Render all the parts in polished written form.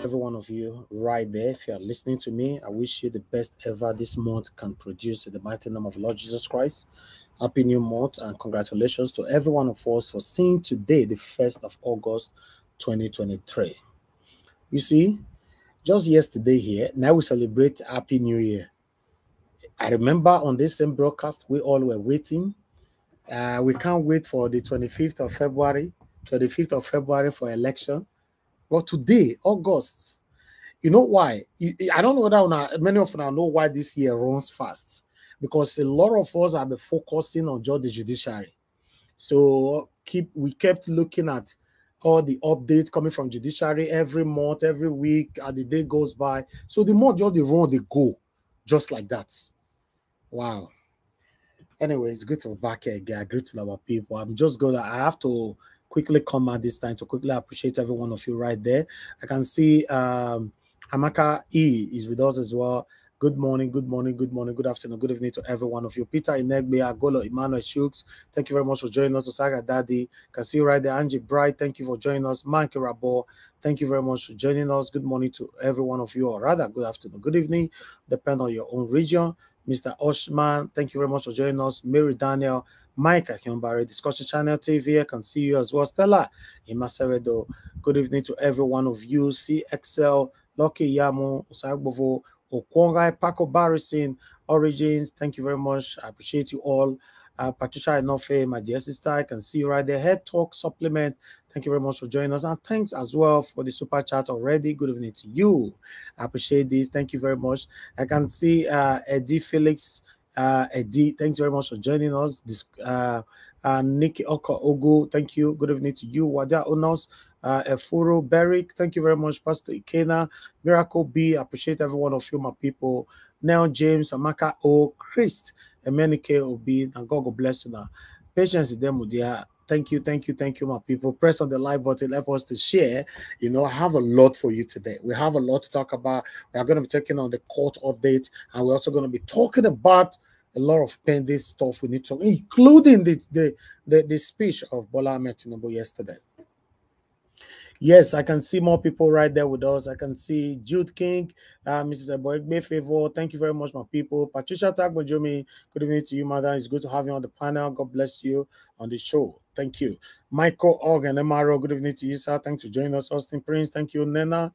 every one of you right there. If you are listening to me, I wish you the best ever this month can produce in the mighty name of Lord Jesus Christ. Happy new month and congratulations to every one of us for seeing today, the 1st of August 2023. You see, just yesterday here, now we celebrate Happy New Year. I remember on this same broadcast, we all were waiting. We can't wait for the 25th of February, 25th of February for election. But today, August, you know why? I don't know whether many of you know why this year runs fast. Because a lot of us have been focusing on just the judiciary. So we kept looking at all the updates coming from judiciary every month, every week, as the day goes by. So the more just the run, they go, just like that. Wow. Anyway, it's good to be back here again. Great to our people. I have to quickly come at this time to quickly appreciate every one of you right there. I can see Amaka E is with us as well. Good morning, good morning, good morning, good afternoon, good evening to every one of you. Peter Inegbe, Agolo, Emmanuel Shooks, thank you very much for joining us. Osaga Datti, can see you right there. Angie Bright, thank you for joining us. Mike Rabo, thank you very much for joining us. Good morning to every one of you, or rather, good afternoon, good evening, depending on your own region. Mr. Oshman, thank you very much for joining us. Mary Daniel, Mike Akinbari, Discussion Channel TV, I can see you as well. Stella Imaseredo, good evening to every one of you. CXL, Lucky Yamu, Usagbovo, Okwongai, Paco Barrison, Origins, thank you very much. I appreciate you all. Patricia Enofe, my dear sister, I can see you right there. Head Talk Supplement, thank you very much for joining us. And thanks as well for the super chat already. Good evening to you. I appreciate this. Thank you very much. I can see Eddie Felix. Eddie, thanks very much for joining us. This Nikki Oka Ogu, thank you. Good evening to you. Wada Onos, Efuru Beric, thank you very much. Pastor Ikena, Miracle B, appreciate every one of you, my people. Now James, Amaka O, Christ, Emenike Obi, and God bless you now. Patience in them, dear. Thank you, my people. Press on the like button, help us to share. You know, I have a lot for you today. We have a lot to talk about. We are going to be taking on the court updates, and we're also going to be talking about a lot of pending stuff we need to, including the speech of Bola Ahmed Tinubu yesterday. Yes, I can see more people right there with us. I can see Jude King, Mrs. Eboigbe Favor. Thank you very much, my people. Patricia Tagbojomi, good evening to you, madam. It's good to have you on the panel. God bless you on the show. Thank you. Michael Og and MRO, good evening to you, sir. Thanks for joining us. Austin Prince, thank you. Nena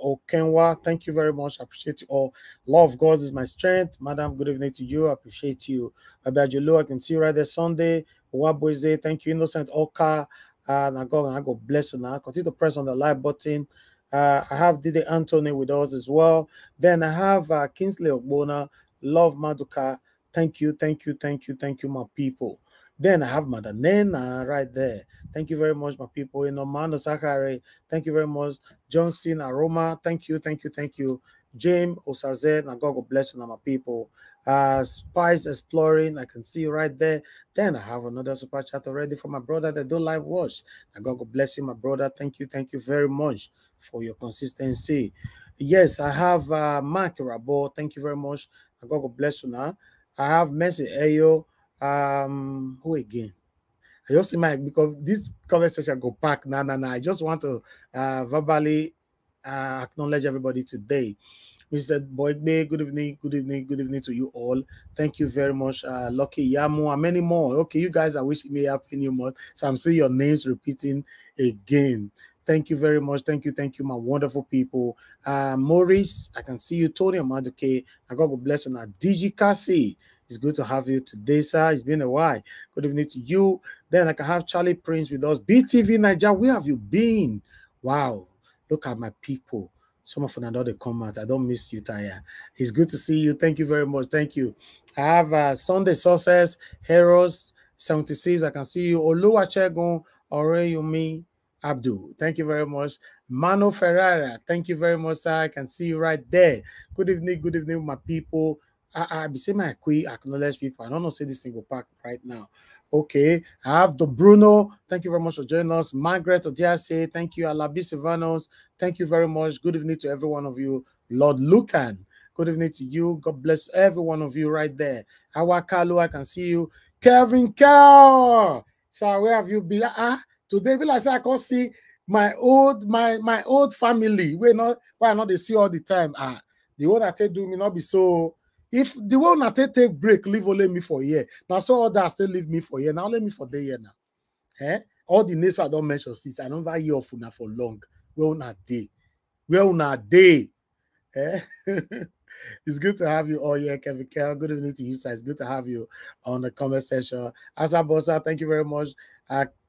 Okenwa, thank you very much. I appreciate you all. Love of God is my strength. Madam, good evening to you. I appreciate you. Abajulu, I can see you right there Sunday. Waboise, thank you. Innocent Oka. I go bless you now. Continue to press on the like button. I have Didi Anthony with us as well. Then I have Kingsley Ogbona, Love Maduka. Thank you, my people. Then I have Madanena right there. Thank you very much, my people. Mando Sakare, thank you very much. Johnson Aroma, thank you. James Osaze, and God bless you, my people. Spice Exploring, I can see you right there. Then I have another super chat already for my brother that don't like watch. God bless you, my brother. Thank you very much for your consistency. Yes, I have Mark Rabo. Thank you very much. God bless you now. I have Mercy Ayo. Who again? I just Mike, because this conversation go back. No. I just want to verbally acknowledge everybody today. Mr. Boygbe, good evening to you all. Thank you very much. Lucky Yamu and many more. Okay, you guys are wishing me happy new month. So I'm seeing your names repeating again. Thank you very much. Thank you, my wonderful people. Maurice, I can see you. Tony Amaduke, and God will bless you now. DG Kasi, it's good to have you today, sir. It's been a while. Good evening to you. Then I can have Charlie Prince with us. BTV Nigeria, where have you been? Wow, look at my people. Some of them they come out. I don't miss you, Taya. It's good to see you. Thank you very much. Thank you. I have Sunday Success, Heroes 76. I can see you. Oluwachegun Oreyumi Abdul. Thank you very much. Mano Ferrara. Thank you very much, sir. I can see you right there. Good evening, my people. I be saying my quick acknowledge people. I don't know say this thing will pack right now. Okay, I have the Bruno. Thank you very much for joining us. Margaret Odiase, thank you. Alabi Silvanos, thank you very much. Good evening to every one of you. Lord Lucan, good evening to you. God bless every one of you right there. Awakalu, I can see you. Kevin Cow, sir, where have you been? Today, be like I can see my old family, why not they see all the time? The one I take do me not be so. If the one I take break, leave only me for a year. Now so others still leave me for a year. Now let me for the year now. All the names I don't mention since I never hear of una for long. Where una day? Where una day? It's good to have you all here, Kevin Kell. Good evening to you, sir. It's good to have you on the comment section. Asa Bosa, thank you very much.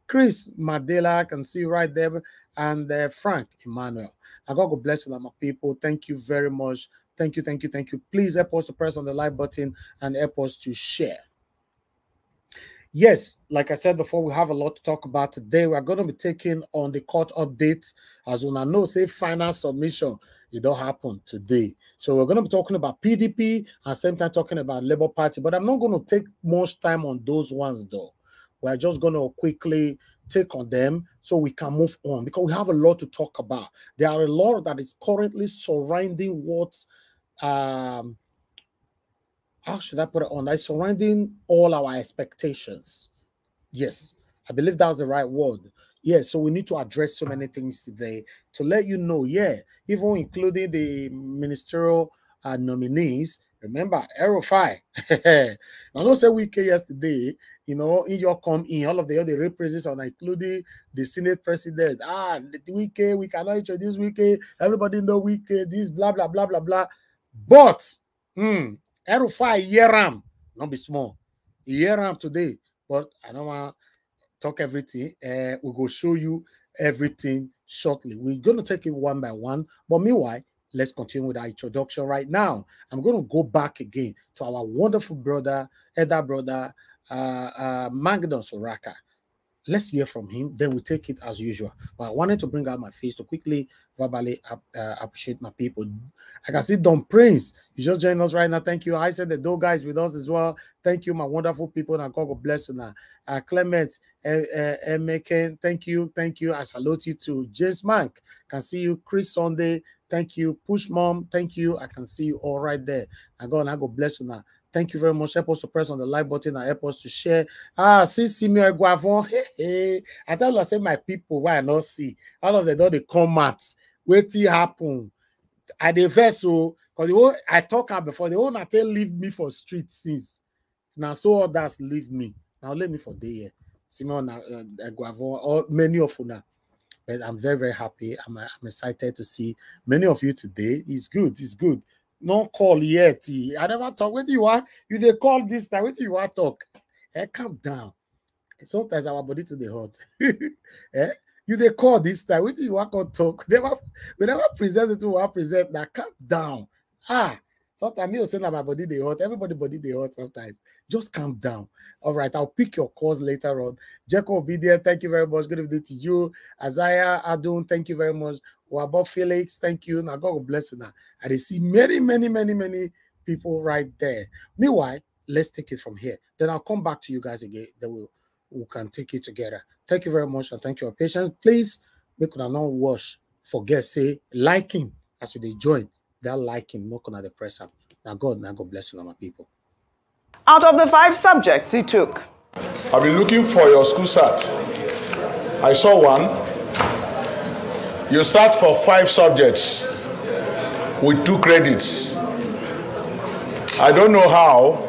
Chris Madela, I can see you right there. And Frank Emmanuel. God bless you, my people. Thank you very much. Thank you, thank you, thank you. Please help us to press on the like button and help us to share. Yes, like I said before, we have a lot to talk about today. We're going to be taking on the court update. As we know, say final submission. It don't happen today. So we're going to be talking about PDP and same time talking about Labour Party. But I'm not going to take much time on those ones, though. We're just going to quickly take on them so we can move on because we have a lot to talk about. There are a lot that is currently surrounding what, how should I put it on? That's surrounding all our expectations. Yes, I believe that's the right word. Yeah, so we need to address so many things today to let you know, yeah, even including the ministerial nominees. Remember, Aerofy. I don't say we came yesterday, you know, in your come in, all of the other representatives, including the Senate president. The weekend, we cannot introduce weekend. Everybody know weekend, this, blah, blah, blah, blah, blah. But, Aerofy, yeram, not be small. Yeram today, but I don't want talk everything. We'll go show you everything shortly. We're going to take it one by one. But meanwhile, let's continue with our introduction right now. I'm going to go back again to our wonderful brother, elder brother, Magnus Oraka. Let's hear from him. Then we take it as usual. But I wanted to bring out my face to quickly verbally appreciate my people. I can see Don Prince. You just joined us right now. Thank you. I said the Doe guys with us as well. Thank you, my wonderful people. And God bless you now. Clement Meken, thank you. Thank you. I salute you too. James Mank, can see you. Chris Sunday, thank you. Push Mom, thank you. I can see you all right there. And God bless you now. Thank you very much. Help us to press on the like button and help us to share. See Simio Guavon. Hey. I tell you, I say my people, why I not see? All of them don't they comment. Wait till happen. I the vessel, because I talk out before, the whole tell leave me for street since. Now, so others leave me. Now, let me for the year. Simon Guavon, or many of you now. But I'm very, very happy. I'm excited to see many of you today. It's good. It's good. No call yet. I never talk. What do you want? You they call this time. What do you want to talk? Calm down. Sometimes our body to the hot. You they call this time. What do you want to talk? We never present it to what present. Now calm down. Sometimes you say that my body they hot. Everybody body they hot sometimes. Just calm down. All right. I'll pick your calls later on. Jacob Obedient, thank you very much. Good evening to you. Isaiah Adun, thank you very much. Wabo Felix, thank you. Now God bless you now. I see many, many, many, many people right there. Meanwhile, let's take it from here. Then I'll come back to you guys again. Then we can take it together. Thank you very much and thank you for your patience. Please make sure not wash. Forget say liking as you join. That liking, not gonna press up. Now God bless you, now my people. Out of the 5 subjects he took, I've been looking for your school cert. I saw one. You sat for 5 subjects with 2 credits. I don't know how.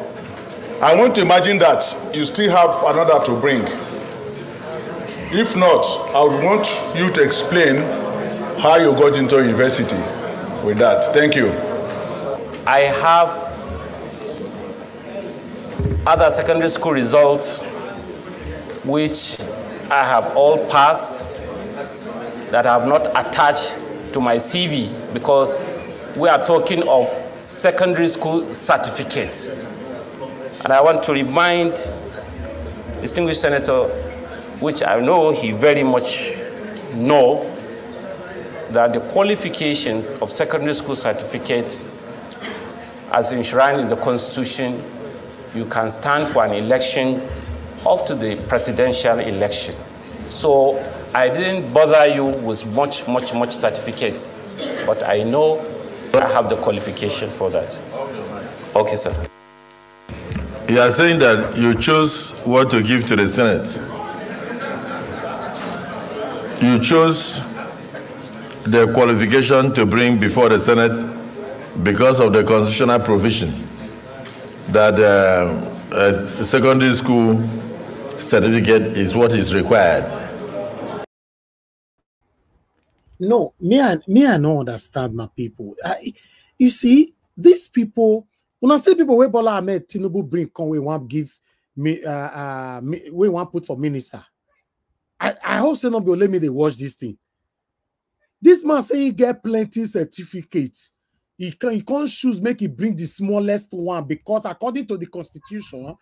I want to imagine that you still have another to bring. If not, I would want you to explain how you got into university with that. Thank you. I have other secondary school results which I have all passed that I have not attached to my CV because we are talking of secondary school certificates. And I want to remind distinguished Senator, which I know he very much know, that the qualifications of secondary school certificate as enshrined in the Constitution, you can stand for an election up to the presidential election. So I didn't bother you with much certificates, but I know I have the qualification for that. Okay, sir. You are saying that you chose what to give to the Senate. You chose the qualification to bring before the Senate because of the constitutional provision that a secondary school certificate is what is required. No, I don't understand my people. You see, these people, when I say people where Bola Ahmed Tinubu bring, come we want give me, we want put for minister. I hope so not be let me they watch this thing. This man say he get plenty certificates. He can't choose make he bring the smallest one because according to the constitution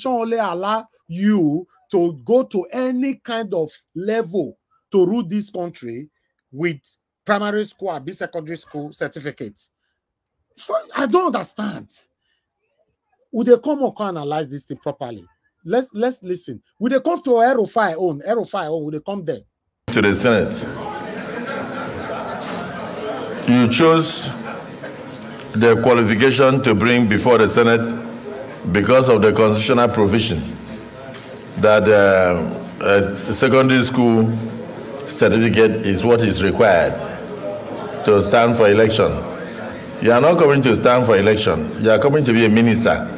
only allow you to go to any kind of level to rule this country with primary school or secondary school certificates. So I don't understand. Would they come or can analyze this thing properly? Let's listen. Would they come to Aerofire own? Would they come there? To the Senate. You chose the qualification to bring before the Senate because of the constitutional provision that a secondary school certificate is what is required to stand for election. You are not coming to stand for election. You are coming to be a minister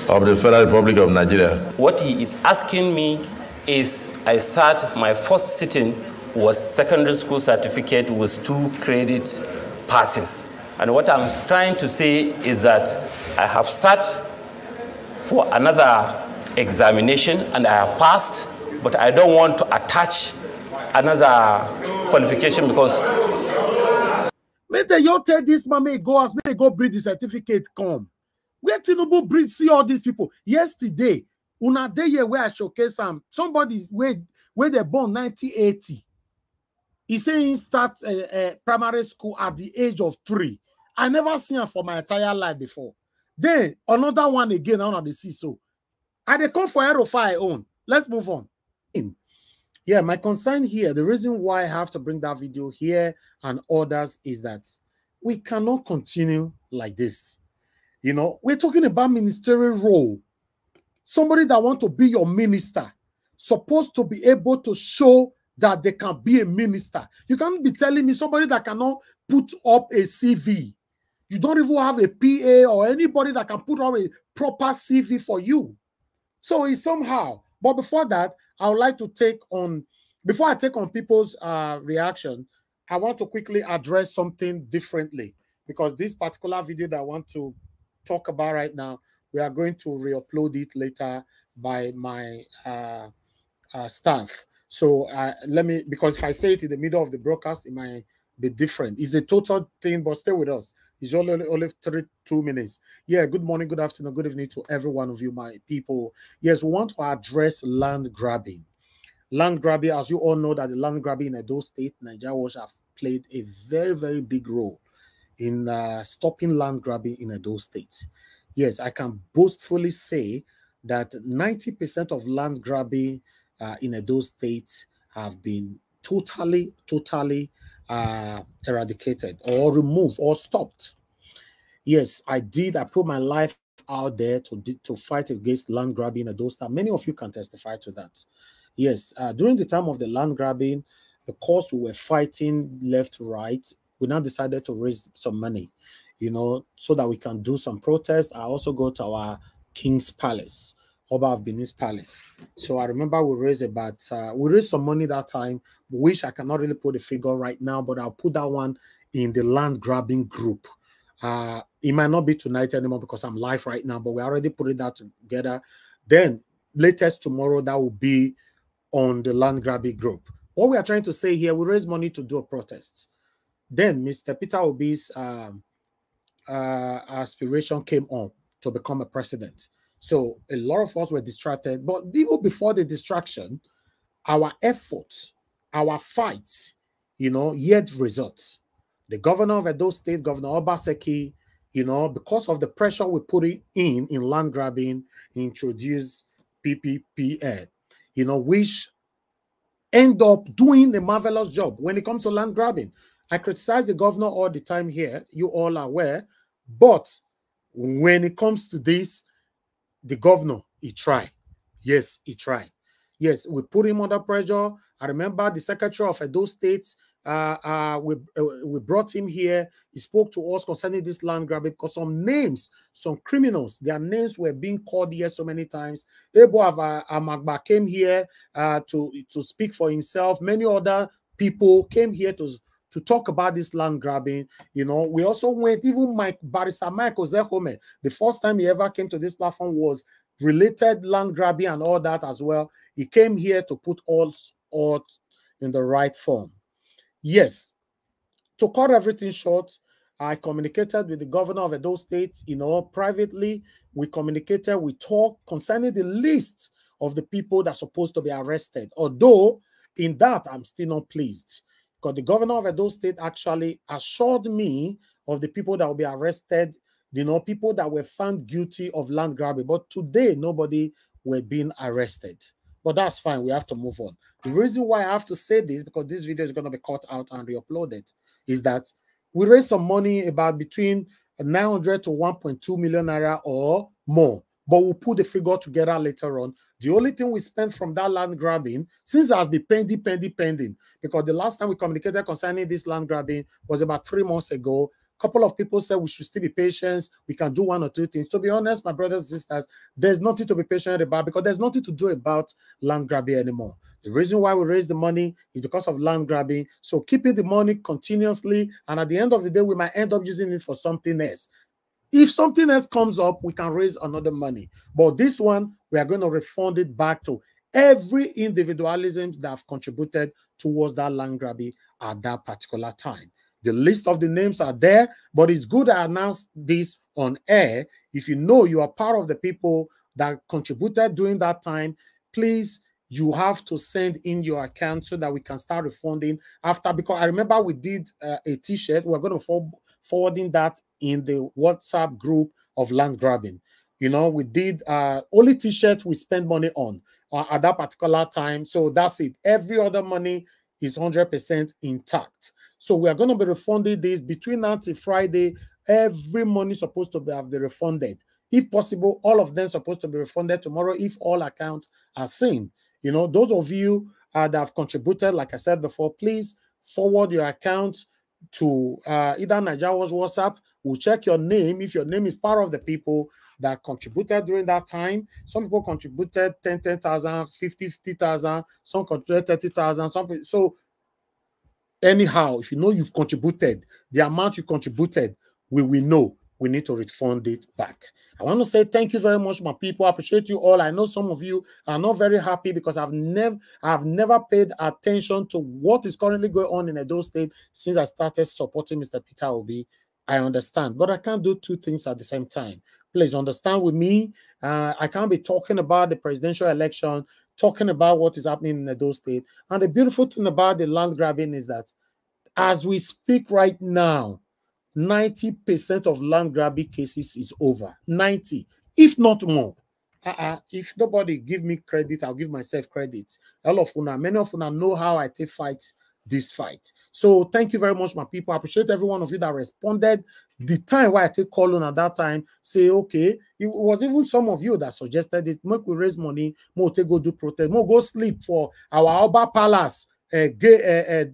of the Federal Republic of Nigeria. What he is asking me is, I sat, my first sitting was secondary school certificate with 2 credit passes. And what I'm trying to say is that I have sat for another examination and I have passed, but I don't want to attach another qualification because... May you tell this man, may go bring the certificate come. Where Tinubu bring see all these people? Yesterday, una day here where I showcase somebody where they born 1980. He say he start primary school at the age of 3. I never seen him for my entire life before. Then another one again, I want to see so. And they come for Aerofire own. Let's move on. Yeah, my concern here, the reason why I have to bring that video here and others is that we cannot continue like this. You know, we're talking about ministerial role. Somebody that want to be your minister supposed to be able to show that they can be a minister. You can't be telling me somebody that cannot put up a CV. You don't even have a PA or anybody that can put up a proper CV for you. So it's somehow. But before that, I would like to take on, before I take on people's reaction, I want to quickly address something differently, because this particular video that I want to talk about right now, we are going to re-upload it later by my staff. So let me, because if I say it in the middle of the broadcast, it might be different. It's a total thing, but stay with us. It's only 2 minutes. Yeah, good morning, good afternoon, good evening to every one of you, my people. Yes, we want to address land grabbing. Land grabbing, as you all know, that the land grabbing in Edo State, Nigeria have played a very, very big role in stopping land grabbing in Edo State. Yes, I can boastfully say that 90% of land grabbing in Edo State have been totally eradicated or removed or stopped. Yes, I put my life out there to fight against land grabbing in Edo State. Many of you can testify to that. Yes, during the time of the land grabbing, because we were fighting left, right, we now decided to raise some money, you know, so that we can do some protest. I also go to our King's Palace, Oba of Benin's Palace. So I remember we raised some money that time, which I cannot really put a figure right now, but I'll put that one in the land grabbing group. It might not be tonight anymore because I'm live right now, but we already put that together. Then latest tomorrow, that will be on the land grabbing group. What we are trying to say here, we raise money to do a protest. Then Mr. Peter Obi's aspiration came on to become a president. So a lot of us were distracted, but even before the distraction, our efforts, our fights, you know, yield results. The governor of Edo State, Governor Obaseki, you know, because of the pressure we put in land grabbing, introduced PPPL, you know, which end up doing a marvelous job when it comes to land grabbing. I criticize the governor all the time here, you all are aware, but when it comes to this, the governor, he tried. Yes, he tried. Yes, we put him under pressure, I remember the Secretary of Edo State, we brought him here. He spoke to us concerning this land grabbing because some names, some criminals, their names were being called here so many times. Ebo Amagba came here to speak for himself. Many other people came here to talk about this land grabbing. You know, we also went, even Barrister Michael Zehome, the first time he ever came to this platform was related land grabbing and all that as well. He came here to put all in the right form. Yes, to cut everything short, I communicated with the governor of Edo State, you know, privately. We communicated, we talked concerning the list of the people that are supposed to be arrested. Although, in that, I'm still not pleased. Because the governor of Edo State actually assured me of the people that will be arrested, you know, people that were found guilty of land grabbing. But today, nobody were being arrested. But that's fine. We have to move on. The reason why I have to say this, because this video is going to be cut out and re-uploaded, is that we raised some money about between 900 to 1.2 million naira or more. But we'll put the figure together later on. The only thing we spent from that land grabbing, since it has been pending, because the last time we communicated concerning this land grabbing was about 3 months ago. A couple of people said we should still be patient. We can do 1 or 2 things. To be honest, my brothers and sisters, there's nothing to be patient about because there's nothing to do about land grabbing anymore. The reason why we raise the money is because of land grabbing. So keeping the money continuously, and at the end of the day, we might end up using it for something else. If something else comes up, we can raise another money. But this one, we are going to refund it back to every individualism that have contributed towards that land grabbing at that particular time. The list of the names are there, but it's good I announced this on air. If you know you are part of the people that contributed during that time, please, you have to send in your account so that we can start refunding after. Because I remember we did a t-shirt. We're going to forwarding that in the WhatsApp group of land grabbing. You know, we did only t-shirt we spend money on at that particular time. So that's it. Every other money is 100% intact. So we are going to be refunding this between now till Friday. Every money is supposed to have been refunded. If possible, all of them supposed to be refunded tomorrow if all accounts are seen. You know, those of you that have contributed, like I said before, please forward your account to either Nigeria's WhatsApp. We'll check your name. If your name is part of the people that contributed during that time, some people contributed 10,000, 50,000, some contributed 30,000, some. So anyhow, if you know you've contributed, the amount you contributed, we will know. We need to refund it back. I want to say thank you very much, my people. I appreciate you all. I know some of you are not very happy because I've never paid attention to what is currently going on in Edo State since I started supporting Mr. Peter Obi. I understand, but I can't do 2 things at the same time. Please understand with me. I can't be talking about the presidential election, talking about what is happening in Edo State. And the beautiful thing about the land grabbing is that as we speak right now, 90% of land grabbing cases is over. 90, if not more. If nobody give me credit, I'll give myself credit. All of you, many of you know how I take fight this fight. So thank you very much, my people. I appreciate every one of you that responded. The time why I take call on at that time, say, okay, it was even some of you that suggested it. Make we raise money, more take go do protest, more go sleep for our Alba Palace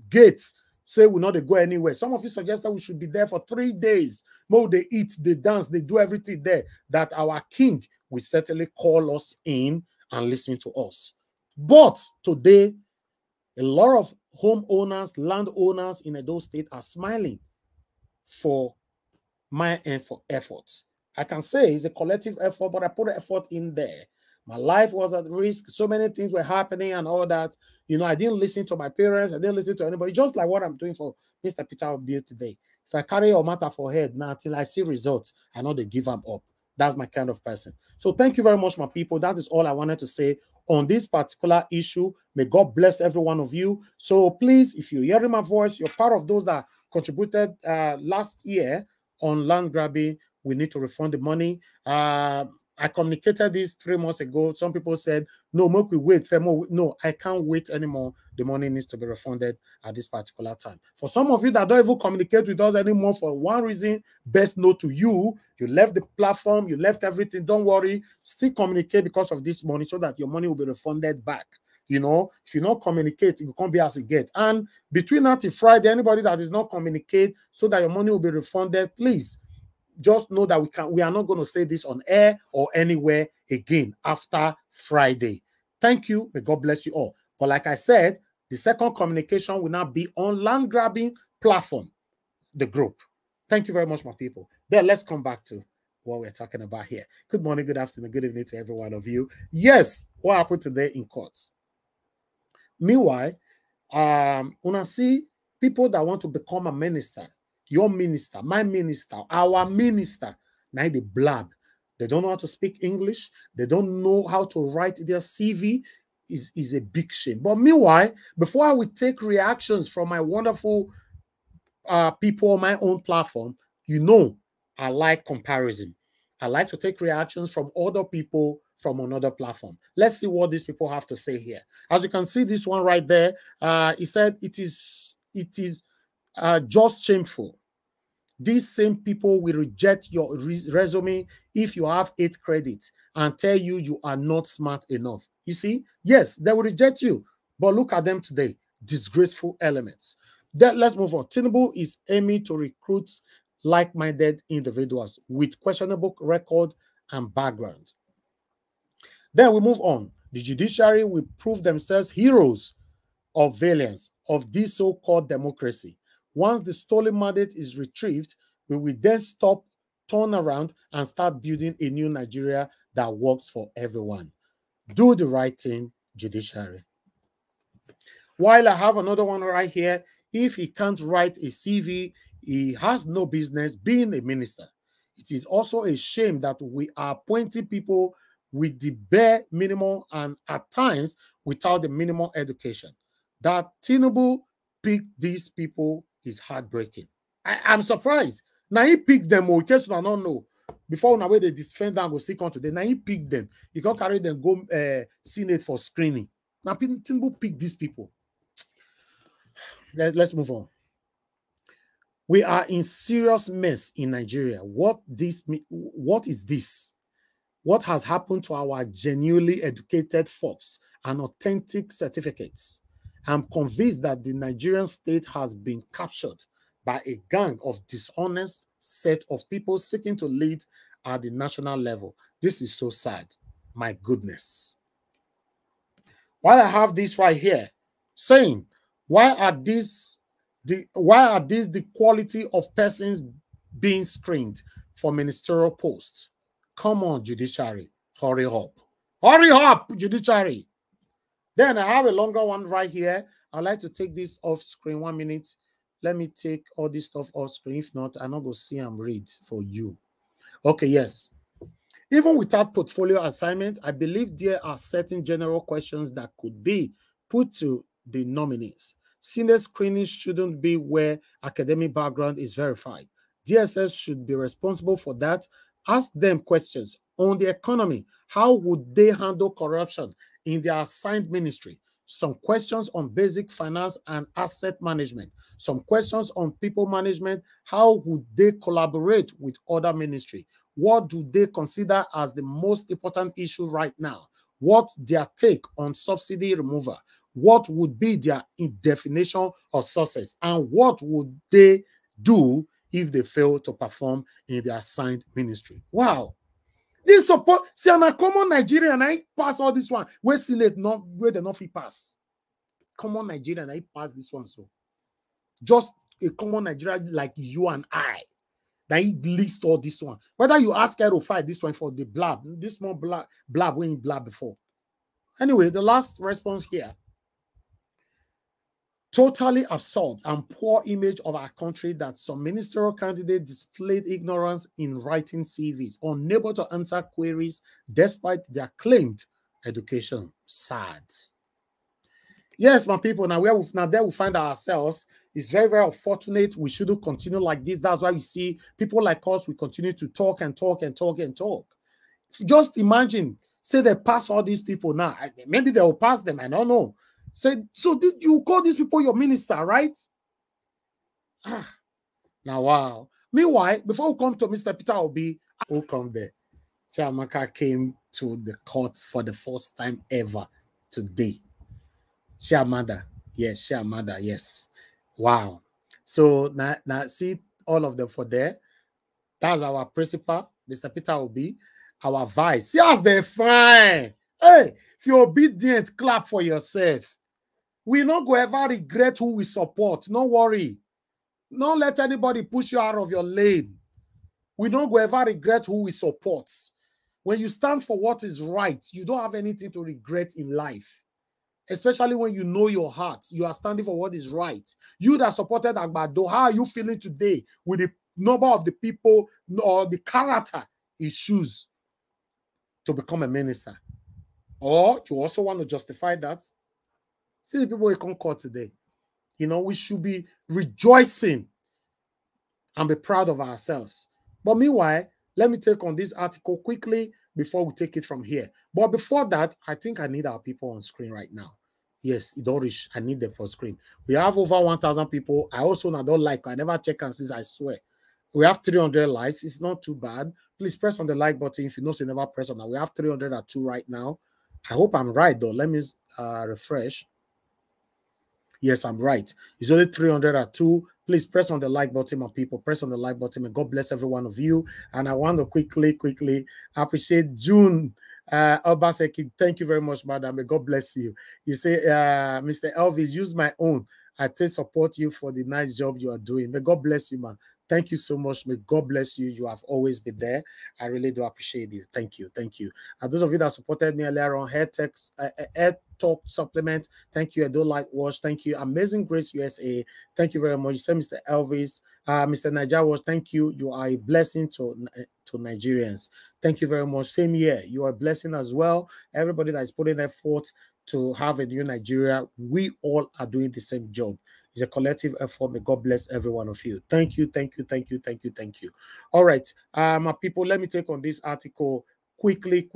gates. Say we're not to go anywhere. Some of you suggested we should be there for 3 days. More they eat, they dance, they do everything there. That our king will certainly call us in and listen to us. But today, a lot of homeowners, landowners in Edo State are smiling for my effort. I can say it's a collective effort, but I put an effort in there. My life was at risk. So many things were happening and all that. You know, I didn't listen to my parents. I didn't listen to anybody. Just like what I'm doing for Mr. Peter Obi today. If I carry your matter for head now until I see results, I know they give them up. That's my kind of person. So thank you very much, my people. That is all I wanted to say on this particular issue. May God bless every one of you. So please, if you're hearing my voice, you're part of those that contributed last year on land grabbing, we need to refund the money. I communicated this 3 months ago. Some people said, no, make we wait. No, I can't wait anymore. The money needs to be refunded at this particular time. For some of you that don't even communicate with us anymore for one reason, best know to you, you left the platform, you left everything. Don't worry. Still communicate because of this money so that your money will be refunded back. You know, if you not communicate, it can't be as it gets. And between that and Friday, anybody that is not communicate so that your money will be refunded, please just know that we are not going to say this on air or anywhere again after Friday. Thank you. May God bless you all. But like I said, the second communication will now be on land grabbing platform, the group. Thank you very much, my people. Then let's come back to what we're talking about here. Good morning, good afternoon, good evening to every one of you. Yes, what happened today in courts? Meanwhile, una see people that want to become a minister, your minister, my minister, our minister, now they blab. They don't know how to speak English. They don't know how to write their CV. Is a big shame. But meanwhile, before I will take reactions from my wonderful people on my own platform, you know, I like comparison. I like to take reactions from other people from another platform. Let's see what these people have to say here. As you can see, this one right there, he said it is just shameful. These same people will reject your resume if you have 8 credits and tell you you are not smart enough. You see, yes, they will reject you, but look at them today, disgraceful elements. Then let's move on. Tinubu is aiming to recruit like-minded individuals with questionable record and background. Then we move on. The judiciary will prove themselves heroes of valiance of this so-called democracy. Once the stolen mandate is retrieved, we will then stop, turn around, and start building a new Nigeria that works for everyone. Do the right thing, judiciary. While I have another one right here, if he can't write a CV, he has no business being a minister. It is also a shame that we are appointing people with the bare minimum and at times without the minimum education. That Tinubu picked these people is heartbreaking. I'm surprised. Now he picked them, in case you don't know. Before now, where they defend them, go stick on today. Now he picked them. You can't carry them, go Senate for screening. Now Tinubu picked these people. Let's move on. We are in serious mess in Nigeria. What is this? What has happened to our genuinely educated folks and authentic certificates? I'm convinced that the Nigerian state has been captured by a gang of dishonest set of people seeking to lead at the national level. This is so sad. My goodness. While I have this right here, saying, why are these the quality of persons being screened for ministerial posts? Come on, judiciary, hurry up. Hurry up, judiciary. Then I have a longer one right here. I'd like to take this off screen 1 minute. Let me take all this stuff off screen. If not, I'm not going to see and read for you. Okay, yes. Even without portfolio assignment, I believe there are certain general questions that could be put to the nominees. Senior screening shouldn't be where academic background is verified. DSS should be responsible for that. Ask them questions on the economy. How would they handle corruption in their assigned ministry? Some questions on basic finance and asset management. Some questions on people management. How would they collaborate with other ministry? What do they consider as the most important issue right now? What's their take on subsidy removal? What would be their definition of success? And what would they do if they fail to perform in their assigned ministry? Wow. This support, see, I'm a common Nigerian, I pass all this one. Where Senate not where they not fit pass. Common Nigerian, I pass this one. So just a common Nigerian like you and I. That he list all this one. Whether you ask her to fight this one for the blab, this small blab when you blab before. Anyway, the last response here. Totally absurd and poor image of our country that some ministerial candidates displayed ignorance in writing CVs, unable to answer queries despite their claimed education. Sad. Yes, my people, now there we find ourselves. It's very, very unfortunate. We shouldn't continue like this. That's why we see people like us, we continue to talk and talk and talk and talk. Just imagine, say they pass all these people now. Maybe they will pass them, I don't know. Say, so did you call these people your minister, right? Now, wow. Meanwhile, before we come to Mr. Peter Obi, who come there? Chiamaka came to the court for the first time ever today. Shamada. Yes, Shamada. Yes. Wow. So now see all of them for there. That's our principal, Mr. Peter Obi. Our vice. See us, they're fine. Hey, if you're obedient, clap for yourself. We not go ever regret who we support. No worry. Don't let anybody push you out of your lane. We don't go ever regret who we support. When you stand for what is right, you don't have anything to regret in life. Especially when you know your heart, you are standing for what is right. You that supported Agbado, how are you feeling today with the number of the people or the character issues to become a minister? Or you also want to justify that? See the people we come court today. You know, we should be rejoicing and be proud of ourselves. But meanwhile, let me take on this article quickly before we take it from here. But before that, I think I need our people on screen right now. Yes, Idorish, I need them for screen. We have over 1,000 people. I also don't like, I never check and see, I swear. We have 300 likes. It's not too bad. Please press on the like button if you know so you never press on that. We have 302 right now. I hope I'm right, though. Let me refresh. Yes, I'm right. It's only 302. Please press on the like button, my people. Press on the like button, and God bless every one of you. And I want to quickly appreciate June Obaseki. Thank you very much, madam. May God bless you. You say, Mr. Elvis, use my own. I take support you for the nice job you are doing. May God bless you, man. Thank you so much. May God bless you. You have always been there. I really do appreciate you. Thank you. Thank you. And those of you that supported me earlier on, Hair Talk Supplement, thank you. Edo Light Wash, thank you. Amazing Grace USA, thank you very much. You said Mr. Elvis, Mr. Niger Wash, thank you. You are a blessing to Nigerians. Thank you very much. Same here. You are a blessing as well. Everybody that is putting effort to have a new Nigeria, we all are doing the same job. It's a collective effort. May God bless every one of you. Thank you, thank you, thank you, thank you, thank you. All right, my people, let me take on this article quickly.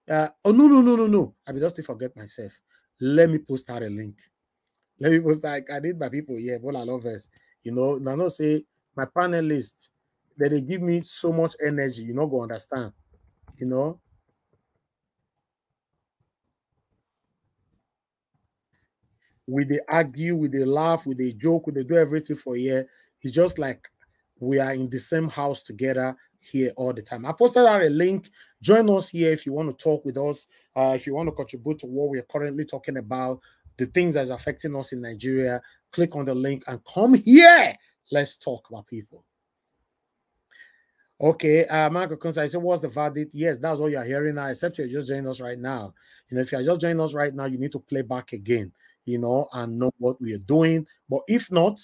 Oh, no. I will just forget myself. Let me post out a link. Let me post that. I need my people here, but I love us. You know, now say my panelists, that they give me so much energy, you know, go understand. You know. We they argue, we they laugh, we they joke, we they do everything for here. It's just like we are in the same house together here all the time. I posted out a link. Join us here if you want to talk with us, if you want to contribute to what we are currently talking about, the things that is affecting us in Nigeria. Click on the link and come here. Let's talk about people. Okay, Michael Kunsa, I said, what's the verdict? Yes, that's what you're hearing now, except you're just joining us right now. You know, if you're just joining us right now, you need to play back again, you know, and know what we are doing. But if not,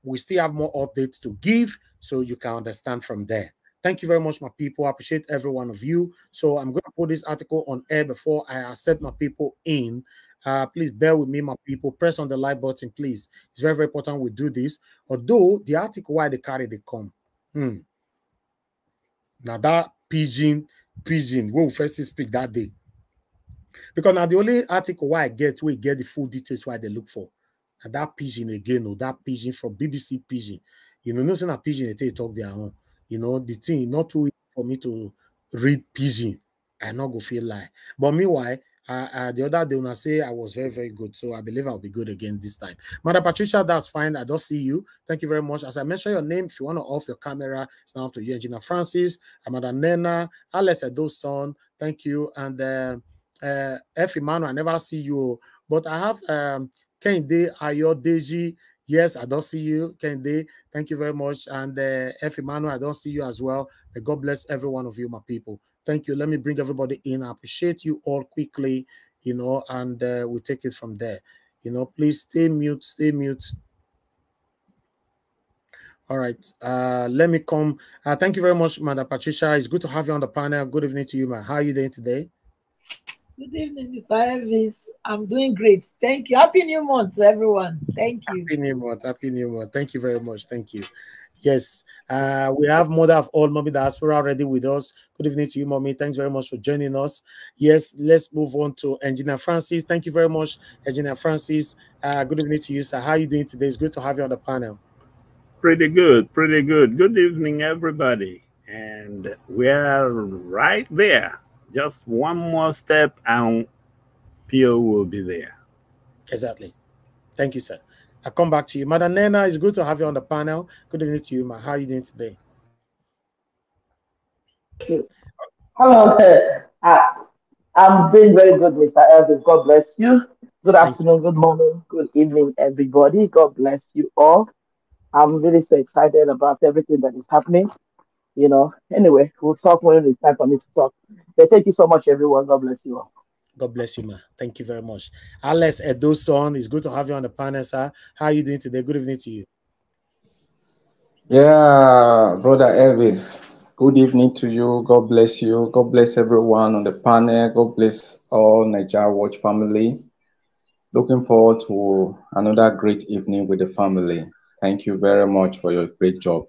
we still have more updates to give so you can understand from there. Thank you very much, my people. I appreciate every one of you. So I'm going to put this article on air before I accept my people in. Please bear with me, my people. Press on the like button, please. It's very, very important we do this. Although the article, why they carry, they come. Now that pigeon, we first speak that day. Because now the only article why I get, we get the full details why they look for. And that pigeon again, or that pigeon from BBC Pigeon. You know, no saying a pigeon they talk their own. You know, the thing not too easy for me to read pigeon. I not go feel like. But meanwhile, the other day when I say I was very, very good. So I believe I'll be good again this time. Mother Patricia, that's fine. I don't see you. Thank you very much. As I mentioned your name, if you want to off your camera, it's now to you. Engineer Francis, Amada Nena, Alex Edoson, thank you. And F. Emmanuel, I never see you. But I have Kende Ayodeji. Yes, I don't see you. Kende, thank you very much. And F. Emmanuel, I don't see you as well. May God bless every one of you, my people. Thank you. Let me bring everybody in. I appreciate you all quickly, you know, and we'll take it from there. You know, please stay mute, stay mute. All right. Let me come. Thank you very much, Madam Patricia. It's good to have you on the panel. Good evening to you, man. How are you doing today? Good evening, Mr. Elvis. I'm doing great. Thank you. Happy New Month to everyone. Thank you. Happy New Month. Happy New Month. Thank you very much. Thank you. Yes, we have Mother of All, Mommy Diaspora, already with us. Good evening to you, Mommy. Thanks very much for joining us. Yes, let's move on to Engineer Francis. Thank you very much, Engineer Francis. Good evening to you, sir. How are you doing today? It's good to have you on the panel. Pretty good, pretty good. Good evening, everybody. And we are right there. Just one more step and PO will be there. Exactly. Thank you, sir. I'll come back to you. Madam Nena, it's good to have you on the panel. Good evening to you, ma. How are you doing today? Hello. I'm doing very good, Mr. Elvis. God bless you. Good afternoon, good morning, good evening, everybody. God bless you all. I'm really so excited about everything that is happening. Anyway, we'll talk when it's time for me to talk. But thank you so much, everyone. God bless you all. God bless you, ma. Thank you very much. Alex Edoson, it's good to have you on the panel, sir. How are you doing today? Good evening to you. Yeah, Brother Elvis, good evening to you. God bless you. God bless everyone on the panel. God bless all Nigeria Watch family. Looking forward to another great evening with the family. Thank you very much for your great job.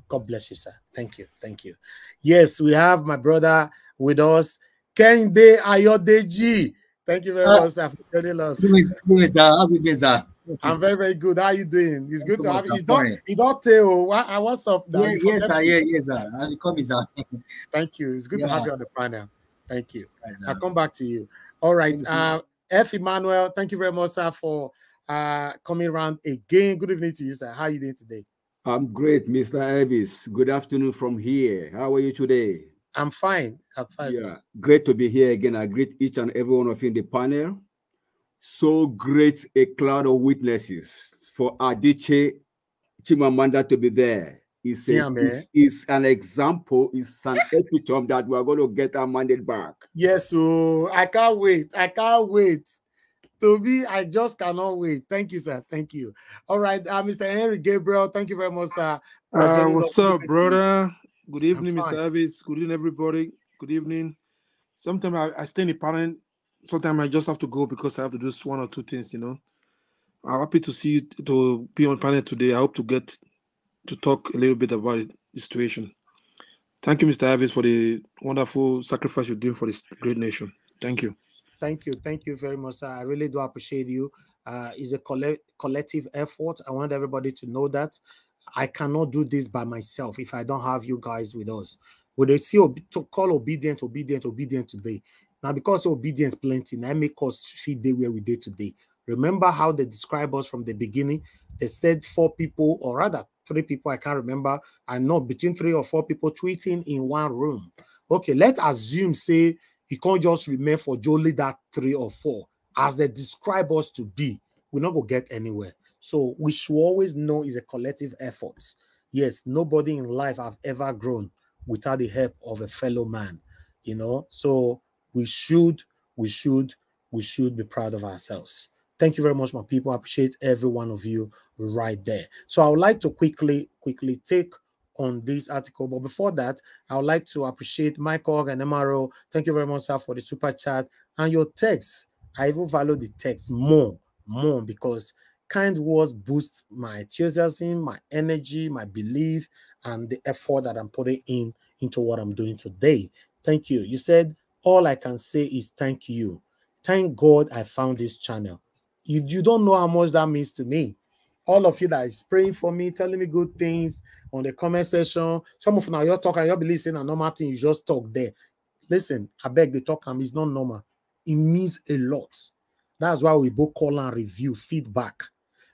God bless you, sir. Thank you. Thank you. Yes, we have my brother with us, Kende Ayodeji. Thank you very much, sir, for joining us. How's it been, sir? I'm very, very good. How are you doing? It's good to have you. You don't tell what's up now. Yes, sir. Yes, sir. I'm coming, sir. Thank you. It's good to have you on the panel. Thank you. I'll come back to you. All right. F. Emmanuel, thank you very much, sir, for coming around again. Good evening to you, sir. How are you doing today? I'm great, Mr. Elvis. Good afternoon from here. How are you today? I'm fine. I'm fine, sir. Great to be here again. I greet each and every one of you in the panel. So great a cloud of witnesses for Adichie Chimamanda to be there. It's an example, it's an epitome that we are going to get our mandate back. Yes, so I can't wait. I can't wait. To me, I just cannot wait. Thank you, sir. Thank you. All right, Mr. Henry Gabriel, thank you very much, sir. What's up, brother? Good evening, Mr. Elvis. Good evening, everybody. Good evening. Sometimes I stay in the panel. Sometimes I just have to go because I have to do one or two things, I'm happy to see you, to be on panel today. I hope to get to talk a little bit about the situation. Thank you, Mr. Elvis, for the wonderful sacrifice you're doing for this great nation. Thank you. Thank you. Thank you very much, sir. I really do appreciate you. It's a collective effort. I want everybody to know that I cannot do this by myself if I don't have you guys with us. Would they see to call obedient today? Now, because obedience plenty, now make us feed day where we did today. Remember how they describe us from the beginning? They said 4 people, or rather 3 people, I can't remember. I know between 3 or 4 people tweeting in one room. Okay, let's assume, say, it can't just remain for only that 3 or 4. As they describe us to be, we're not going to get anywhere. So we should always know it's a collective effort. Yes, nobody in life have ever grown without the help of a fellow man, So we should be proud of ourselves. Thank you very much, my people. I appreciate every one of you right there. So I would like to quickly take on this article, but before that, I would like to appreciate Michael and MRO. Thank you very much, sir, for the super chat and your text. I even value the text more because kind words boost my enthusiasm, my energy, my belief, and the effort that I'm putting into what I'm doing today. Thank you. You said, all I can say is thank you. Thank God I found this channel. You don't know how much that means to me. All of you that is praying for me, telling me good things on the comment section. Some of now you're talking, you'll be listening a normal thing, you just talk there. Listen, I beg the talk, it's not normal. It means a lot. That's why we both call and review feedback.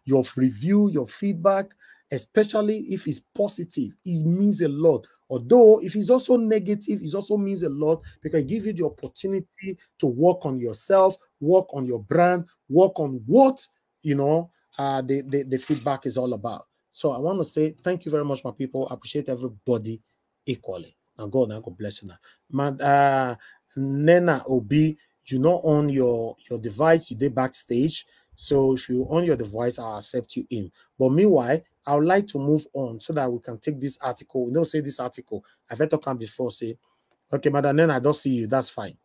Your review, your feedback, especially if it's positive, it means a lot. Although if it's also negative, it also means a lot because it gives you the opportunity to work on yourself, work on your brand, work on what the feedback is all about. So I want to say thank you very much, my people. I appreciate everybody equally. Now God bless you now. Nena Obi, on your device, you did backstage. So if you on your device, I'll accept you in. But meanwhile, I would like to move on so that we can take this article. Don't say this article. I've heard talk before. Say, okay, Madam Nena, I don't see you. That's fine.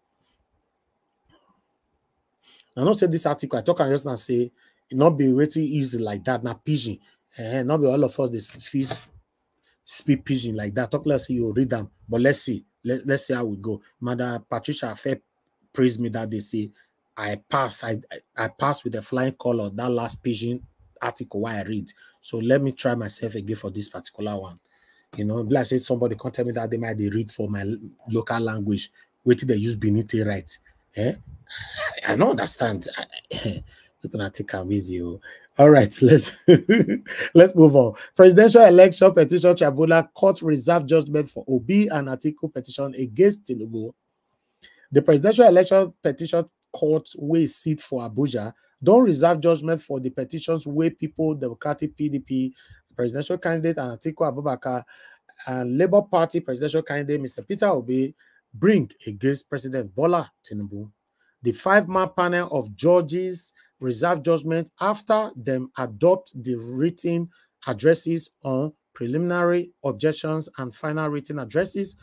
I don't say this article. I talk and just now say it not be waiting easy like that. Now pigeon, not be all of us this speak pigeon like that. Talk, let's see you read them, but let's see. Let's see how we go. Madam Patricia Fair praised me that they say I pass with a flying color that last pigeon article why I read. So let me try myself again for this particular one. Like I said, somebody can't tell me that they might read for my local language. Wait till they use Benite right. I don't understand. We're gonna take a easy. All right, let's let's move on. Presidential election petition tribunal court reserve judgment for Obi and Atiku petition against Tinubu. The presidential election petition court wey sit for Abuja don't reserve judgment for the petitions where People Democratic PDP presidential candidate and Atiku Abubakar and Labour Party presidential candidate Mr. Peter Obi bring against President Bola Tinubu. The 5-man panel of judges reserve judgment after them adopt the written addresses on preliminary objections and final written addresses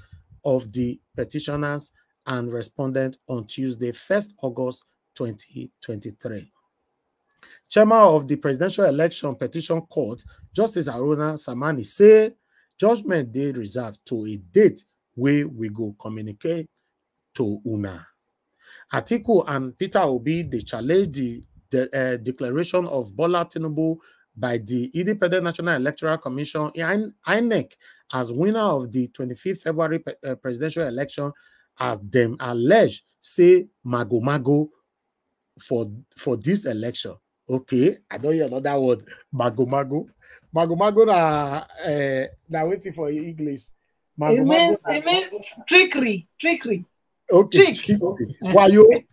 of the petitioners and respondent on Tuesday, 1st August 2023. Chairman of the Presidential Election Petition Court, Justice Aruna Samani, say judgment dey reserved to a date where we go communicate to una. Atiku and Peter Obi, they challenge the declaration of Bola Tinubu by the Independent National Electoral Commission, INEC, as winner of the 25th February presidential election, as them allege say mago for this election. Okay, I don't hear another word. Mago na waiting for English. It means trickery. Okay. Why you?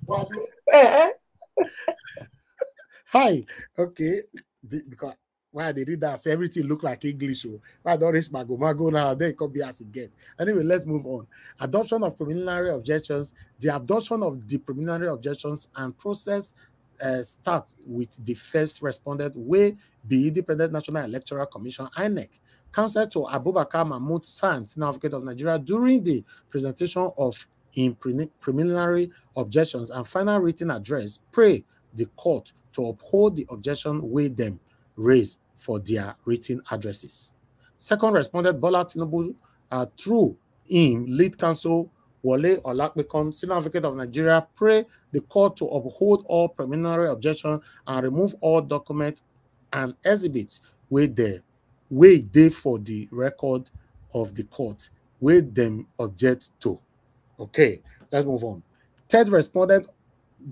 Hi. Okay. Because why they read that, so everything look like English. So why don't raise mago now? Then it could be as it get. Anyway, let's move on. Adoption of preliminary objections. The adoption of the preliminary objections and process start with the first respondent, where the Independent National Electoral Commission, INEC, counsel to Abubakar Mahmoud San, Senior Advocate of Nigeria, during the presentation of in preliminary objections and final written address, pray the court to uphold the objection with them raised for their written addresses. Second respondent, Bola Tinubu, through him, lead counsel Wole Olakpekon, Senior Advocate of Nigeria, pray the court to uphold all preliminary objections and remove all documents and exhibits where they for the record of the court where them object to. Okay, let's move on. Third respondent,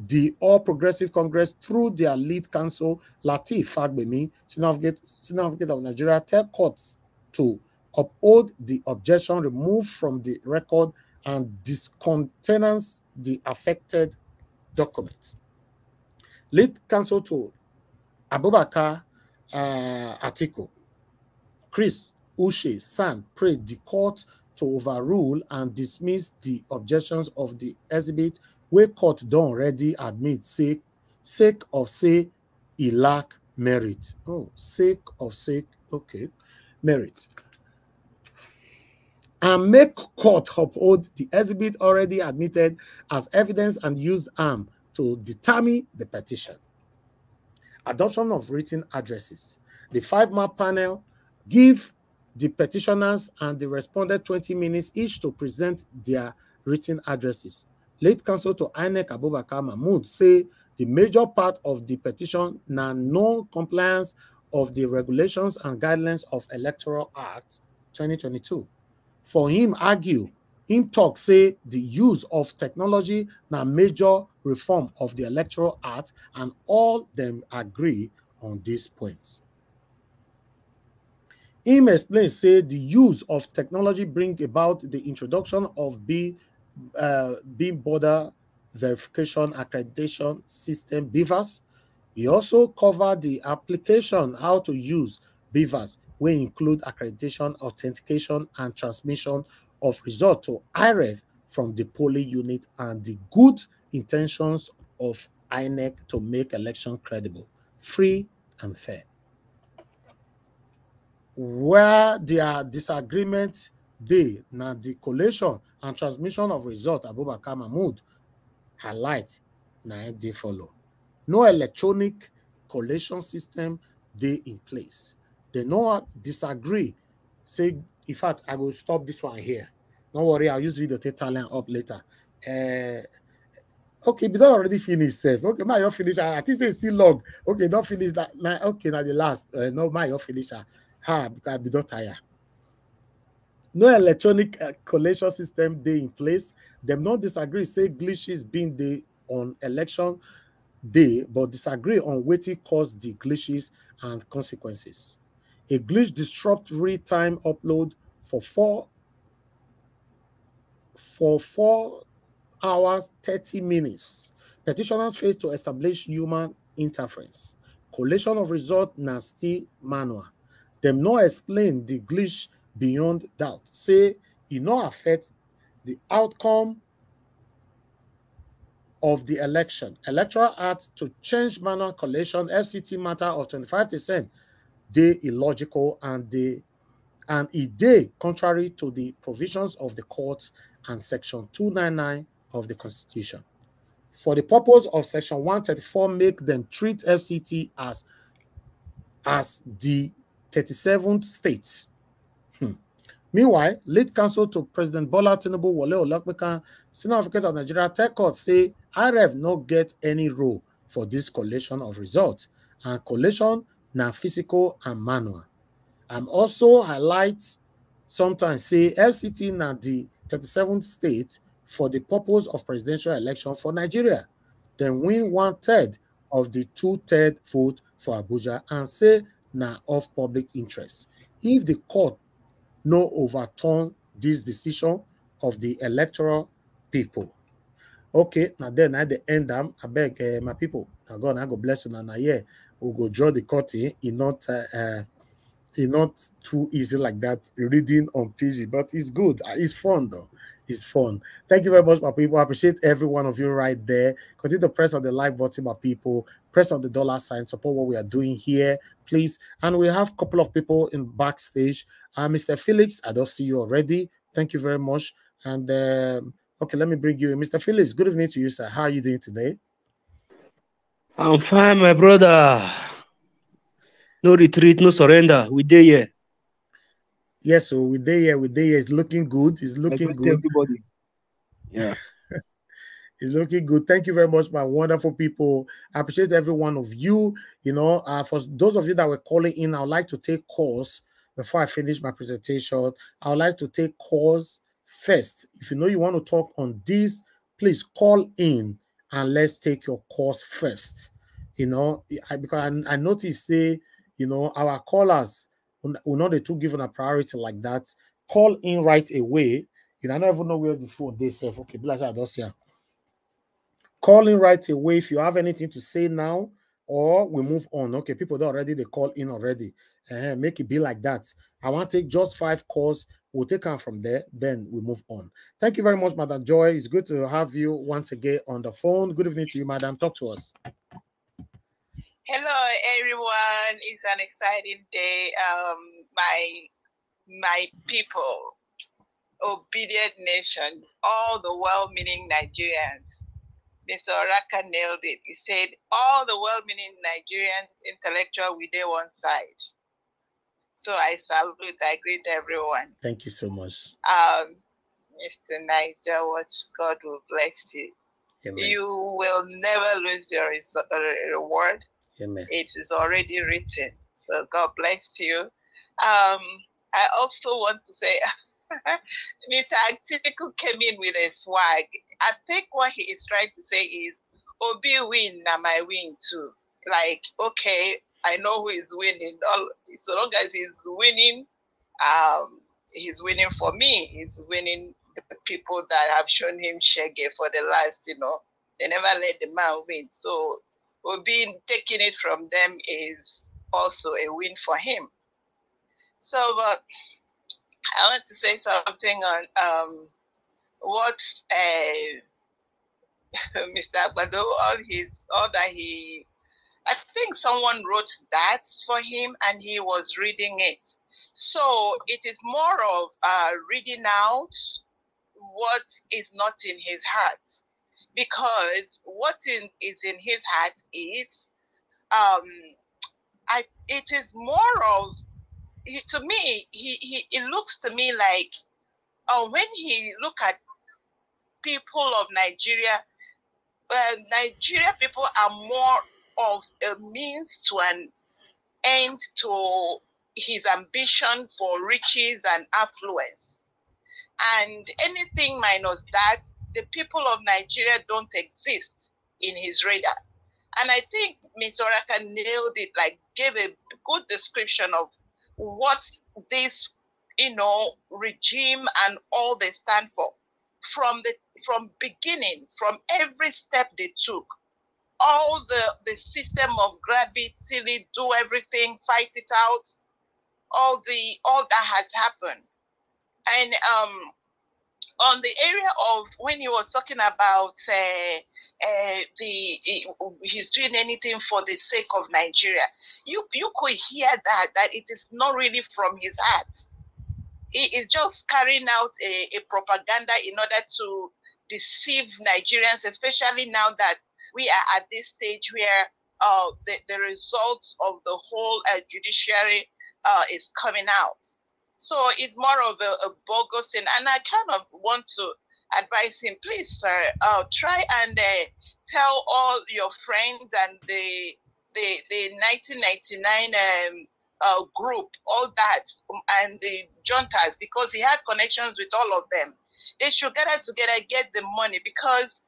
the All Progressive Congress, through their lead counsel, Lateef Fagbemi, Senior Advocate of Nigeria, tell courts to uphold the objection removed from the record and discontinuance the affected documents. Lead counsel to Abubakar Atiku, Chris Uche San, prayed the court to overrule and dismiss the objections of the exhibit where court don't already admit sake of say he lack merit. Oh, sake, okay, merit. And make court uphold the exhibit already admitted as evidence and use arm to determine the petition. Adoption of written addresses. The 5-man panel give the petitioners and the respondent 20 minutes each to present their written addresses. Late counsel to INEC Abubakar Mahmoud say the major part of the petition na non-compliance of the regulations and guidelines of Electoral Act 2022. For him argue, him talk say the use of technology na major reform of the Electoral Act, and all them agree on these points. Him explain say the use of technology bring about the introduction of being border verification accreditation system BVAS. He also covered the application how to use BVAS, which include accreditation, authentication, and transmission of result to IREF from the polling unit, and the good intentions of INEC to make election credible, free, and fair. Where their disagreement dey na the collation and transmission of result, Abubakar Mahmoud highlight na dey follow. No electronic collation system dey in place. They no disagree. Say, in fact, I will stop this one here. Don't worry, I'll use video to talent up later. Okay, but don't already finish, safe. Okay, my finish. I think it's still long. Okay, don't finish that. Now, okay, now the last. No, my finish. Because I be not tired. No electronic collation system dey in place. Them not disagree. Say glitches being there on election day, but disagree on what it caused the glitches and consequences. A glitch disrupts real-time upload for 4 hours, 30 minutes. Petitioners fail to establish human interference. Collation of result na still manual. Them no explain the glitch beyond doubt. Say it no affect the outcome of the election. Electoral Act to change manual collation FCT matter of 25% they illogical and it they contrary to the provisions of the court and section 299 of the Constitution. For the purpose of section 134, make them treat FCT as the 37th state. Meanwhile, lead counsel to President Bola Tinubu Wole Olokpekan, senior advocate of Nigeria, tell court say IRF no get any role for this collation of results, and collation na physical and manual. I'm also highlight sometimes say FCT na the 37th state for the purpose of presidential election for Nigeria, then win 1/3 of the 2/3 vote for Abuja and say na of public interest. If the court no overturn this decision of the electoral people. Okay, now then at the end, I beg my people, now God, I go bless you. Now here we go draw the curtain. It's not too easy like that reading on PG, but it's good. It's fun though. It's fun. Thank you very much, my people. I appreciate every one of you right there. Continue to press on the like button, my people. Press on the $sign. Support what we are doing here, please. And we have a couple of people in backstage. Mr. Felix, I don't see you already. Thank you very much. And okay, let me bring you in. Mr. Felix, good evening to you, sir. How are you doing today? I'm fine, my brother. No retreat, no surrender. We there here. Yes, so we there here. It's looking good. It's looking good. Everybody. Yeah. It's looking good. Thank you very much, my wonderful people. I appreciate every one of you. You know, for those of you that were calling in, I would like to take calls before I finish my presentation. I would like to take calls first. If you know you want to talk on this, please call in and let's take your calls first. You know, because I noticed, say, you know, our callers will not to given a priority like that. Call in right away. You know, I don't even know where the phone they say. Okay, bless I don't see. Call in right away if you have anything to say now, or we move on. Okay, people that already they call in already. Make it be like that. I want to take just 5 calls. We'll take them from there, then we move on. Thank you very much, Madam Joy. It's good to have you once again on the phone. Good evening to you, Madam. Talk to us. Hello, everyone. It's an exciting day. My people, obedient nation, all the well-meaning Nigerians. Mr. Oraka nailed it. He said, all the well-meaning Nigerians, intellectual, we there one side. So I salute, I greet everyone. Thank you so much. Mr. Niger, what God will bless you. Amen. You will never lose your reward. Amen. It is already written. So God bless you. I also want to say, Mr. Atiku came in with a swag. I think what he is trying to say is, Obi win, na my win too. Like, okay, I know who is winning. So long as he's winning for me. He's winning the people that have shown him shege for the last, you know, they never let the man win. So Obi taking it from them is also a win for him. So, but I want to say something on what Mr. Agbado, all that he, I think someone wrote that for him and he was reading it. So it is more of reading out what is not in his heart, because what is in his heart is, it is more of, to me, it looks to me like when he look at people of Nigeria, Nigeria people are more of a means to an end to his ambition for riches and affluence. And anything minus that, the people of Nigeria don't exist in his radar. And I think Ms. Oraka nailed it, like gave a good description of what this, regime and all they stand for. From beginning, from every step they took, all the system of grab it, seal it, do everything, fight it out, all that has happened. And on the area of when he was talking about he's doing anything for the sake of Nigeria, you could hear that it is not really from his heart. He is just carrying out a propaganda in order to deceive Nigerians, especially now that we are at this stage where the results of the whole judiciary is coming out. So it's more of a bogus thing. And I kind of want to advise him, please, sir, try and tell all your friends and the 1999 group, all that, and the juntas, because he had connections with all of them. They should gather together, get the money, because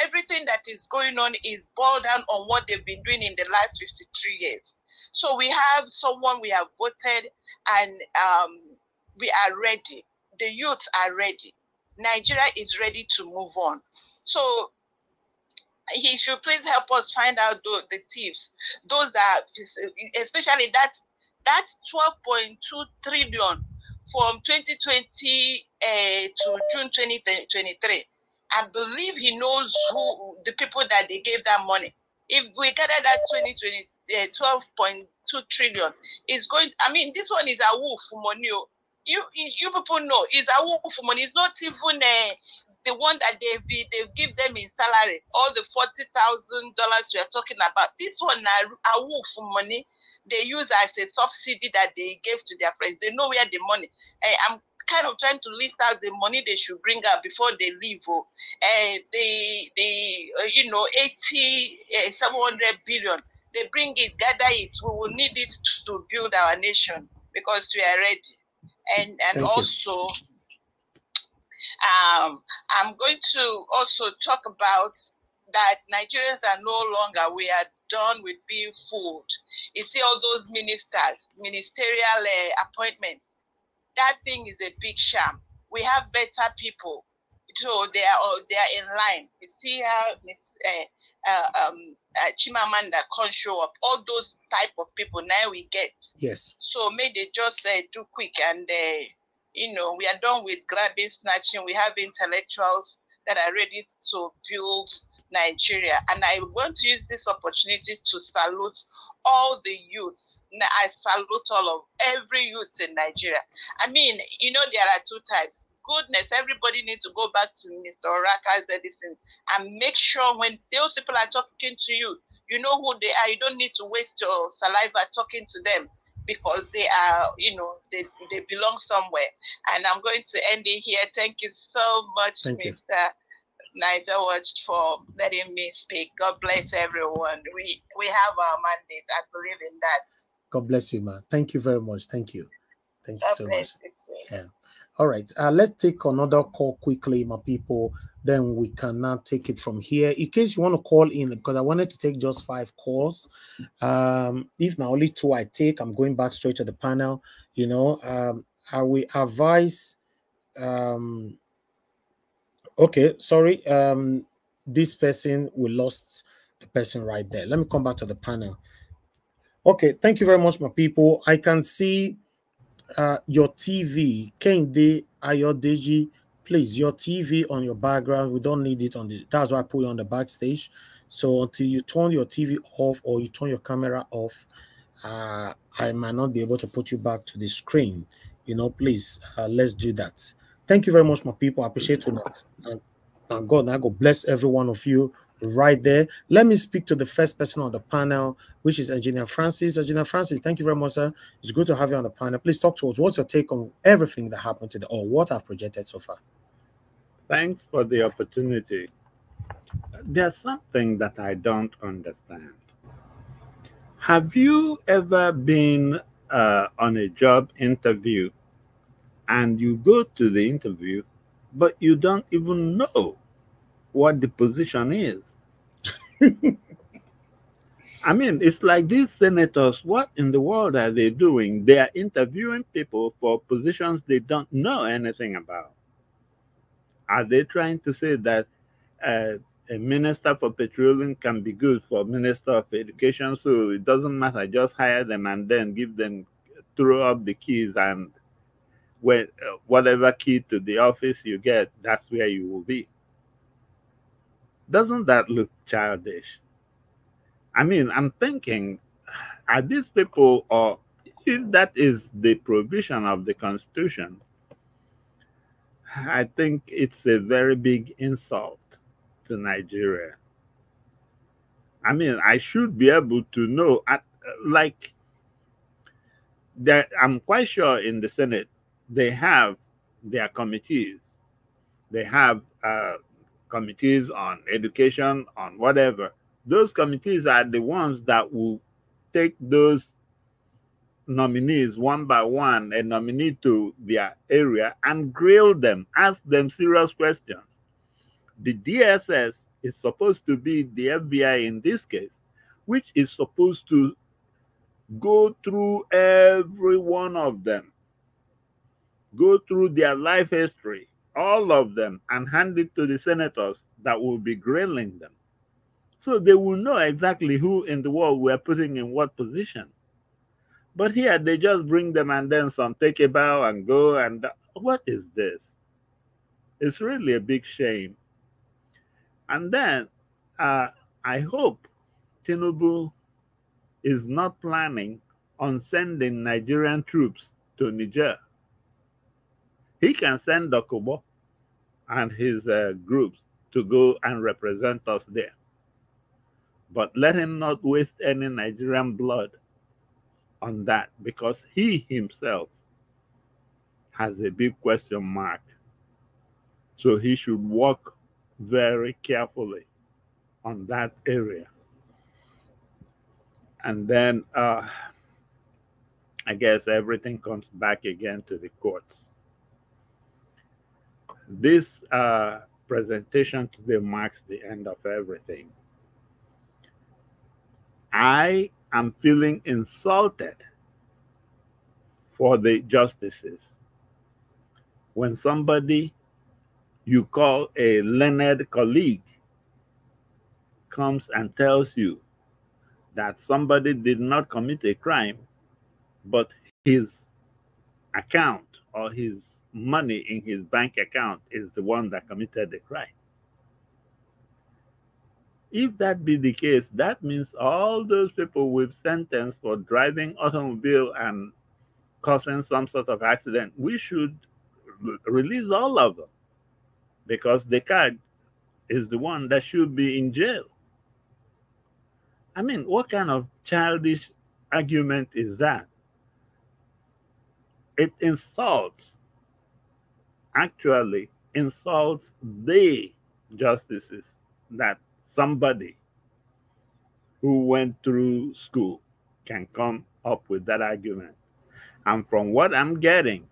everything that is going on is boiled down on what they've been doing in the last 53 years. So we have someone we have voted, and we are ready. The youths are ready. Nigeria is ready to move on. So he should please help us find out the thieves, those that, especially that 12.2 trillion from 2020 to June 2023. I believe he knows who the people that they gave that money. If we gather that 12.2 trillion, is going. I mean, this one is a wolf money. You people know it's a wolf money. It's not even the one that they give them in salary. All the $40,000 we are talking about. This one a wolf money. They use as a subsidy that they gave to their friends. They know where the money. I'm kind of trying to list out the money they should bring out before they leave. The 700 billion. They bring it, gather it. We will need it to build our nation because we are ready. And also, I'm going to also talk about that Nigerians are no longer, we are done with being fooled. You see all those ministerial appointments. That thing is a big sham. We have better people, so they are in line. You see how Chimamanda can't show up. All those type of people now we get. Yes. So may they just do quick, and we are done with grabbing, snatching. We have intellectuals that are ready to build Nigeria. And I want to use this opportunity to salute all the youths. I salute every youth in Nigeria. I mean, there are two types. Goodness, everybody needs to go back to Mr. Oraka's medicine and make sure when those people are talking to you, you know who they are. You don't need to waste your saliva talking to them, because they are, they belong somewhere. And I'm going to end it here. Thank you so much, Mr. Niger Watch, for letting me speak. God bless everyone. We have our mandate. I believe in that. God bless you, man. Thank you very much. Thank you. Thank you so much. Yeah. All right. Let's take another call quickly, my people. Then we can now take it from here. In case you want to call in, because I wanted to take just 5 calls. If now only 2 I take, I'm going back straight to the panel. I will advise. Okay, sorry. This person, we lost the person right there. Let me come back to the panel. Okay, thank you very much, my people. I can see your TV. Kende Ayodeji, please, your TV on your background. We don't need it on the. That's why I put it on the backstage. So until you turn your TV off or you turn your camera off, I might not be able to put you back to the screen. Please, let's do that. Thank you very much, my people. I appreciate you. And God bless every one of you right there. Let me speak to the first person on the panel, which is Engineer Francis. Engineer Francis, thank you very much, sir. It's good to have you on the panel. Please talk to us. What's your take on everything that happened today, or what I've projected so far? Thanks for the opportunity. There's something that I don't understand. Have you ever been on a job interview and you go to the interview, but you don't even know what the position is. I mean, it's like these senators, what in the world are they doing? They are interviewing people for positions they don't know anything about. Are they trying to say that a minister for petroleum can be good for minister of education, so it doesn't matter, just hire them and then give them, throw up the keys, and when whatever key to the office you get, that's where you will be? Doesn't that look childish? I mean, I'm thinking, are these people, or if that is the provision of the Constitution, I think it's a very big insult to Nigeria. I mean, I should be able to know, like, I'm quite sure in the Senate, they have their committees. They have committees on education, on whatever. Those committees are the ones that will take those nominees one by one, a nominee to their area, and grill them, ask them serious questions. The DSS is supposed to be the FBI in this case, which is supposed to go through every one of them, go through their life history, all of them, and hand it to the senators that will be grilling them. So they will know exactly who in the world we're putting in what position. But here they just bring them and then some, take a bow and go. And what is this? It's really a big shame. And then I hope Tinubu is not planning on sending Nigerian troops to Niger. He can send Dokubo and his groups to go and represent us there. But let him not waste any Nigerian blood on that, because he himself has a big question mark. So he should work very carefully on that area. And then I guess everything comes back again to the courts. This presentation today marks the end of everything. I am feeling insulted for the justices. When somebody you call a learned colleague comes and tells you that somebody did not commit a crime, but his account or his money in his bank account is the one that committed the crime. If that be the case, that means all those people we've sentenced for driving automobile and causing some sort of accident, we should release all of them, because the car is the one that should be in jail. I mean, what kind of childish argument is that? It insults, actually insults the justices, that somebody who went through school can come up with that argument. And from what I'm getting,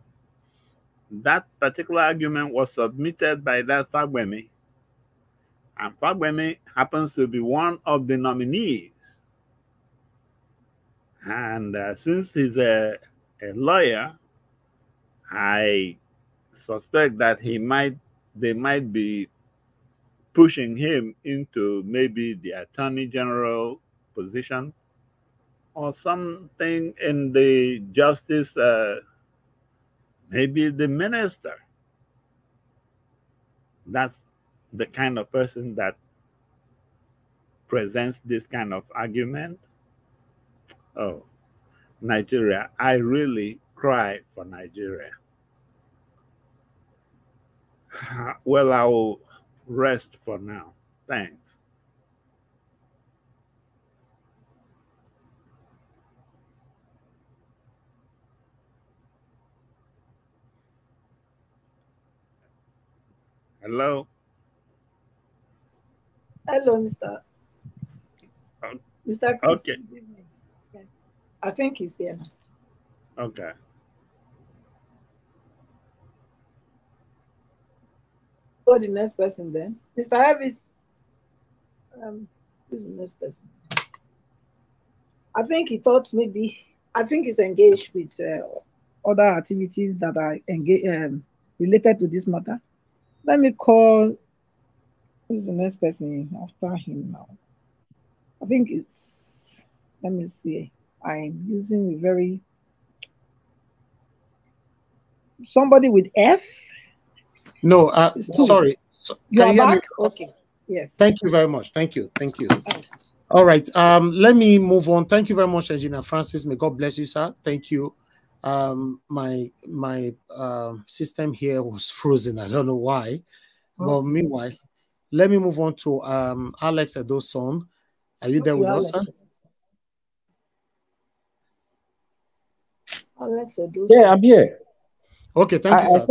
that particular argument was submitted by that Fagbemi, and Fagbemi happens to be one of the nominees. And since he's a lawyer, I suspect that they might be pushing him into maybe the Attorney General position or something in the justice, maybe the minister. That's the kind of person that presents this kind of argument. Oh, Nigeria, I really cry for Nigeria. Well, I will rest for now. Thanks. Hello? Hello, Mr. Mr. Chris. Okay. Good evening. Yes. I think he's there. Okay. Go the next person then. Mr. Harris. Who's the next person? I think he thought maybe, I think he's engaged with other activities that are related to this matter. Let me call, who's the next person after him now? I think it's, let me see. I'm using a very, somebody with F. No, sorry. You are back? Okay. Yes. Thank you very much. Thank you. Thank you. All right. Let me move on. Thank you very much, Engineer Francis. May God bless you, sir. Thank you. My system here was frozen. I don't know why. But meanwhile, let me move on to Alex Edoson. Are you there with us, sir? Alex Edoson. Yeah, I'm here. Okay, thank you, sir.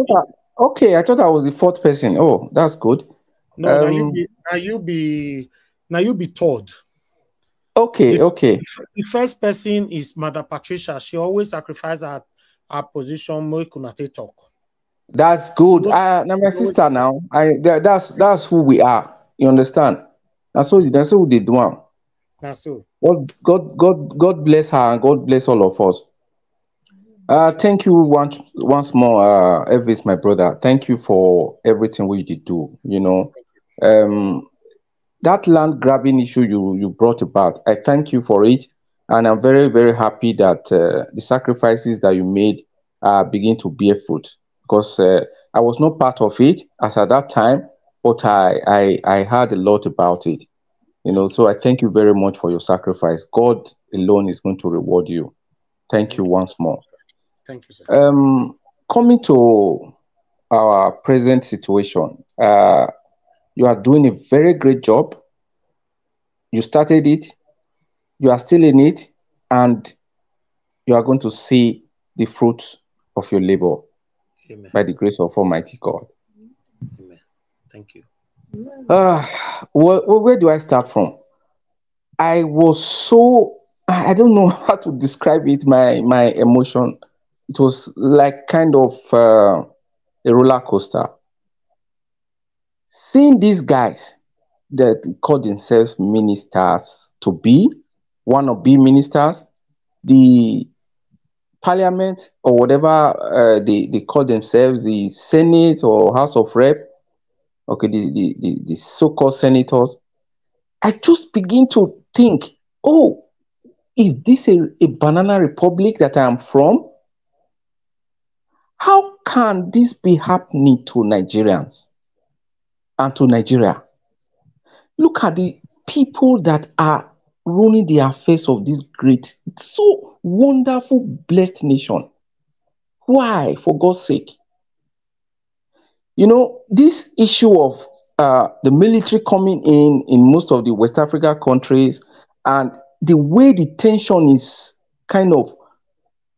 I thought I was the fourth person. Oh, that's good. No, now you be third. Okay, okay. The first person is Mother Patricia. She always sacrifices her position. Talk. That's good. Now my sister now. That's who we are. You understand? That's who they do. That's so. God bless her and God bless all of us. Thank you once more, Elvis, my brother. Thank you for everything we did do. You know, that land grabbing issue you brought about. I thank you for it, and I'm very, very happy that the sacrifices that you made begin to bear fruit. Because I was not part of it as at that time, but I heard a lot about it. You know, so I thank you very much for your sacrifice. God alone is going to reward you. Thank you once more. Thank you, sir. Coming to our present situation, you are doing a very great job. You started it, you are still in it, and you are going to see the fruit of your labor. Amen. By the grace of Almighty God. Amen. Thank you. Where do I start from? I was so, I don't know how to describe it, my emotion. It was like kind of a roller coaster. Seeing these guys that call themselves ministers to be, want to be ministers, the parliament or whatever they call themselves, the Senate or House of Rep, okay, the so-called senators, I just begin to think, oh, is this a banana republic that I am from? How can this be happening to Nigerians and to Nigeria? Look at the people that are running the affairs of this great, so wonderful, blessed nation. Why, for God's sake? You know, this issue of the military coming in most of the West Africa countries, and the way the tension is kind of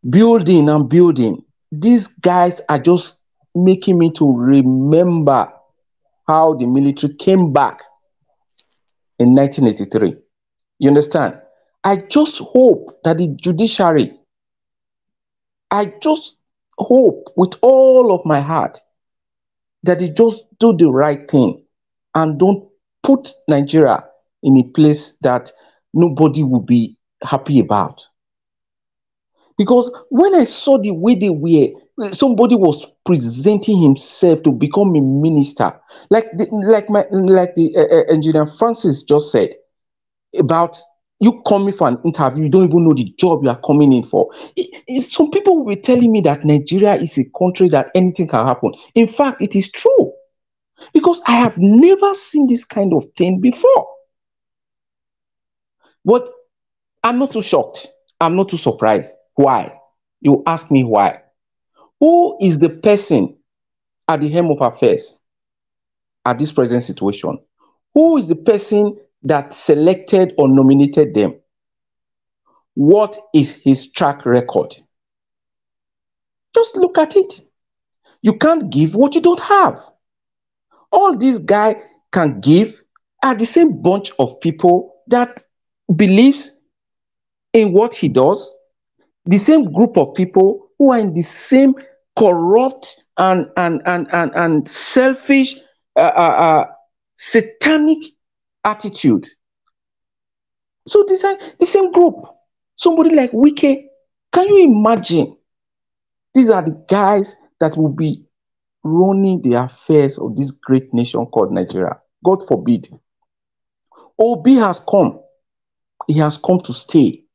building and building, these guys are just making me to remember how the military came back in 1983. You understand? I just hope that the judiciary, I just hope with all of my heart that they just do the right thing and don't put Nigeria in a place that nobody will be happy about. Because when I saw the way they were, somebody was presenting himself to become a minister, like the engineer Francis just said about you coming for an interview, you don't even know the job you are coming in for. Some people will be telling me that Nigeria is a country that anything can happen. In fact, it is true, because I have never seen this kind of thing before. But I'm not too shocked. I'm not too surprised. Why? You ask me why. Who is the person at the helm of affairs at this present situation? Who is the person that selected or nominated them? What is his track record? Just look at it. You can't give what you don't have. All these guys can give are the same bunch of people that believes in what he does, the same group of people who are in the same corrupt and selfish satanic attitude. So these are the same group. Somebody like Wike, can you imagine? These are the guys that will be running the affairs of this great nation called Nigeria. God forbid. Obi has come. He has come to stay.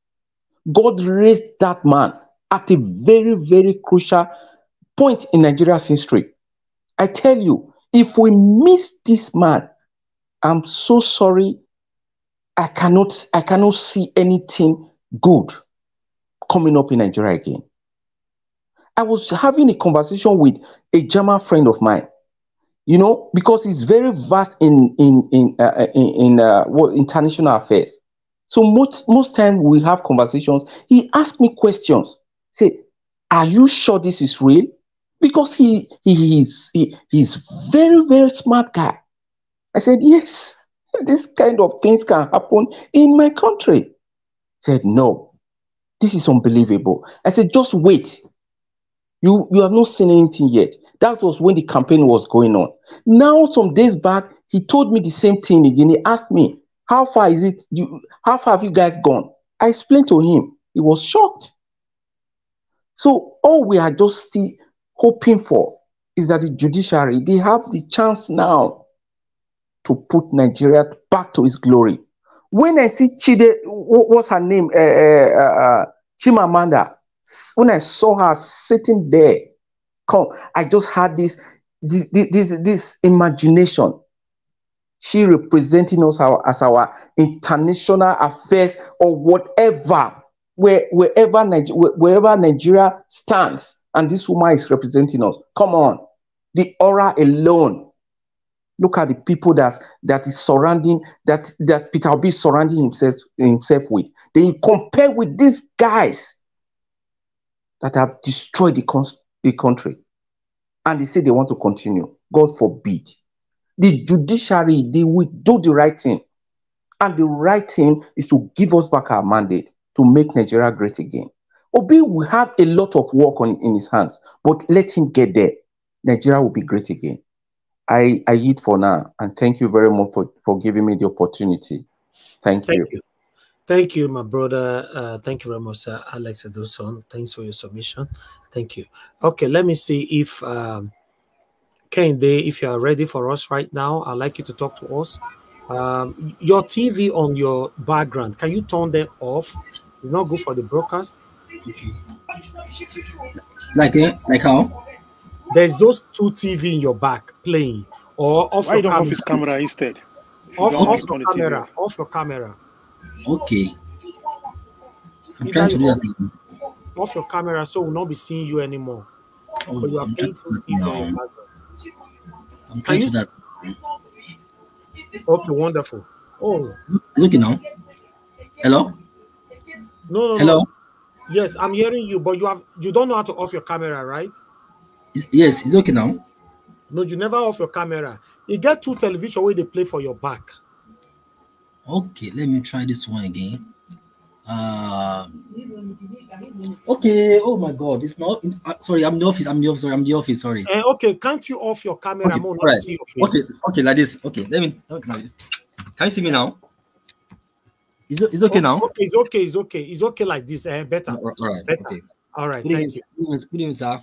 God raised that man at a very, very crucial point in Nigeria's history. I tell you, if we miss this man, I'm so sorry. I cannot see anything good coming up in Nigeria again. I was having a conversation with a German friend of mine, you know, because he's very vast in international affairs. So most time we have conversations. He asked me questions. Say, "Are you sure this is real?" Because he's very, very smart guy. I said, "Yes, this kind of things can happen in my country." He said, "No, this is unbelievable." I said, "Just wait. You have not seen anything yet." That was when the campaign was going on. Now, some days back, he told me the same thing again. He asked me, "How far is it? How far have you guys gone?" I explained to him. He was shocked. So all we are just still hoping for is that the judiciary, they have the chance now to put Nigeria back to its glory. When I see Chide, what's her name? Chimamanda, when I saw her sitting there, I just had this imagination. She representing us as our international affairs or whatever, wherever Nigeria stands, and this woman is representing us. Come on, the aura alone. Look at the people that is surrounding, that Peter Obi is surrounding himself with. They compare with these guys that have destroyed the country, and they say they want to continue. God forbid. The judiciary, they will do the right thing, and the right thing is to give us back our mandate to make Nigeria great again. Obi will have a lot of work in his hands, but let him get there. Nigeria will be great again. I yield for now, and thank you very much for giving me the opportunity. Thank you. Thank you, my brother. Thank you very much, Sir Alex Adoson. Thanks for your submission. Thank you. Okay, let me see if Kende, if you are ready for us right now, I'd like you to talk to us. Your TV on your background, can you turn them off? Do not go for the broadcast. Like how? There's those two TV in your back playing, or off Why your don't camera. off his camera instead? Off your camera. Off your camera. Okay. I'm trying to do that. Off your camera, so we'll not be seeing you anymore. Oh, but you are playing two TV on your background. I'm trying to do that. Okay, wonderful. Oh, looking now. Hello. No. Hello. No. Yes, I'm hearing you, but you don't know how to off your camera, right? Yes, it's okay now. No, you never off your camera. You get two television where they play for your back. Okay, let me try this one again. Okay. Oh my God, it's not. Sorry, I'm the office. Sorry, Sorry. Okay, can't you off your camera? Okay, More right. see your face. Okay, like this. Okay, let me. Can you see me now? It's okay now. Okay, it's okay like this. Better. All right. Better. Okay. All right. Good Thank you. Good evening, sir.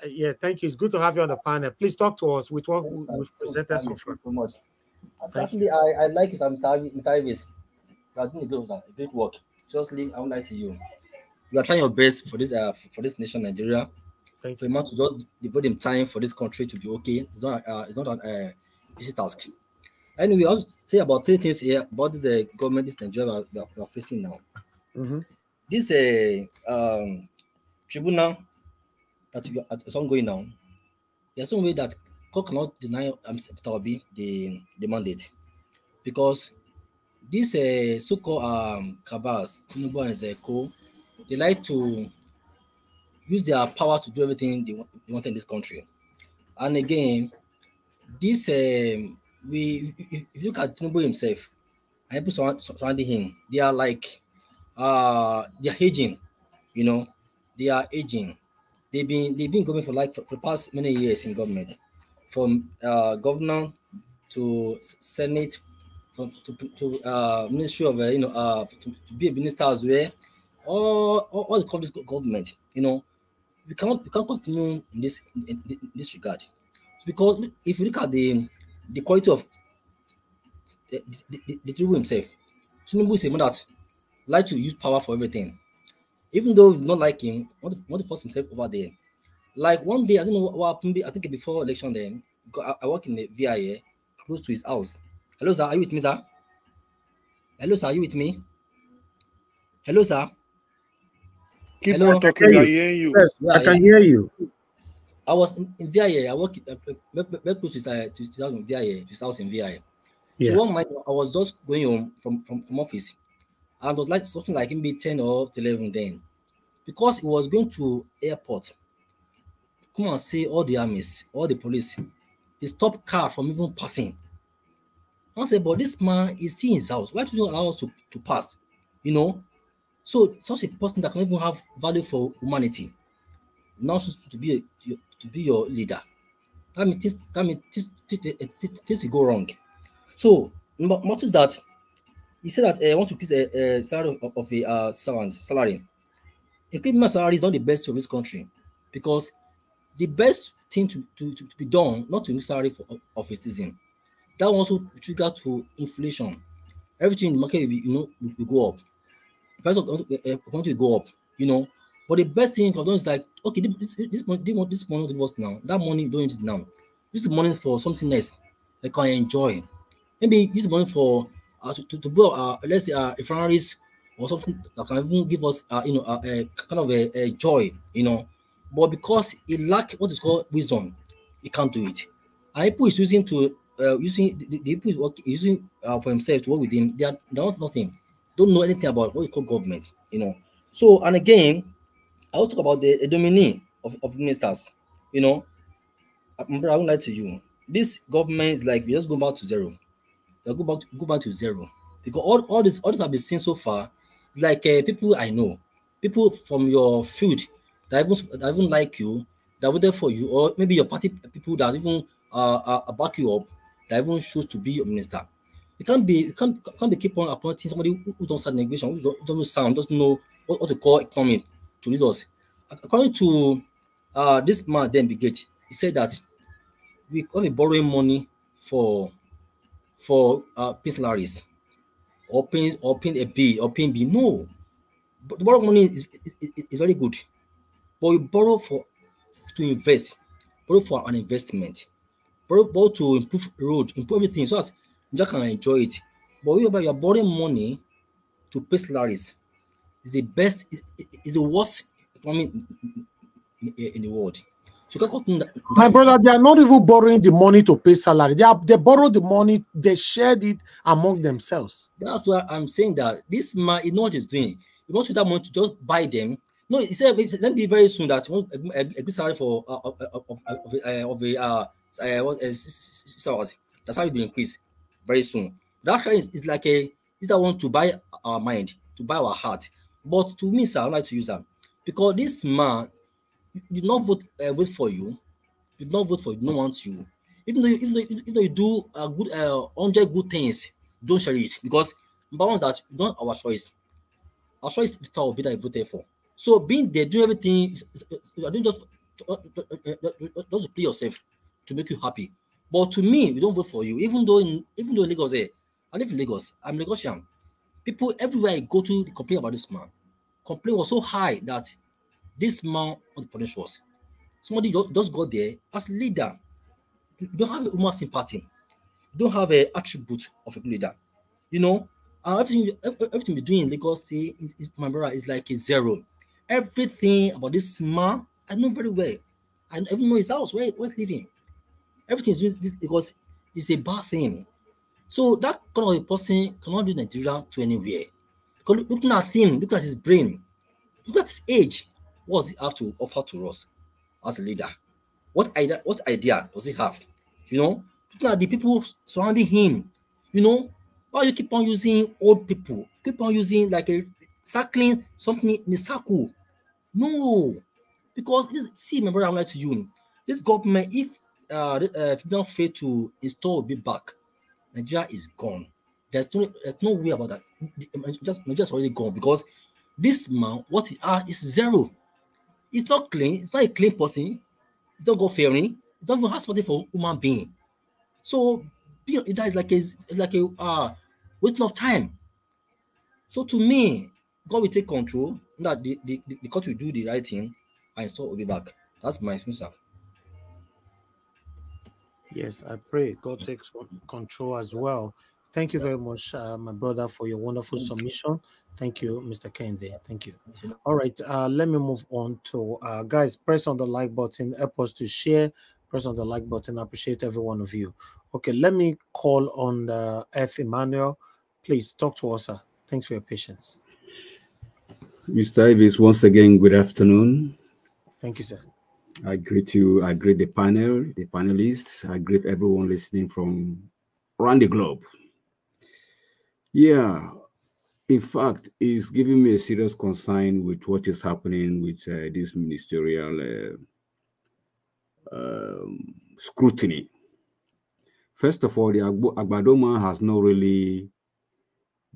Yeah, thank you. It's good to have you on the panel. Please talk to us with what we've presented so far. So much. Actually, I like you, Mr. Ivis. You are doing a great work. Seriously, I would like to you. You are trying your best for this nation, Nigeria. Thank you. For a man to just devote him time for this country to be okay. It's not an easy task. Anyway, I'll say about 3 things here about this government, this Nigeria we are facing now. This tribunal that is ongoing now. There's some way that court cannot deny Peter Obi the mandate, because this so-called cabals, Tinubu and his co, they like to use their power to do everything they want in this country. And again, this if you look at Tinubu himself and people surrounding him, they are like they are aging, you know, they are aging. They've been government for the past many years in government, from governor to Senate, to Ministry of to be a minister as well, all the country's government. We can't continue in this regard, because if you look at the quality of the Tinubu himself, Tinubu is a man that like to use power for everything. Even though we don't like him, want to force himself over there. Like one day, I don't know what happened. I think before election, then I work in the VIA close to his house. Hello, sir. Are you with me, sir? Hello, sir. Are you with me? Hello, sir. Keep Hello. on talking. I hear you. Yes, I can hear you. I was in VIA. I work very close to his house in VIA, to his house in VIA. Yeah. So one night, I was just going home from office, and it was like something like maybe 10 or 11 then, because it was going to airport. Come and see all the armies, all the police. They stop car from even passing. I said, but this man is still in his house. Why do you allow us to pass? So such a person that can even have value for humanity now to be your leader. That means things will go wrong. So notice that he said that I want to increase a salary of a salary. Increasing my salary is not the best for this country, because the best thing to be done, not to increase salary of a citizen. That also trigger to inflation. Everything in the market will go up. The price of country will go up. But the best thing for them is like, okay, this money not give us now. That money don't use it now. Use the money for something else that can enjoy. Maybe use the money for to build let's say refineries or something that can even give us a kind of a joy. But because it lack what is called wisdom, it can't do it. And people is using to the people is using for himself to work with him. They're not nothing. Don't know anything about what you call government. So, and again, I will talk about the dominee of ministers. I won't lie to you. This government is like, we just go back to zero. Go back to zero, because all this I've been seeing so far is like people I know, people from your field that even like you, that voted for you, or maybe your party people that even back you up, that even choose to be your minister. You can't be keep on appointing somebody who don't start negotiation, who don't sound, doesn't know what to call economy to lead us. According to this man, then Bigate, he said that we can't be borrowing money for pay salaries or paying a B or paying B. No, but borrow money is very good, but you borrow to invest, borrow for an investment, borrow to improve road, improve everything so that you can enjoy it. But you're borrowing money to pay salaries is the best, is the worst economy in the world. So my brother, they are not even borrowing the money to pay salary. They borrow the money, they shared it among themselves. That's why I'm saying that this man, you know what he's doing. He wants that money to just buy them. No, he said let me very soon that a good salary for that's how it will increase very soon. That kind is like is that one to buy our mind, to buy our heart. But to me, sir, I like to use that because this man did not vote for you, did not vote for you, don't want you. Even though you do a good 100 good things, don't share it because number one is that it's not our choice. Our choice is Mr. Obi that I voted for. So being there, doing everything, I don't just to play yourself to make you happy. But to me, we don't vote for you. Even though in Lagos, I live in Lagos. I'm Lagosian. People everywhere I go to, they complain about this man. Complaint was so high that this man on the potential was. Somebody just got there as leader. You don't have a human sympathy. You don't have an attribute of a leader. Everything we're doing in Lagos State, my brother, is like a zero. Everything about this man, I know very well. I even know his house, where he's living. Everything is doing this because it's a bad thing. So that kind of a person cannot do Nigeria to anywhere. Because looking at him, looking at his brain, look at his age, what does he have to offer to us as a leader? What idea does he have? Looking at the people surrounding him, why you keep on using old people? Keep on using like circling something in a circle. No, because see, remember, I'm like to you, this government, if don't fail to install Obi back, Nigeria is gone. There's no way about that. Nigeria's already gone because this man, what he are is zero. It's not clean. It's not a clean person. It's not God-fearing. It's not even hospital for human being. So that is like a wasting of time. So to me, God will take control. That the court will do the right thing, and so will be back. That's my answer. Yes, I pray God takes control as well. Thank you very much, my brother, for your wonderful submission. Thank you, Mr. Kende. Thank you. All right, let me move on to guys. Press on the like button. Help us to share. Press on the like button. I appreciate every one of you. Okay, let me call on F. Emmanuel. Please talk to us, sir. Thanks for your patience. Mr. Ivis, once again, good afternoon. Thank you, sir. I greet you. I greet the panel, the panelists. I greet everyone listening from around the globe. Yeah, in fact, it's giving me a serious concern with what is happening with this ministerial scrutiny. First of all, the Agbadoma has not really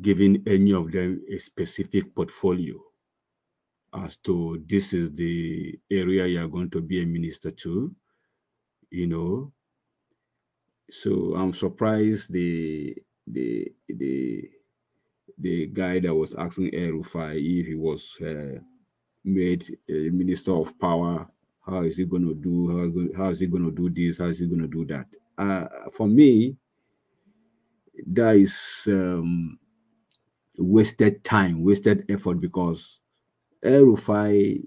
given any of them a specific portfolio as to this is the area you are going to be a minister to, you know. So I'm surprised the guy that was asking El-Rufai if he was made a minister of power, how is he going to do? How is he going to do this? How is he going to do that? For me, that is wasted time, wasted effort, because El-Rufai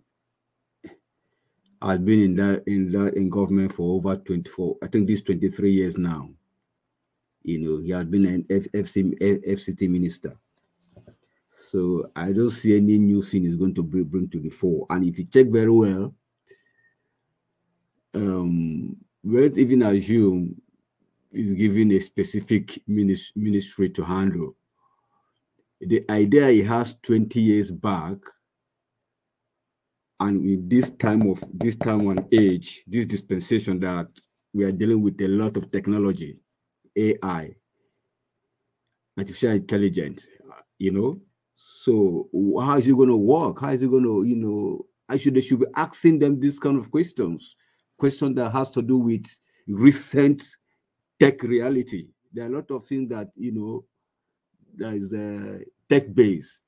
has been in government for over 24, I think this 23 years now. You know, he has been an FCT minister. So I don't see any new thing is going to bring to the fore. And if you check very well, let's even assume he's given a specific ministry to handle. The idea he has 20 years back, and with this time and age, this dispensation that we are dealing with a lot of technology, AI, artificial intelligence, you know. So how is it going to work? How is it going to, you know, they should be asking them this kind of questions that has to do with recent tech reality. There are a lot of things that, you know, that is tech-based.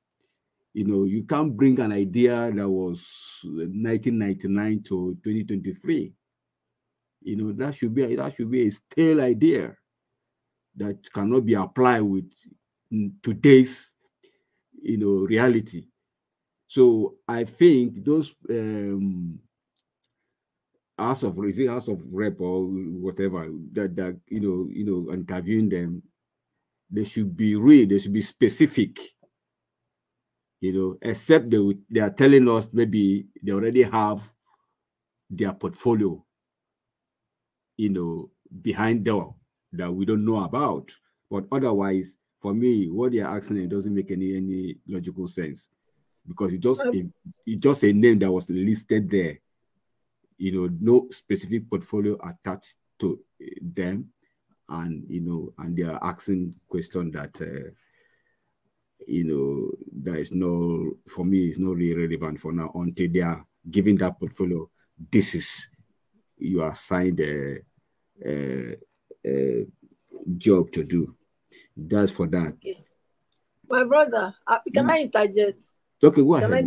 You know, you can't bring an idea that was 1999 to 2023. You know, that should be a stale idea that cannot be applied with today's, you know, reality. So I think those House of Rep or whatever that you know interviewing them, they should be real. They should be specific. You know, except they are telling us maybe they already have their portfolio, you know, behind door that we don't know about. But otherwise, for me, what they are asking, it doesn't make any logical sense, because it's just a name that was listed there. You know, no specific portfolio attached to them, and you know, and they are asking question that you know, there is no, for me, it's not really relevant for now until they are giving that portfolio. This is, you are assigned a job to do. That's for that. Okay. My brother, can I interject? Okay, go ahead. I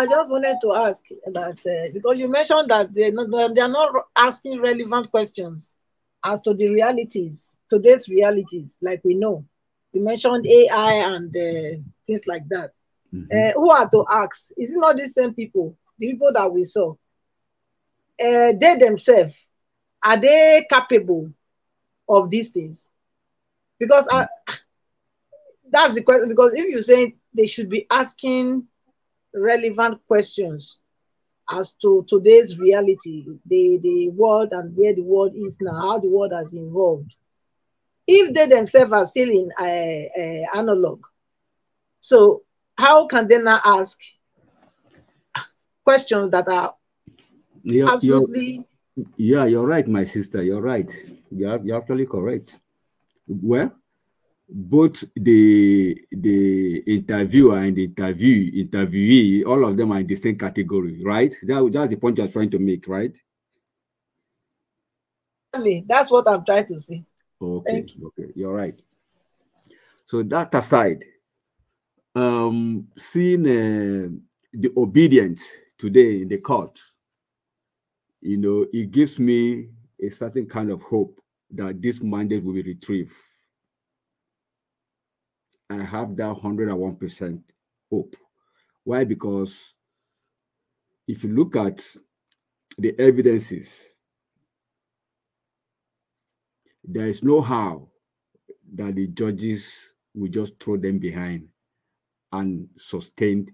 just wanted to ask that because you mentioned that they are not asking relevant questions as to the realities, today's realities, like we know. You mentioned AI and things like that. Who are to ask? Is it not the same people, the people that we saw? They themselves, are they capable of these things? Because that's the question. Because if you say they should be asking relevant questions as to today's reality, the world and where the world is now, how the world has evolved. If they themselves are still in analog, so how can they not ask questions that are absolutely? You're right, my sister. You're right. You're actually correct. Well, both the interviewer and the interviewee, all of them are in the same category, right? That's the point you're trying to make, right? That's what I'm trying to say. Okay, okay, you're right. So that aside, seeing the obedience today in the court, you know, it gives me a certain kind of hope that this mandate will be retrieved. I have that 101% hope. Why? Because if you look at the evidences, there is no how that the judges will just throw them behind and sustain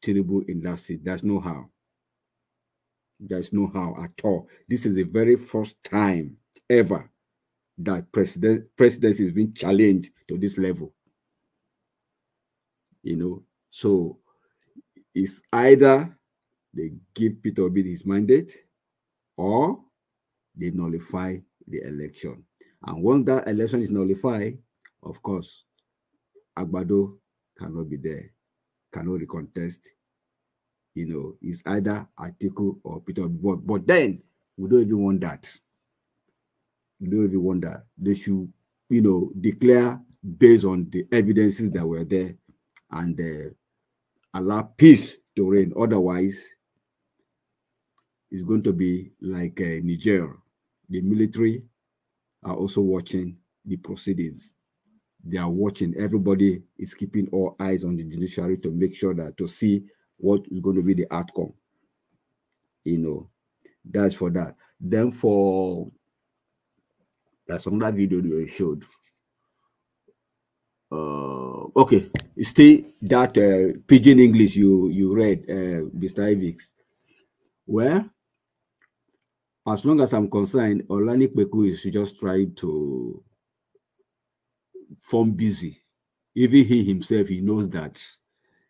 Tinubu in that seat. There's no how. There's no how at all. This is the very first time ever that presidency is being challenged to this level. You know, so it's either they give Peter Obi his mandate or they nullify the election. And once that election is nullified, of course, Agbado cannot be there, cannot recontest. You know, it's either Atiku or Peter Obi. But then we don't even want that. We don't even want that. They should, you know, declare based on the evidences that were there and allow peace to reign. Otherwise, it's going to be like Niger. The military are also watching the proceedings. They are watching. Everybody is keeping all eyes on the judiciary to make sure that to see what is going to be the outcome. You know, that's for that. Then for that's another video you showed. Okay, still that pidgin English you read, Mr. Ivix. Well, as long as I'm concerned, Olani Kpeku is just trying to form busy. Even he himself, he knows that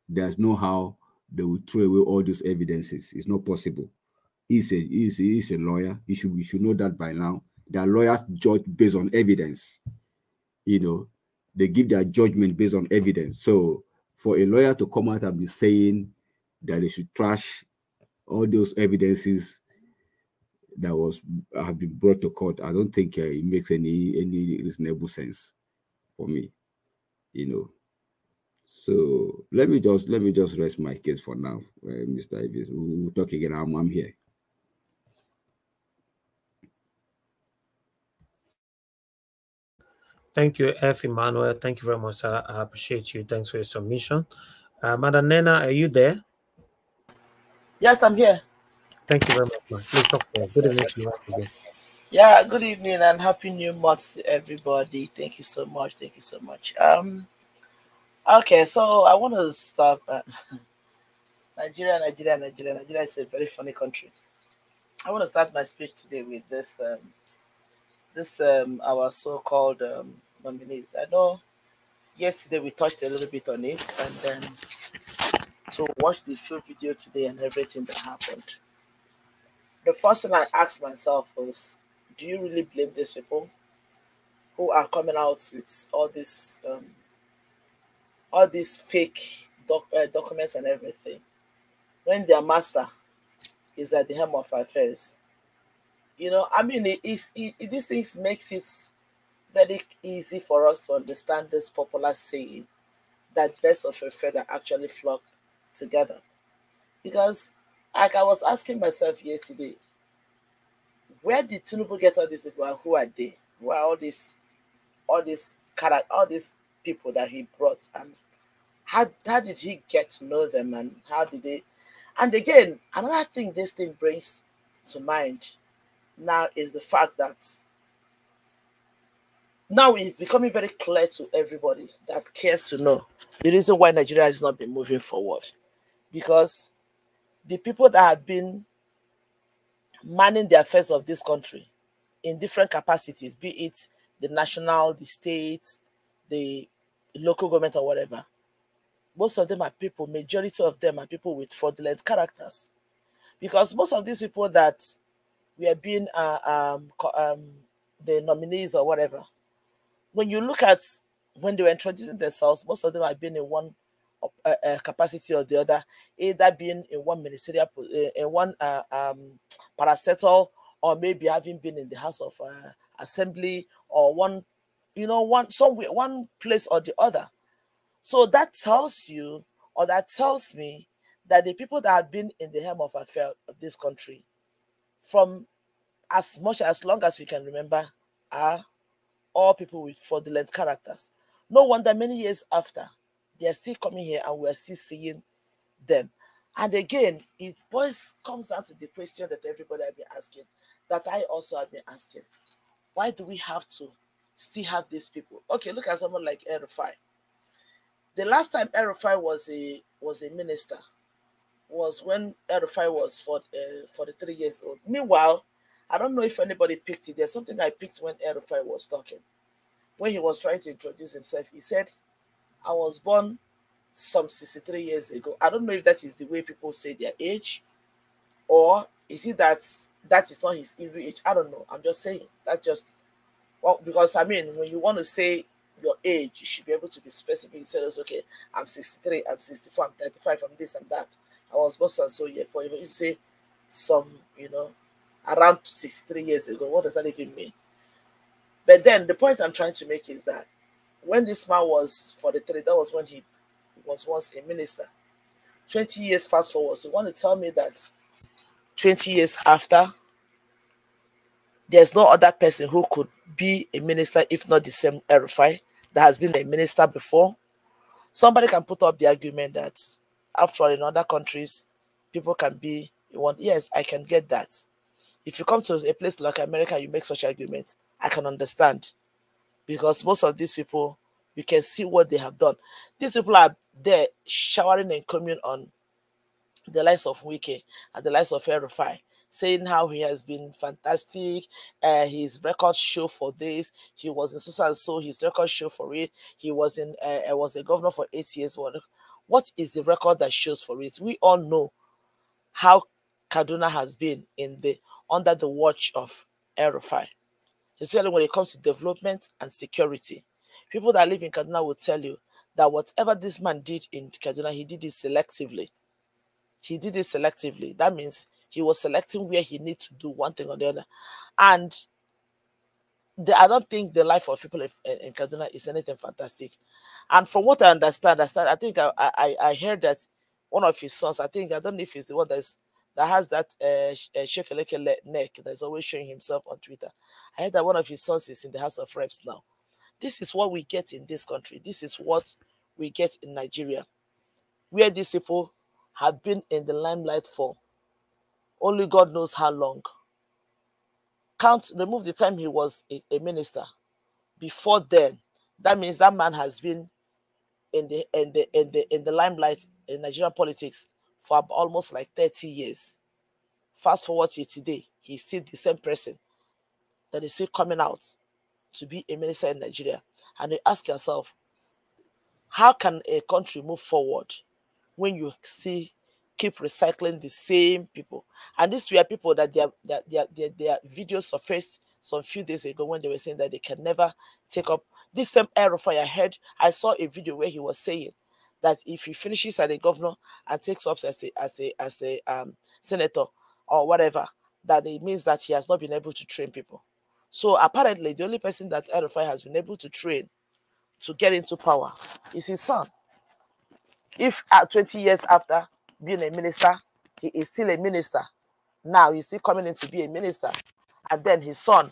there's no how they will throw away all these evidences. It's not possible. He's a lawyer. We should know that by now. Their lawyers judge based on evidence. You know, they give their judgment based on evidence. So for a lawyer to come out and be saying that they should trash all those evidences that have been brought to court, I don't think it makes any reasonable sense for me. You know. So let me just rest my case for now, Mr. Ives. We'll talk again. I'm here. Thank you, F. Emmanuel. Thank you very much, sir. I appreciate you. Thanks for your submission. Madam Nena, are you there? Yes, I'm here. Thank you very much, man. Please talk to us. Good evening to you once again. Yeah, good evening and happy new month to everybody. Thank you so much. Thank you so much. Okay, so I want to start. Nigeria is a very funny country. I want to start my speech today with this our so-called nominees. I know yesterday we touched a little bit on it, and then to watch the full video today and everything that happened. The first thing I asked myself was, do you really blame these people who are coming out with all these fake documents and everything, when their master is at the helm of affairs? You know, I mean, these things makes it very easy for us to understand this popular saying that best of a feather actually flock together. Because, like I was asking myself yesterday, where did Tinubu get all these people and who are they? Who are all these people that he brought, and how did he get to know them, and how did they? And again, another thing this thing brings to mind now is the fact that now it's becoming very clear to everybody that cares to know the reason why Nigeria has not been moving forward. Because the people that have been manning the affairs of this country in different capacities, be it the national, the state, the local government or whatever, most of them are people, majority of them are people with fraudulent characters. Because most of these people that we are being the nominees or whatever, when you look at when they were introducing themselves, most of them have been in one capacity or the other, either being in one ministerial, in one parastatal, or maybe having been in the House of Assembly, or one, one somewhere, one place or the other. So that tells you, or that tells me, that the people that have been in the helm of affairs of this country, from as long as we can remember, are all people with fraudulent characters. No wonder many years after, they are still coming here and we are still seeing them. And again, it comes down to the question that everybody has been asking, that I also have been asking. Why do we have to still have these people? Okay, look at someone like El-Rufai. The last time El-Rufai was a minister was when El-Rufai was 43 years old. Meanwhile, I don't know if anybody picked it. There's something I picked when El-Rufai was talking. When he was trying to introduce himself, he said, I was born some 63 years ago. I don't know if that is the way people say their age, or is it that is not his age? I don't know. I'm just saying that because I mean, when you want to say your age, you should be able to be specific. You tell us, okay, I'm 63, I'm 64, I'm 35, I'm this, I'm that. I was born so year. For you say some, around 63 years ago. What does that even mean? But then the point I'm trying to make is that when this man was 43, that was when he was once a minister. 20 years fast forward. So you want to tell me that 20 years after, there's no other person who could be a minister if not the same El-Rufai that has been a minister before? Somebody can put up the argument that, after all, in other countries, people can be one. Yes, I can get that. If you come to a place like America, you make such arguments, I can understand. Because most of these people, you can see what they have done. These people are there showering in commune on the likes of Wike and the likes of El-Rufai, saying how he has been fantastic, his record show for this, he was in so and so, his record show for it, he was a governor for 8 years. What is the record that shows for it? We all know how Kaduna has been under the watch of El-Rufai, especially when it comes to development and security. People that live in Kaduna will tell you that whatever this man did in Kaduna, he did it selectively. He did it selectively. That means he was selecting where he needs to do one thing or the other. And I don't think the life of people in Kaduna is anything fantastic. And from what I understand, I think I heard that one of his sons, I don't know if it's the one that has that shekelekele neck that's always showing himself on Twitter. I heard that one of his sons is in the House of Reps now. This is what we get in this country. This is what we get in Nigeria, where these people have been in the limelight for only God knows how long. Remove the time he was a minister. Before then, that means that man has been in the limelight in Nigerian politics for almost like 30 years. Fast forward to today, he's still the same person that is still coming out to be a minister in Nigeria. And you ask yourself, how can a country move forward when you still keep recycling the same people? And these were people that their videos surfaced some few days ago when they were saying that they can never take up this same El-Rufai. I saw a video where he was saying that if he finishes as a governor and takes up as a senator or whatever, that it means that he has not been able to train people. So apparently the only person that El-Rufai has been able to train to get into power is his son. If 20 years after being a minister, he is still a minister, now he's still coming in to be a minister, and then his son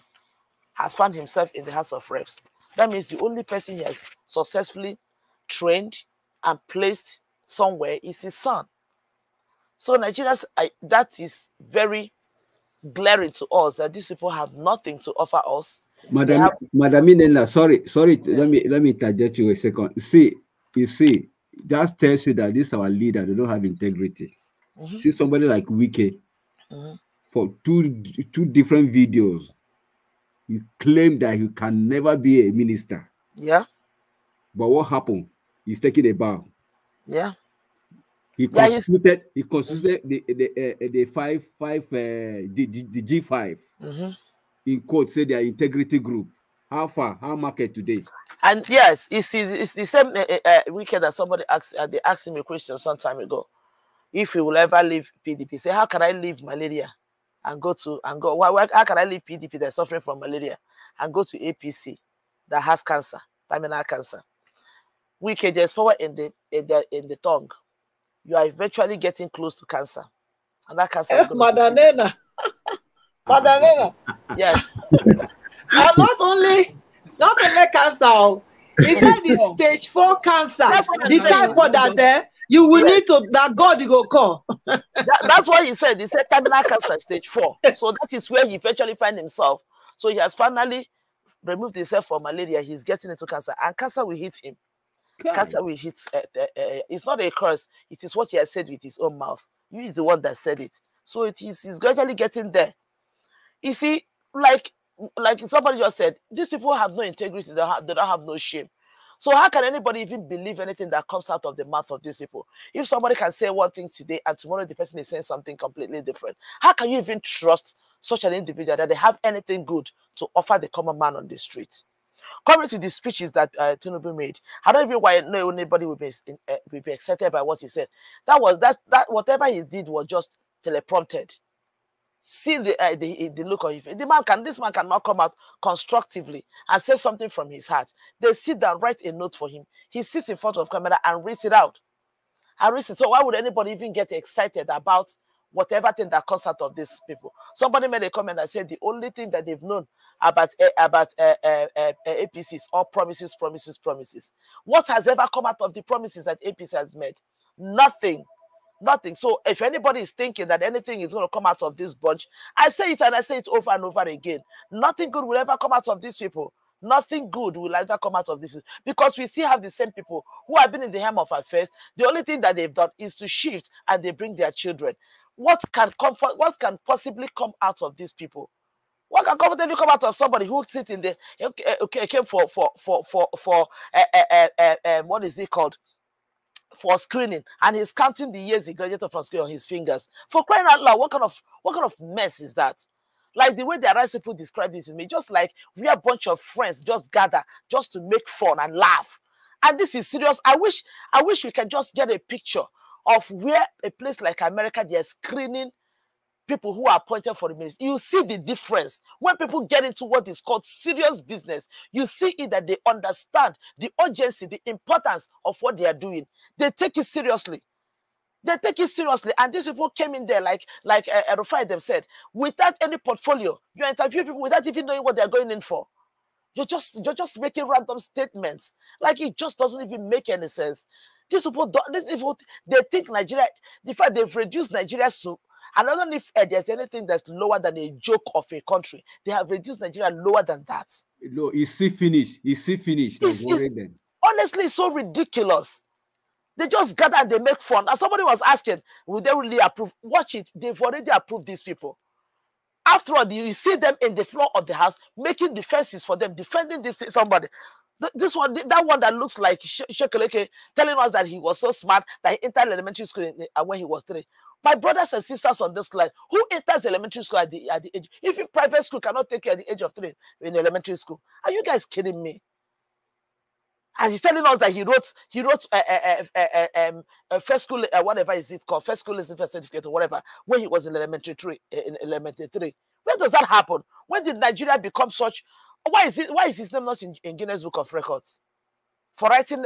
has found himself in the House of Reps, that means the only person he has successfully trained and placed somewhere is his son. So Nigerians, that is very glaring to us, that these people have nothing to offer us. Madam Inena, sorry, yeah. let me interject you a second. You see, that tells you that this is our leader, they don't have integrity. See somebody like Wike, for two different videos, he claimed that he can never be a minister. Yeah. But what happened? He's taking a bow. Yeah. He constituted the G5 in quote, say their integrity group. How far? How market today? And yes, it's the same weekend that somebody asked. They asked him a question some time ago. If he will ever leave PDP, say, how can I leave malaria and go? How can I leave PDP that's suffering from malaria and go to APC that has cancer, terminal cancer? Wicked, there's power in the tongue. You are eventually getting close to cancer, and that cancer is going Madalena. Madalena. Yes. And not only cancer. He said it's stage 4 cancer. The type of that you will need to that God will call. That's what he said. He said terminal cancer stage 4. So that is where he eventually find himself. So he has finally removed himself from malaria. He's getting into cancer, and cancer will hit him. Cancer will hit. It's not a curse. It is what he has said with his own mouth. He is the one that said it. So he's gradually getting there. You see, like somebody just said, these people have no integrity. They don't have no shame. So how can anybody even believe anything that comes out of the mouth of these people? If somebody can say one thing today and tomorrow the person is saying something completely different, how can you even trust such an individual that they have anything good to offer the common man on the street? Coming to the speeches that Tinubu made, I don't even know anybody will be excited by what he said. That whatever he did was just teleprompted. See the look of it. This man cannot come out constructively and say something from his heart. They sit down, write a note for him. He sits in front of camera and reads it out. So why would anybody even get excited about whatever thing that comes out of these people? Somebody made a comment that said the only thing that they've known about APC is all promises. What has ever come out of the promises that APC has made? Nothing. Nothing. So if anybody is thinking that anything is going to come out of this bunch, I say it and I say it over and over again. Nothing good will ever come out of these people. Nothing good will ever come out of this, because we still have the same people who have been in the helm of affairs. The only thing that they've done is to shift, and they bring their children. What can possibly come out of these people? What can comfortably come out of somebody who sits in the came for what is it called? For screening, and he's counting the years he graduated from school on his fingers. For crying out loud, what kind of mess is that? Like the way the rice people describe it to me, just like we are a bunch of friends just gather just to make fun and laugh. And this is serious. I wish we can just get a picture of where a place like America, they are screening people who are appointed for the ministry. You see the difference. When people get into what is called serious business, you see it that they understand the urgency, the importance of what they are doing. They take it seriously. They take it seriously. And these people came in there like Rufai them said, without any portfolio. You interview people without even knowing what they're going in for. You're just making random statements. Like it just doesn't even make any sense. These people, they think Nigeria, in fact, they've reduced Nigeria to, and I don't know if there's anything that's lower than a joke of a country. They have reduced Nigeria lower than that. No, it's still finished. It's still finished. Honestly, it's so ridiculous. They just gather and they make fun. And somebody was asking, will they really approve? Watch it. They've already approved these people. After all, you see them in the floor of the house making defenses for them, defending this somebody. That one that looks like Shekeleke, telling us that he was so smart that he entered elementary school when he was 3. My brothers and sisters on this line, who enters elementary school at the age? If in private school cannot take you at the age of 3 in elementary school, are you guys kidding me? And he's telling us that he wrote first school, whatever is it called, first school listening certificate or whatever, when he was in elementary 3. Where does that happen? When did Nigeria become such? Why is his name not in Guinness Book of Records for writing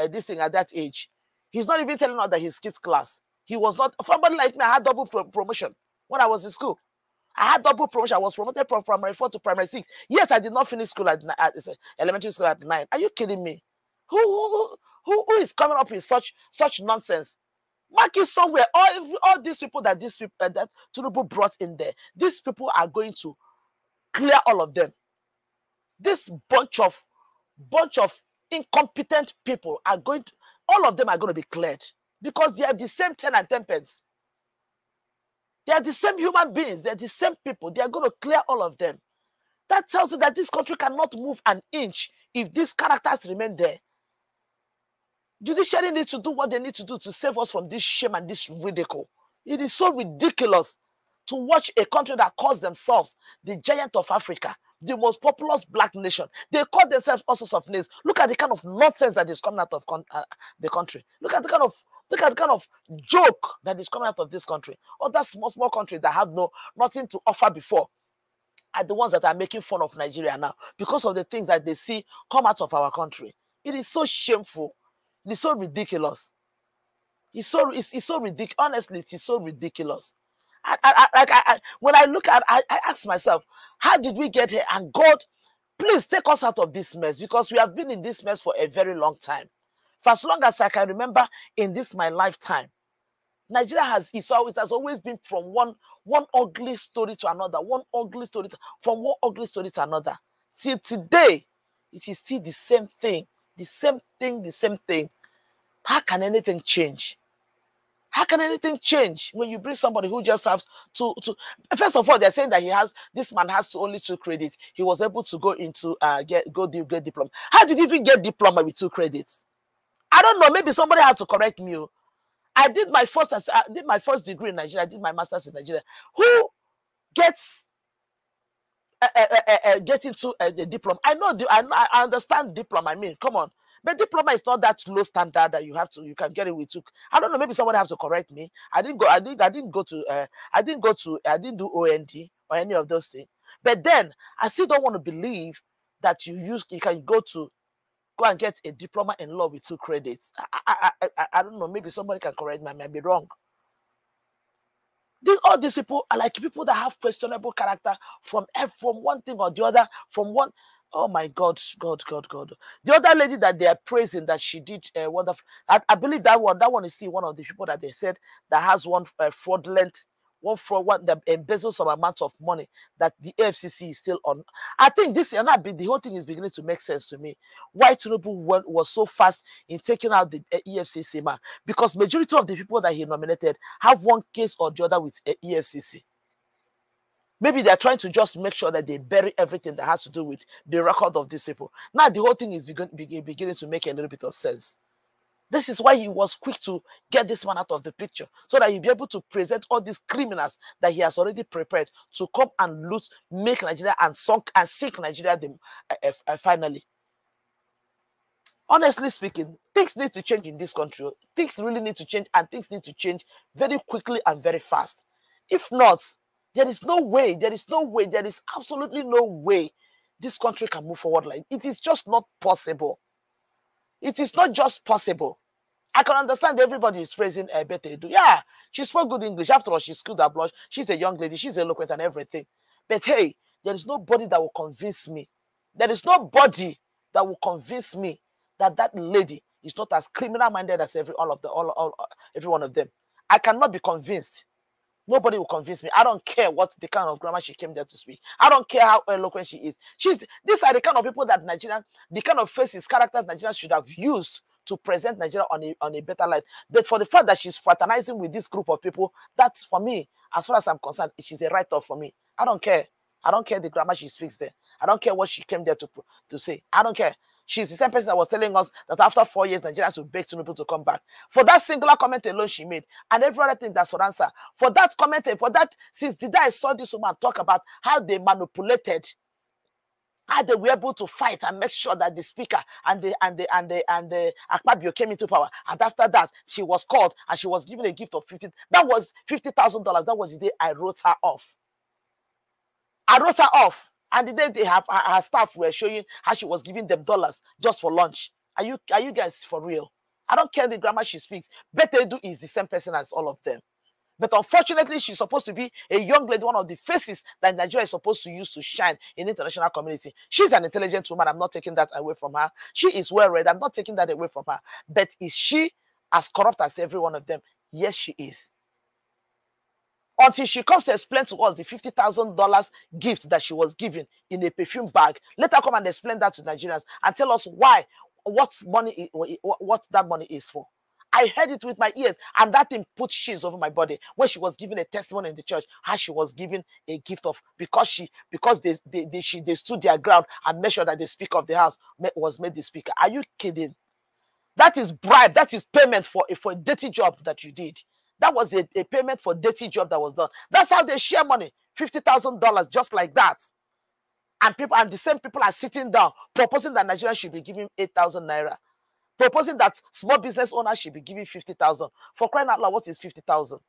this thing at that age? He's not even telling us that he skipped class. He was not. Somebody like me, I had double promotion when I was in school. I had double promotion. I was promoted from primary 4 to primary 6. Yes, I did not finish school at elementary school at 9. Are you kidding me? Who is coming up with such nonsense? Mark it somewhere. All these people that Tinubu brought in there, these people are going to clear all of them. This bunch of incompetent people are going to, all of them are going to be cleared because they are the same 10 and 10 pence. They are the same human beings. They are the same people. They are going to clear all of them. That tells you that this country cannot move an inch if these characters remain there. Judiciary needs to do what they need to do to save us from this shame and this ridicule. It is so ridiculous to watch a country that calls themselves the giant of Africa, the most populous black nation. They call themselves all sorts of names. Look at the kind of nonsense that is coming out of the country. Look at the kind of joke that is coming out of this country. Other small countries that have nothing to offer before are the ones that are making fun of Nigeria now because of the things that they see come out of our country. It is so shameful. It is so ridiculous. It's so ridiculous. Honestly, it is so ridiculous. When I look at, I ask myself, how did we get here? And God, please take us out of this mess, because we have been in this mess for a very long time. For as long as I can remember in my lifetime, Nigeria has always been from one ugly story to another, from one ugly story to another. Till today, it is still the same thing, the same thing. How can anything change? How can anything change when you bring somebody who just has to first of all, they're saying that this man has only 2 credits. He was able to go into get diploma. How did he even get diploma with 2 credits? I don't know. Maybe somebody had to correct me. I did my first degree in Nigeria. I did my master's in Nigeria. Who gets into the diploma? I understand diploma. I mean, come on. But diploma is not that low standard that you can get it with 2. I don't know. Maybe somebody has to correct me. I didn't do OND or any of those things. But then I still don't want to believe that you can go and get a diploma in law with 2 credits. I don't know. Maybe somebody can correct me. I might be wrong. All these people are like people that have questionable character from one thing or the other, from one. Oh my God. The other lady that they are praising that she did wonderful. I believe that one is still one of the people that they said that has one fraud that embezzles some amount of money that the FCC is still on. I think the whole thing is beginning to make sense to me. Why Tinubu was so fast in taking out the EFCC man, because majority of the people that he nominated have one case or the other with EFCC. Maybe they're trying to just make sure that they bury everything that has to do with the record of these people. Now the whole thing is beginning to make a little bit of sense. This is why he was quick to get this man out of the picture, so that he'll be able to present all these criminals that he has already prepared to come and loot, make Nigeria and sink Nigeria finally. Honestly speaking, things need to change in this country. Things really need to change, and things need to change very quickly and very fast. If not, there is absolutely no way this country can move forward. Like, it is just not possible. It is not just possible. I can understand everybody is praising Bette Edu. Yeah, she spoke good English. After all, she's good at blush. She's a young lady. She's eloquent and everything. But hey, there is nobody that will convince me. There is nobody that will convince me that that lady is not as criminal-minded as every one of them. I cannot be convinced. Nobody will convince me. I don't care what the kind of grammar she came there to speak. I don't care how eloquent she is. These are the kind of people that the kind of faces, characters Nigerians should have used to present Nigeria on a better light. But for the fact that she's fraternizing with this group of people, that's, for me, as far as I'm concerned, she's a write-off for me. I don't care. I don't care the grammar she speaks there. I don't care what she came there to say. I don't care. She's the same person that was telling us that after 4 years, Nigerians will beg Tinubu to come back. For that singular comment alone she made, and every other thing that's her answer. For that comment, since the day I saw this woman talk about how they manipulated, how they were able to fight and make sure that the speaker and the Akpabio came into power. And after that, she was called and she was given a gift of $50,000. That was $50,000. That was the day I wrote her off. And the day her staff were showing how she was giving them dollars just for lunch. Are you guys for real? I don't care the grammar she speaks. Bette Edu is the same person as all of them. But unfortunately, she's supposed to be a young lady, one of the faces that Nigeria is supposed to use to shine in the international community. She's an intelligent woman. I'm not taking that away from her. She is well-read. I'm not taking that away from her. But is she as corrupt as every one of them? Yes, she is. Until she comes to explain to us the $50,000 gift that she was given in a perfume bag. Let her come and explain that to Nigerians and tell us what that money is for. I heard it with my ears, and that thing put shivers over my body when she was giving a testimony in the church, how she was given a gift of because they stood their ground and made sure that the speaker of the house was made the speaker. Are you kidding? That is bribe. That is payment for a dirty job that you did. That was a payment for dirty job that was done. That's how they share money, $50,000, just like that. And the same people are sitting down proposing that Nigeria should be giving 8,000 naira, proposing that small business owners should be giving 50,000. For crying out loud, what is 50,000?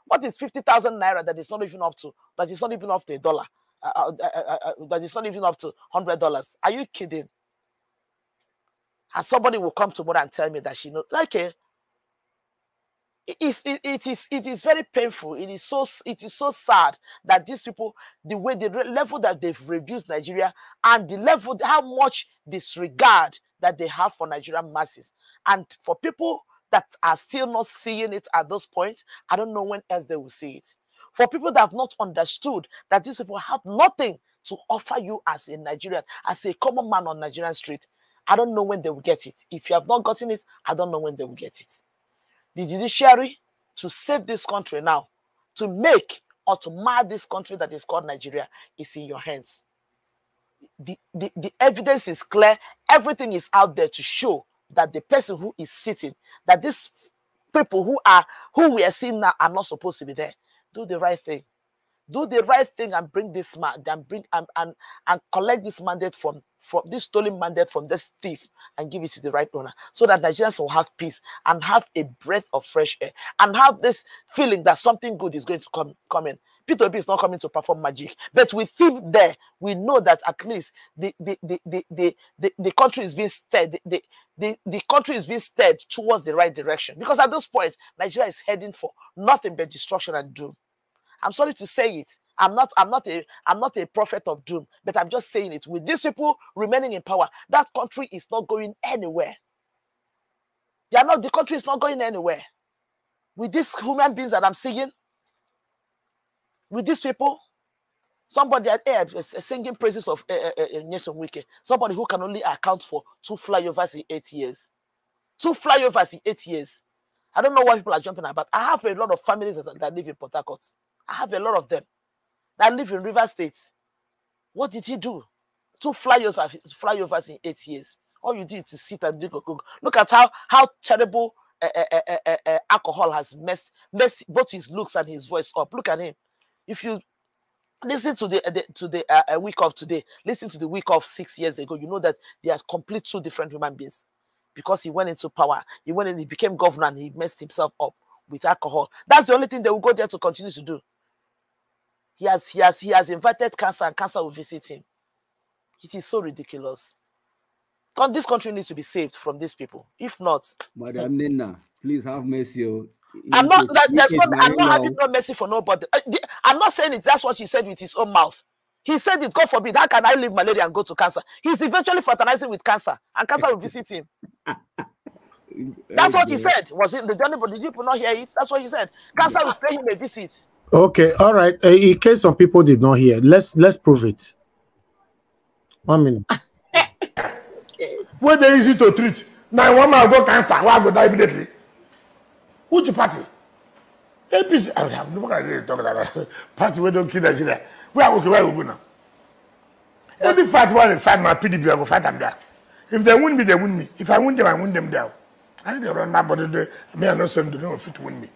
What is 50,000 naira that is not even up to? That is not even up to $1. That is not even up to $100. Are you kidding? And somebody will come tomorrow and tell me that she knows. Okay. It is very painful. It is so sad that these people, the level that they've reduced Nigeria, and the level, how much disregard that they have for Nigerian masses. And for people that are still not seeing it at this point, I don't know when else they will see it. For people that have not understood that these people have nothing to offer you as a Nigerian, as a common man on Nigerian street, I don't know when they will get it. If you have not gotten it, I don't know when they will get it. The judiciary, to save this country now, to make or to mar this country that is called Nigeria, is in your hands. The evidence is clear. Everything is out there to show that the person who is sitting, that these people who we are seeing now are not supposed to be there. Do the right thing. Do the right thing and bring this man, and collect this mandate from this stolen mandate from this thief and give it to the right owner, so that Nigerians will have peace and have a breath of fresh air and have this feeling that something good is going to come in. P2P is not coming to perform magic, but with him there, we know that at least the country is being stirred. The country is being stirred towards the right direction, because at this point, Nigeria is heading for nothing but destruction and doom. I'm sorry to say it. I'm not a prophet of doom, but I'm just saying it. With these people remaining in power, that country is not going anywhere. The country is not going anywhere. With these human beings that I'm seeing, with these people, somebody singing praises of Nyesom Wike, somebody who can only account for 2 flyovers in 8 years. 2 flyovers in 8 years. I don't know why people are jumping about. I have a lot of families that live in Port Harcourt. I have a lot of them that live in River State. What did he do? 2 flyovers in 8 years. All you do is to sit and drink. Look at how terrible alcohol has messed both his looks and his voice up. Look at him. If you listen to the week of today, listen to the week of 6 years ago, you know that they are complete 2 different human beings, because he went into power. He became governor and he messed himself up with alcohol. That's the only thing they will go there to continue to do. He has invited cancer, and cancer will visit him. It is so ridiculous. This country needs to be saved from these people. If not, Madam Nina, please have mercy. I'm not having no mercy for nobody. I'm not saying it. That's what he said with his own mouth. He said it. God forbid. How can I leave malaria and go to cancer? He's eventually fraternizing with cancer, and cancer will visit him. That's what he said. Was it? Did people not hear it? That's what he said. Cancer will pay him a visit. Okay, all right. In case some people did not hear, let's prove it. 1 minute. Where they easy to treat. Now one man go cancer, one go die immediately. Which party? PEPC. I'm not going to talk about that. Party we don't kill Nigeria. Where we go now? Only fight one and fight my PDP. I go fight them there. If they win me, they win me. If I win them, I win them down. I need to run that, but me and no son don't fit win me.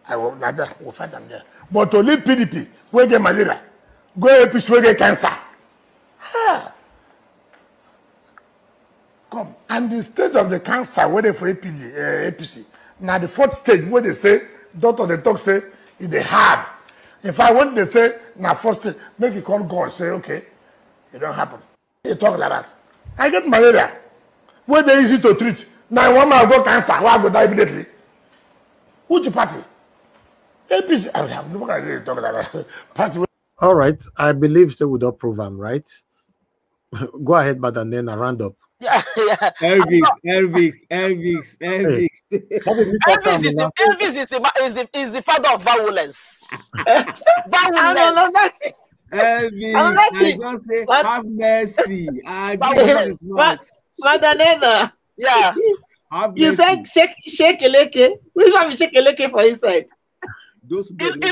I will not will fight them there. But to leave PDP, we get malaria. Go APC, we get cancer. Come. And the state of the cancer, where they for APC. Now the 4th stage, where they say, doctor they talk say, it they hard. If I want they say, now 4th stage, make it call God, say, okay, it don't happen. They talk like that. I get malaria. Where they easy to treat. Now one man go cancer, one go die immediately. Which party? APC. I'm not going to talk like that. Party. All right. I believe they would not prove them, right? Go ahead, but and then a round up. Yeah. Elvis Elvis is the father of violence. Violence. Elvis, I don't say have mercy. Madalena. Yeah. You said shake a leke. Which one is shake a leke for inside? You know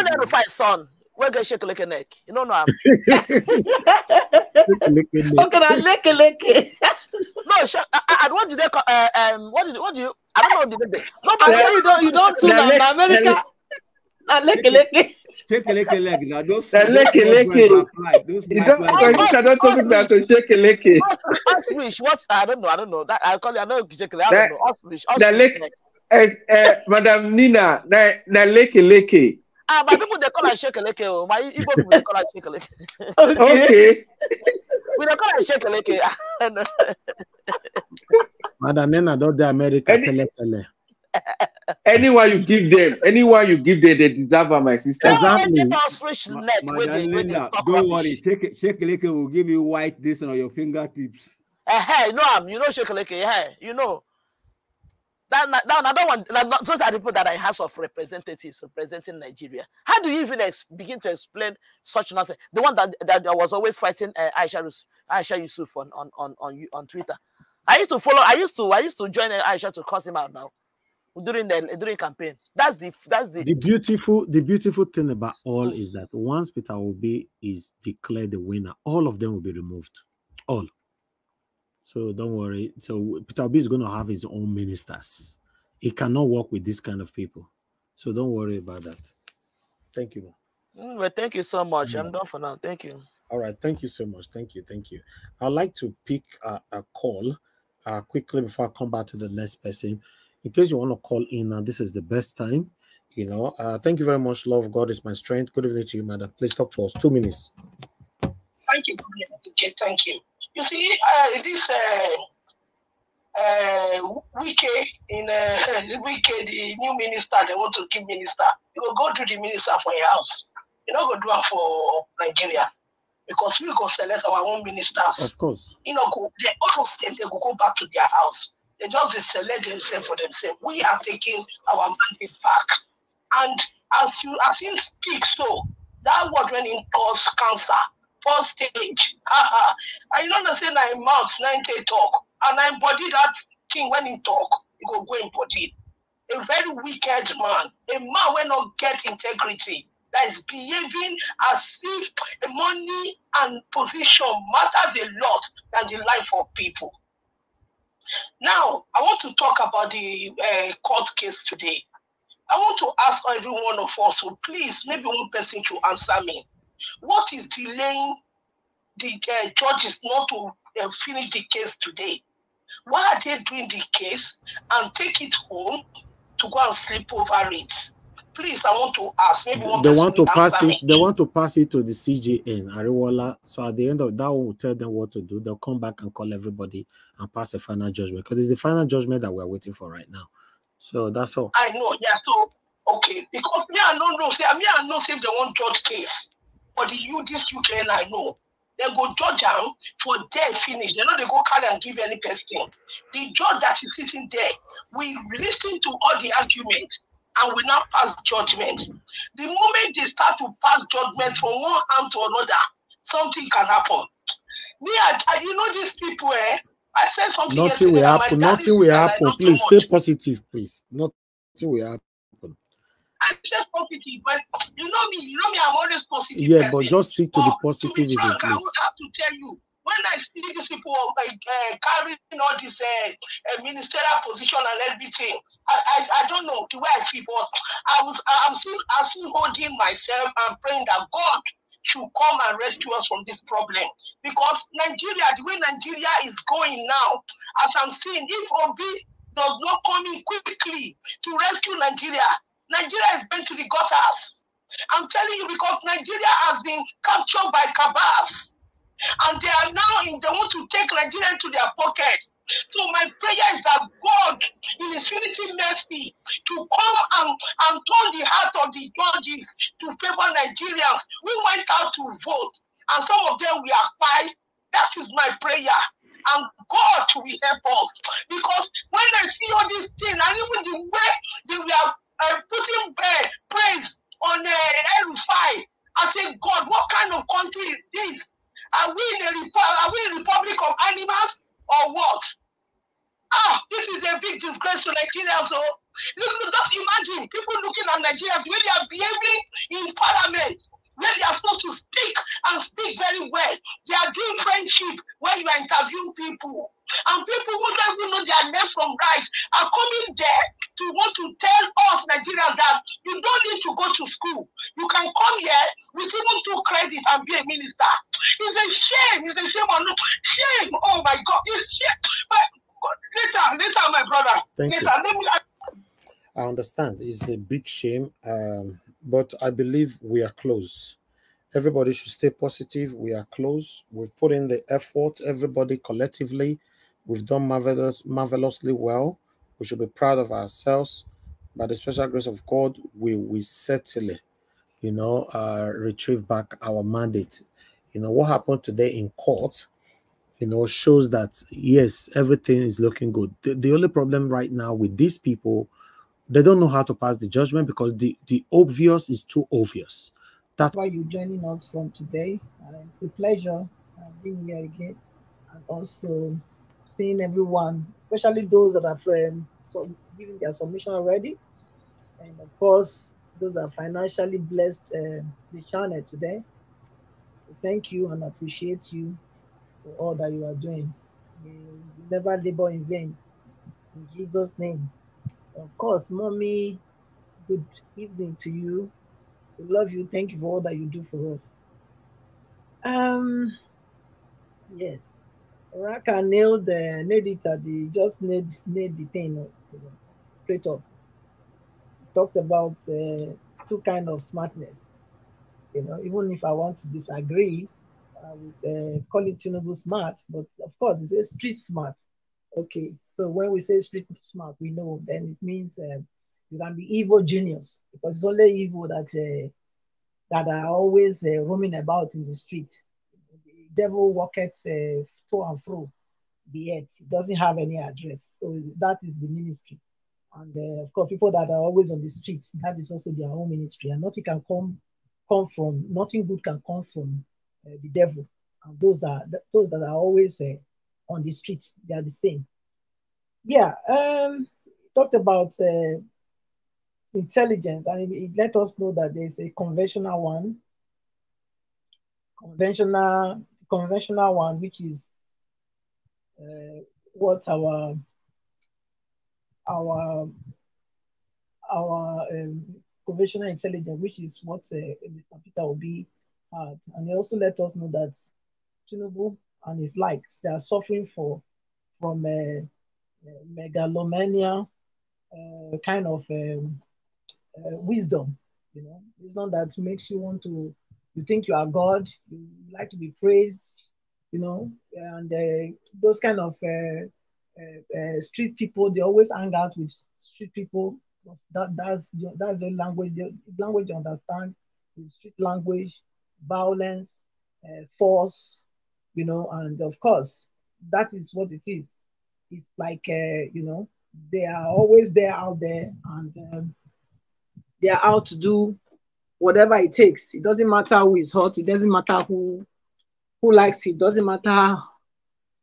that to fight son. Where get shake leke neck? You don't know him. Okay, now leke. No, what do they call? What do you? I don't know the name. No, you don't tune on America. Shake a leg now. Those Those life Ostrich. What? I don't know. That I call it. I know shake a leg. I don't know. Ostrich. Madam Nina, na leke. My people they call it shake a leg. My Igbo people they call it shake a leg. Okay. We don't call it shake a leg. Madam Nina, don't the America tele. Anyone you give them, they deserve her, my sister. Exactly. Madam Linda, don't worry. Shake a leg will give you white this on your fingertips. Hey, no, you know shake a leg. Hey, you know. That I don't want. Those are the people that are in House of Representatives representing Nigeria. How do you even begin to explain such nonsense? The one that was always fighting Aisha Yusuf on Twitter. I used to follow. I used to join Aisha to cuss him out now during campaign. That's the beautiful thing about all is that once Peter Obi is declared the winner, all of them will be removed. All. So don't worry. So Peter Obi is going to have his own ministers. He cannot work with this kind of people. So don't worry about that. Thank you. Well, thank you so much. I'm done for now. Thank you. All right. Thank you so much. Thank you. I'd like to pick a call quickly before I come back to the next person. In case you want to call in, this is the best time. Thank you very much. Love God is my strength. Good evening to you, madam. Please talk to us. 2 minutes. Thank you. Okay, thank you. You see, this Wike the new minister, they want to keep minister. You will go to the minister for your house. You're not going to do it for Nigeria because we go select our own ministers. Of course. All of them, they will go back to their house. They just select themselves for themselves. We are taking our mandate back. And as you speak, so that was when it caused cancer. First stage. I don't understand that in mouth, 90 talk. And I embody that thing when he talk, he go embody. A very wicked man. A man will not get integrity. That is behaving as if money and position matters a lot than the life of people. Now, I want to talk about the court case today. I want to ask every one of us, so please, maybe one person to answer me. What is delaying the judges not to finish the case today? Why are they doing the case and take it home to go and sleep over it? Please, I want to ask. Maybe one they person want to pass answer it. They want to pass it to the CJN, Ariwola. So at the end of that, will tell them what to do. They'll come back and call everybody and pass a final judgment because it's the final judgment that we're waiting for right now. So that's all. I know, yeah. So okay, because I don't know if they want judge case. But this UK, I know. They go judge them for their finish. They know they go carry and give any person. The judge that is sitting there, we listen to all the arguments and we now pass judgment. The moment they start to pass judgment from one hand to another, something can happen. Me, these people, I said something Nothing will happen. Nothing will happen. Please stay positive, please. Nothing will happen. I'm just positive, but you know me, I'm always positive. Yeah, but just stick to the positivism, please. I would have to tell you, when I see these people carrying all this ministerial position and everything, I don't know the way I feel, but I'm still holding myself and praying that God should come and rescue us from this problem. Because Nigeria, the way Nigeria is going now, as I'm seeing, if Obi does not come in quickly to rescue Nigeria, Nigeria is going to the gutters. I'm telling you, because Nigeria has been captured by cabals. And they are now they want to take Nigeria into their pockets. So my prayer is that God, in His infinite mercy, to come and turn the heart of the judges to favor Nigerians who went out to vote. And some of them we are quiet. That is my prayer. And God will help us. Because when I see all these things, and even the way they were putting praise on El-Rufai, I say, God, what kind of country is this? Are we in a republic of animals or what? This is a big disgrace to Nigeria. So just imagine people looking at Nigerians where they are behaving in parliament, where they are supposed to speak and speak very well. They are doing friendship when you are interviewing people. and people who don't even know their left from right are coming there to want to tell us Nigerians that you don't need to go to school. You can come here with even 2 credits and be a minister. It's a shame. It's a shame or no shame. Oh my God, it's shame. But later, my brother. Thank later, you. let me. I understand. It's a big shame, but I believe we are close. Everybody should stay positive. We are close. We've put in the effort. Everybody collectively, we've done marvelously well. We should be proud of ourselves. By the special grace of God, we certainly, retrieve back our mandate. What happened today in court, shows that yes, everything is looking good. The only problem right now with these people, they don't know how to pass the judgment because the obvious is too obvious. That's why you're joining us from today. It's a pleasure being here again, and also seeing everyone, especially those that have given their submission already, and of course those that are financially blessed the channel today. Thank you and appreciate you for all that you are doing. You never labor in vain. In Jesus' name. Of course, Mommy, good evening to you. We love you. Thank you for all that you do for us. Yes. Raka nailed it at nailed the thing straight up. Talked about 2 kind of smartness. Even if I want to disagree with calling Tinubu smart, but of course it's a street smart. Okay, so when we say street smart, we know then it means you can be evil genius, because it's only evil that are always roaming about in the street. The devil walketh to and fro the earth. It doesn't have any address. So that is the ministry. And of course, people that are always on the streets, that is also their own ministry. And nothing can nothing good can come from the devil. And those that are always on the street, they are the same. Yeah, talked about intelligence, and it let us know that there's a conventional one, which is what our conventional intelligence, which is what Mr. Peter Obi had. And he also let us know that Tinubu and his likes, they are suffering from megalomania, kind of wisdom, wisdom that makes you you think you are God, you like to be praised, and those kind of street people, they always hang out with street people. That's the language they understand, the street language, violence, force, and of course that is what it is. It's like they are always there out there, and they are out to do whatever it takes. It doesn't matter who is hot. It doesn't matter who likes it. It doesn't matter,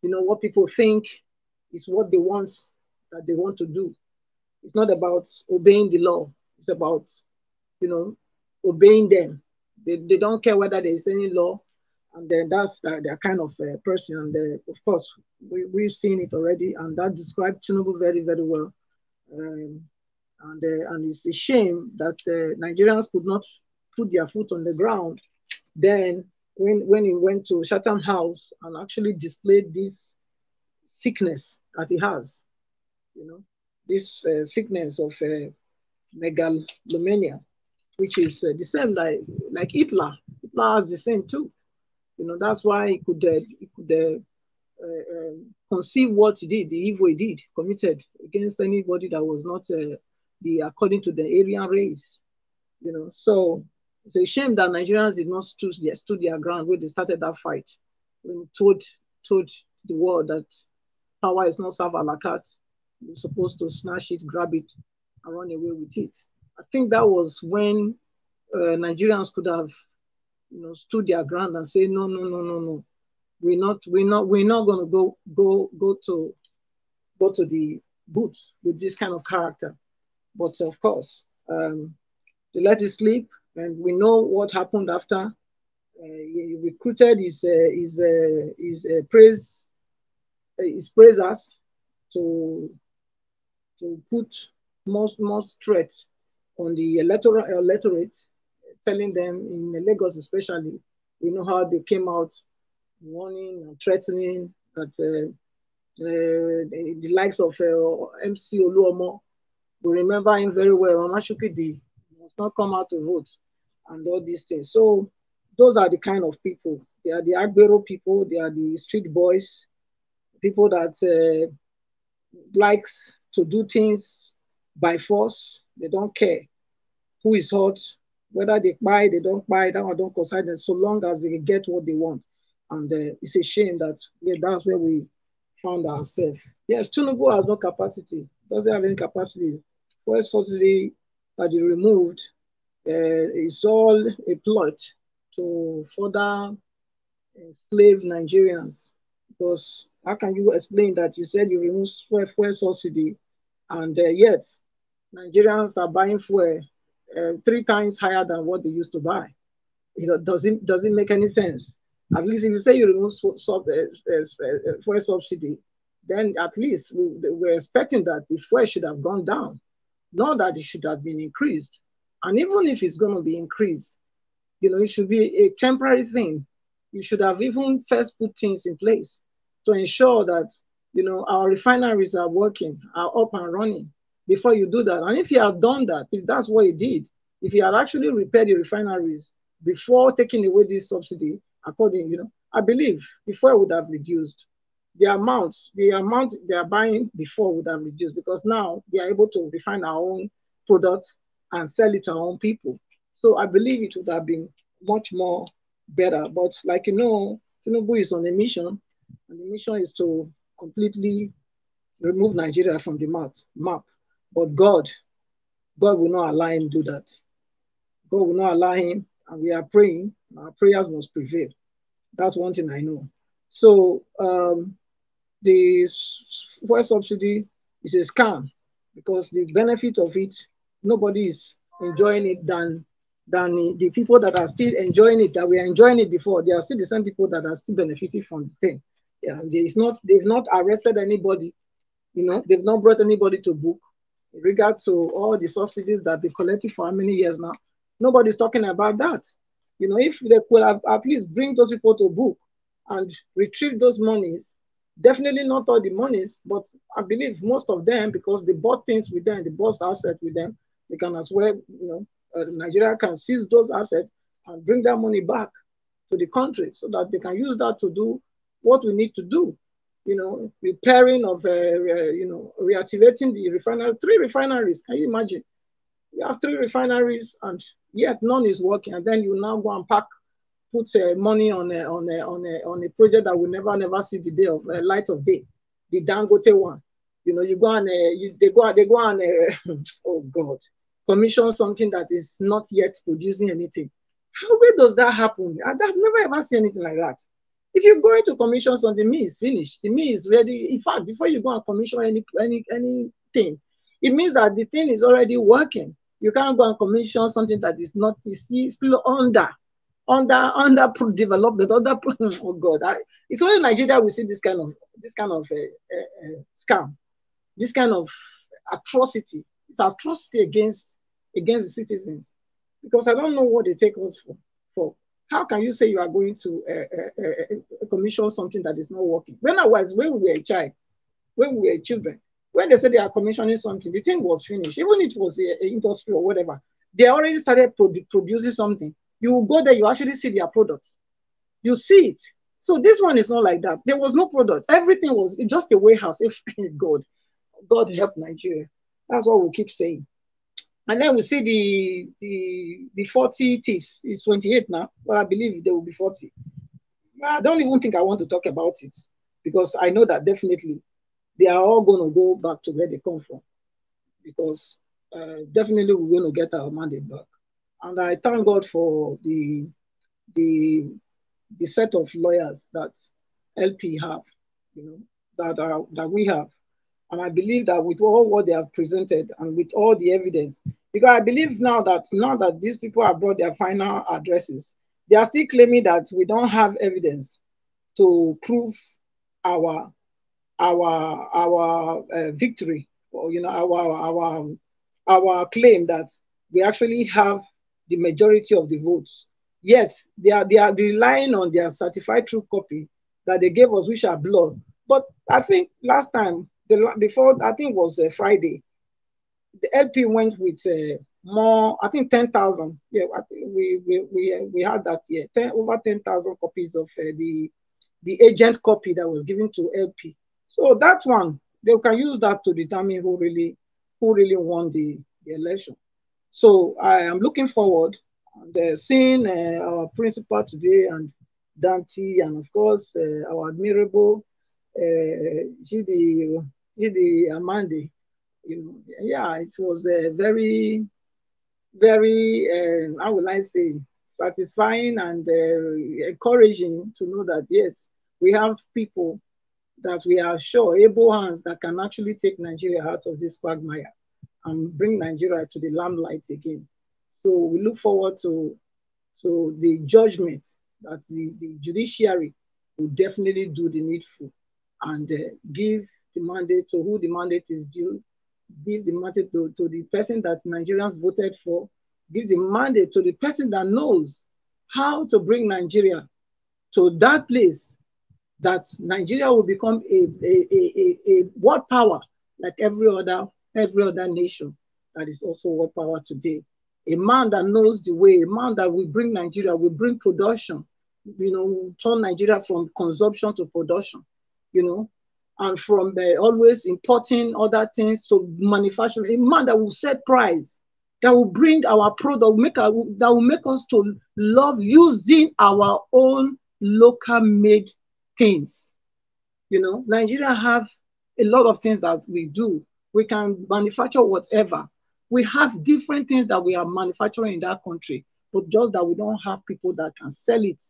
what people think. It's what they want to do. It's not about obeying the law. It's about, obeying them. They don't care whether there is any law, and then that's their kind of person. And of course, we've seen it already, and that describes Tinubu very, very well. And it's a shame that Nigerians could not put their foot on the ground then when he went to Chatham House and actually displayed this sickness that he has, this sickness of megalomania, which is the same like Hitler. Hitler has the same too. That's why he could conceive what he did, the evil he did, committed against anybody that was not according to the Aryan race. So it's a shame that Nigerians did not stood their ground when they started that fight. When told the world that power is not served a la carte, you're supposed to snatch it, grab it, and run away with it. I think that was when Nigerians could have, stood their ground and say, no. We're not going to go to the booth with this kind of character. But of course, they let it sleep, and we know what happened after. He recruited his praise his praisers to put most threats on the electorate, telling them in Lagos especially, you know how they came out warning and threatening that the likes of MC Oluomo, we remember him very well, Mama Shukidi must not come out to vote and all these things. So those are the kind of people. They are the Agbero people, they are the street boys, people that likes to do things by force. They don't care who is hot, whether they buy, they don't buy, that one don't concern them, so long as they get what they want. And it's a shame that that's where we found ourselves. Yes, Tinubu has no capacity, doesn't have any capacity. First subsidy that he removed is all a plot to further enslave Nigerians. Because how can you explain that you said you removed fuel subsidy and yet Nigerians are buying fuel 3 times higher than what they used to buy? Doesn't make any sense. At least if you say you remove fuel subsidy, then at least we're expecting that the fuel should have gone down, not that it should have been increased. And even if it's going to be increased, it should be a temporary thing. You should have even first put things in place to ensure that, our refineries are working, are up and running before you do that. And if you have done that, if that's what you did, if you had actually repaired the refineries before taking away this subsidy, I believe the fuel would have reduced. The amount they are buying before would have reduced, because now they are able to refine our own products and sell it to our own people. So I believe it would have been much more better. But Tinubu is on a mission, and the mission is to completely remove Nigeria from the map. But God will not allow him to do that. God will not allow him, and we are praying. Our prayers must prevail. That's one thing I know. So the fuel subsidy is a scam, because the benefit of it, nobody is enjoying it than the people that are still enjoying it, that were enjoying it before. They are still the same people that are still benefiting from the thing. Yeah, they've not arrested anybody, they've not brought anybody to book in regard to all the subsidies that they collected for how many years now. Nobody's talking about that. If they could have at least bring those people to book and retrieve those monies, definitely not all the monies, but I believe most of them, because they bought things with them, they bought assets with them, they can as well, Nigeria can seize those assets and bring that money back to the country so that they can use that to do what we need to do. Repairing of, reactivating the refinery, 3 refineries. Can you imagine? You have 3 refineries and yet none is working, and then you now go and put money on a project that will never see the day of light of day, the Dangote one. You go and they go and oh God, commission something that is not yet producing anything. Where does that happen? I've never ever seen anything like that. If you're going to commission something, the mill is finished. The mill is ready. In fact, before you go and commission anything, it means that the thing is already working. You can't go and commission something that is not, is still under development. Oh God, it's only Nigeria we see this kind of scam, this kind of atrocity. It's atrocity against the citizens, because I don't know what they take us for. How can you say you are going to commission something that is not working? When we were a child, when we were children, when they said they are commissioning something, the thing was finished. Even if it was an industry or whatever, they already started producing something. You will go there, you actually see their products. You see it. So this one is not like that. There was no product. Everything was just a warehouse. If God help Nigeria. That's what we keep saying. And then we see the 40 thieves. It's 28 now, but I believe there will be 40. I don't even think I want to talk about it, because I know that definitely they are all going to go back to where they come from, because definitely we're going to get our mandate back. And I thank God for the set of lawyers that LP have, that we have. And I believe that with all what they have presented and with all the evidence, because I believe now that these people have brought their final addresses, they are still claiming that we don't have evidence to prove our our victory, or our claim that we actually have the majority of the votes. Yet they are relying on their certified true copy that they gave us, which are blurred. But I think last time, before, I think it was Friday, the LP went with more, I think 10,000. Yeah, I think we had that, yeah, over 10,000 copies of the agent copy that was given to LP. So that one, they can use that to determine who really won the election. So I am looking forward and seeing our principal today, and Datti, and of course our admirable Gidi Amandi. Yeah, it was a very, very, how will I say, satisfying and encouraging to know that, yes, we have people that we are sure, able hands that can actually take Nigeria out of this quagmire and bring Nigeria to the limelight again. So we look forward to the judgment that the judiciary will definitely do the needful and give the mandate to who the mandate is due, give the mandate to the person that Nigerians voted for, give the mandate to the person that knows how to bring Nigeria to that place that Nigeria will become a world power like every other nation that is also world power today. A man that knows the way, a man that will bring Nigeria, will bring production, turn Nigeria from consumption to production, and from always importing other things to manufacturing. A man that will set price, that will bring our product, that will make us to love using our own local made things. Nigeria have a lot of things that we do. We can manufacture whatever. We have different things that we are manufacturing in that country, but just that we don't have people that can sell it,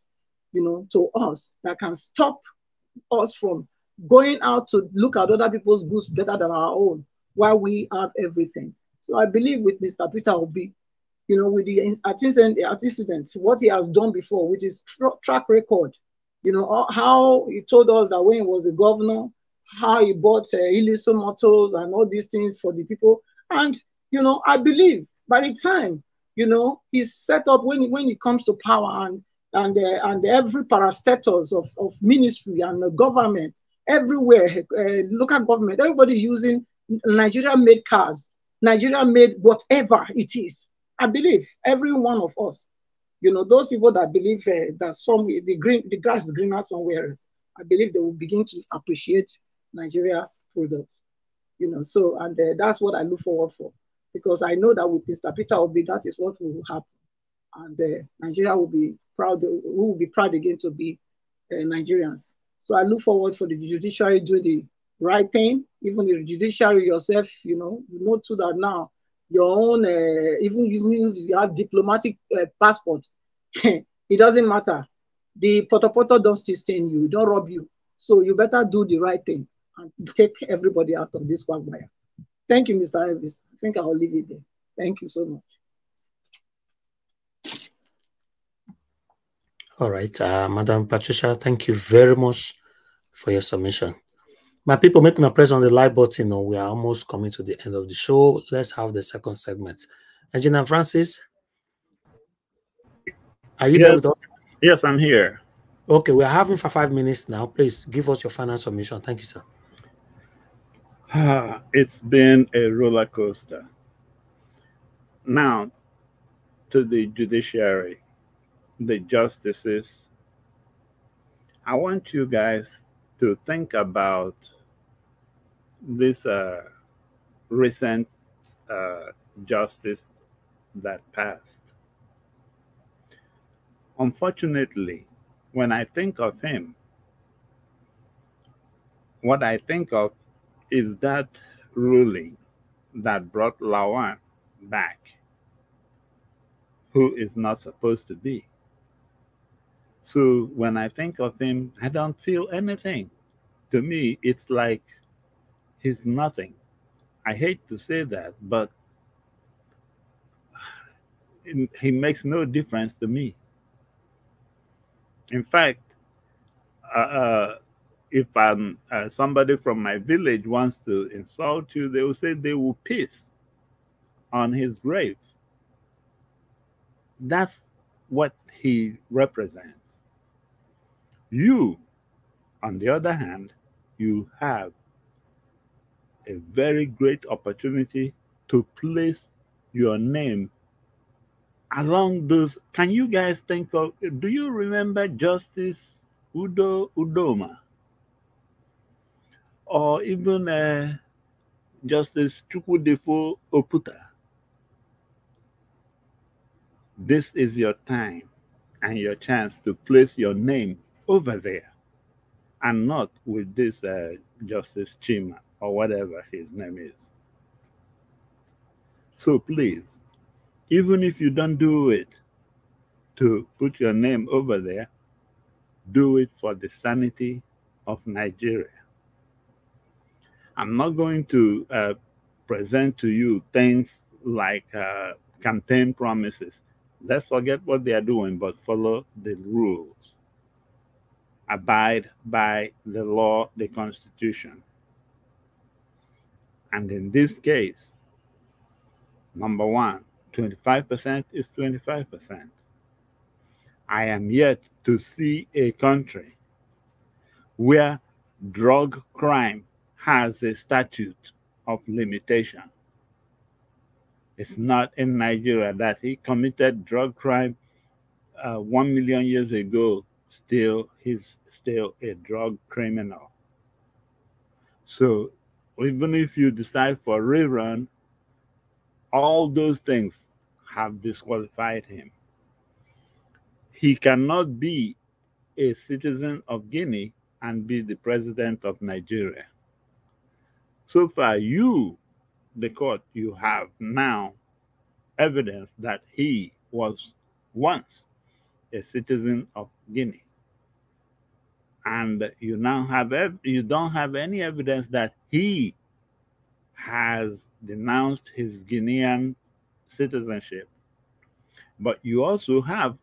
to us, that can stop us from going out to look at other people's goods better than our own, while we have everything. So I believe with Mr. Peter Obi, with the antecedents, what he has done before, with his track record, how he told us that when he was a governor, how he bought Iliso motors and all these things for the people. And, I believe by the time, he's set up when it comes to power and every parastatals of ministry and the government, everywhere, local government, everybody using Nigeria-made cars, Nigeria-made whatever it is. I believe every one of us, those people that believe that the grass is greener somewhere else, I believe they will begin to appreciate Nigeria products. So, and that's what I look forward for, because I know that with Mr. Peter Obi, that is what will happen, and Nigeria will be proud. We will be proud again to be Nigerians. So I look forward for the judiciary doing the right thing. Even the judiciary yourself, you know too that now your own, even if you have diplomatic passport, it doesn't matter. The potopoto don't still stay in you, don't rob you. So you better do the right thing and take everybody out of this quagmire. Thank you, Mr. Elvis. I think I'll leave it there. Thank you so much. All right, Madam Patricia, thank you very much for your submission. My people, making a press on the like button. We are almost coming to the end of the show. Let's have the second segment. Engineer Francis, are you there with us? Yes, I'm here. Okay, we are having for 5 minutes now. Please give us your final submission. Thank you, sir. It's been a roller coaster. Now, to the judiciary, the justices, I want you guys to think about this recent justice that passed. Unfortunately, when I think of him, what I think of is that ruling that brought Lawan back, who is not supposed to be. So when I think of him, I don't feel anything. To me, it's like he's nothing. I hate to say that, but he makes no difference to me. In fact, if somebody from my village wants to insult you, they will say they will piss on his grave. That's what he represents. You, on the other hand, you have a very great opportunity to place your name along those. Can you guys think of, do you remember Justice Udo Udoma? Or even Justice Chukwudefo Oputa? This is your time and your chance to place your name over there, and not with this Justice Chima or whatever his name is. So please, even if you don't do it to put your name over there, do it for the sanity of Nigeria. I'm not going to present to you things like campaign promises. Let's forget what they are doing, but follow the rules. Abide by the law, the Constitution. And in this case, number one, 25% is 25%. I am yet to see a country where drug crime has a statute of limitation. It's not in Nigeria that he committed drug crime 1 million years ago. He's still a drug criminal. So even if you decide for rerun, all those things have disqualified him. He cannot be a citizen of Guinea and be the president of Nigeria. So far, you, the court, you have now evidence that he was once a citizen of Guinea. And you now have you don't have any evidence that he has denounced his Guinean citizenship. But you also have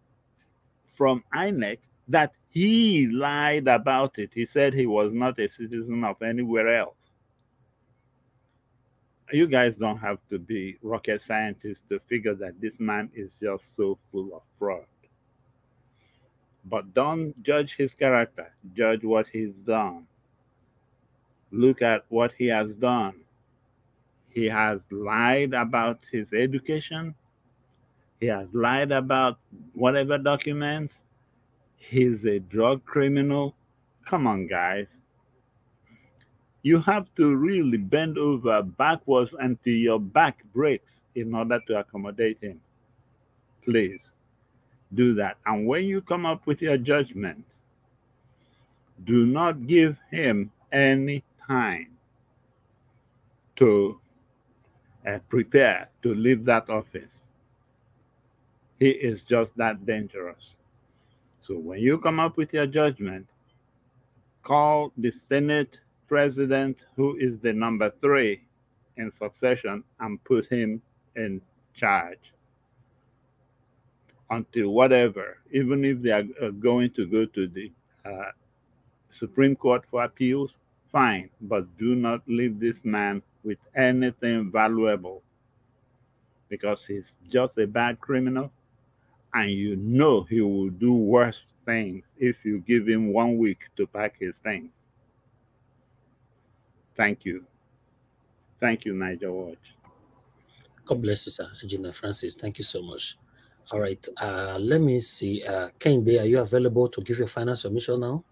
from INEC that he lied about it. He said he was not a citizen of anywhere else. You guys don't have to be rocket scientists to figure that this man is just so full of fraud. But don't judge his character. Judge what he's done. Look at what he has done. He has lied about his education. He has lied about whatever documents. He's a drug criminal. Come on, guys. You have to really bend over backwards until your back breaks in order to accommodate him. Please do that. And when you come up with your judgment, do not give him any time to prepare to leave that office. He is just that dangerous. So when you come up with your judgment, call the Senate president, who is the number 3 in succession, and put him in charge until whatever, even if they are going to go to the Supreme Court for appeals, fine, but do not leave this man with anything valuable, because he's just a bad criminal, and you know he will do worse things if you give him 1 week to pack his things. Thank you. Thank you, Niger Watch. God bless you, sir. Engineer Francis, thank you so much. All right, let me see. Kende, are you available to give your final submission now?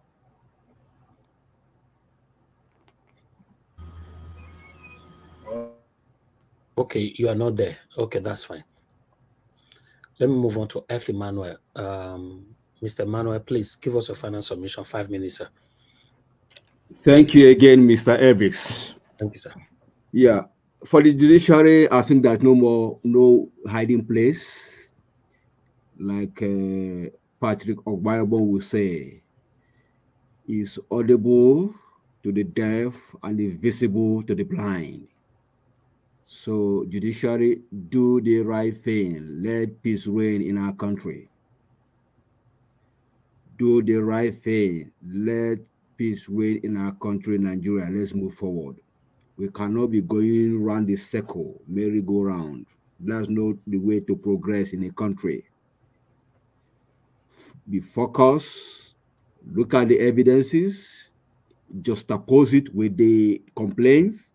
Okay, you are not there. Okay, that's fine. Let me move on to F. Emmanuel. Mr. Emmanuel, please give us your final submission. 5 minutes, sir. Thank you again, Mr. Evis. Thank you, sir. Yeah, for the judiciary, I think that no hiding place. Like Patrick Ogbayabo will say, is audible to the deaf and is visible to the blind. So judiciary, do the right thing. Let peace reign in our country. Do the right thing. Let peace reign in our country, Nigeria. Let's move forward. We cannot be going around the circle, merry-go-round. That's not the way to progress in a country. Be focused, look at the evidences, juxtapose it with the complaints,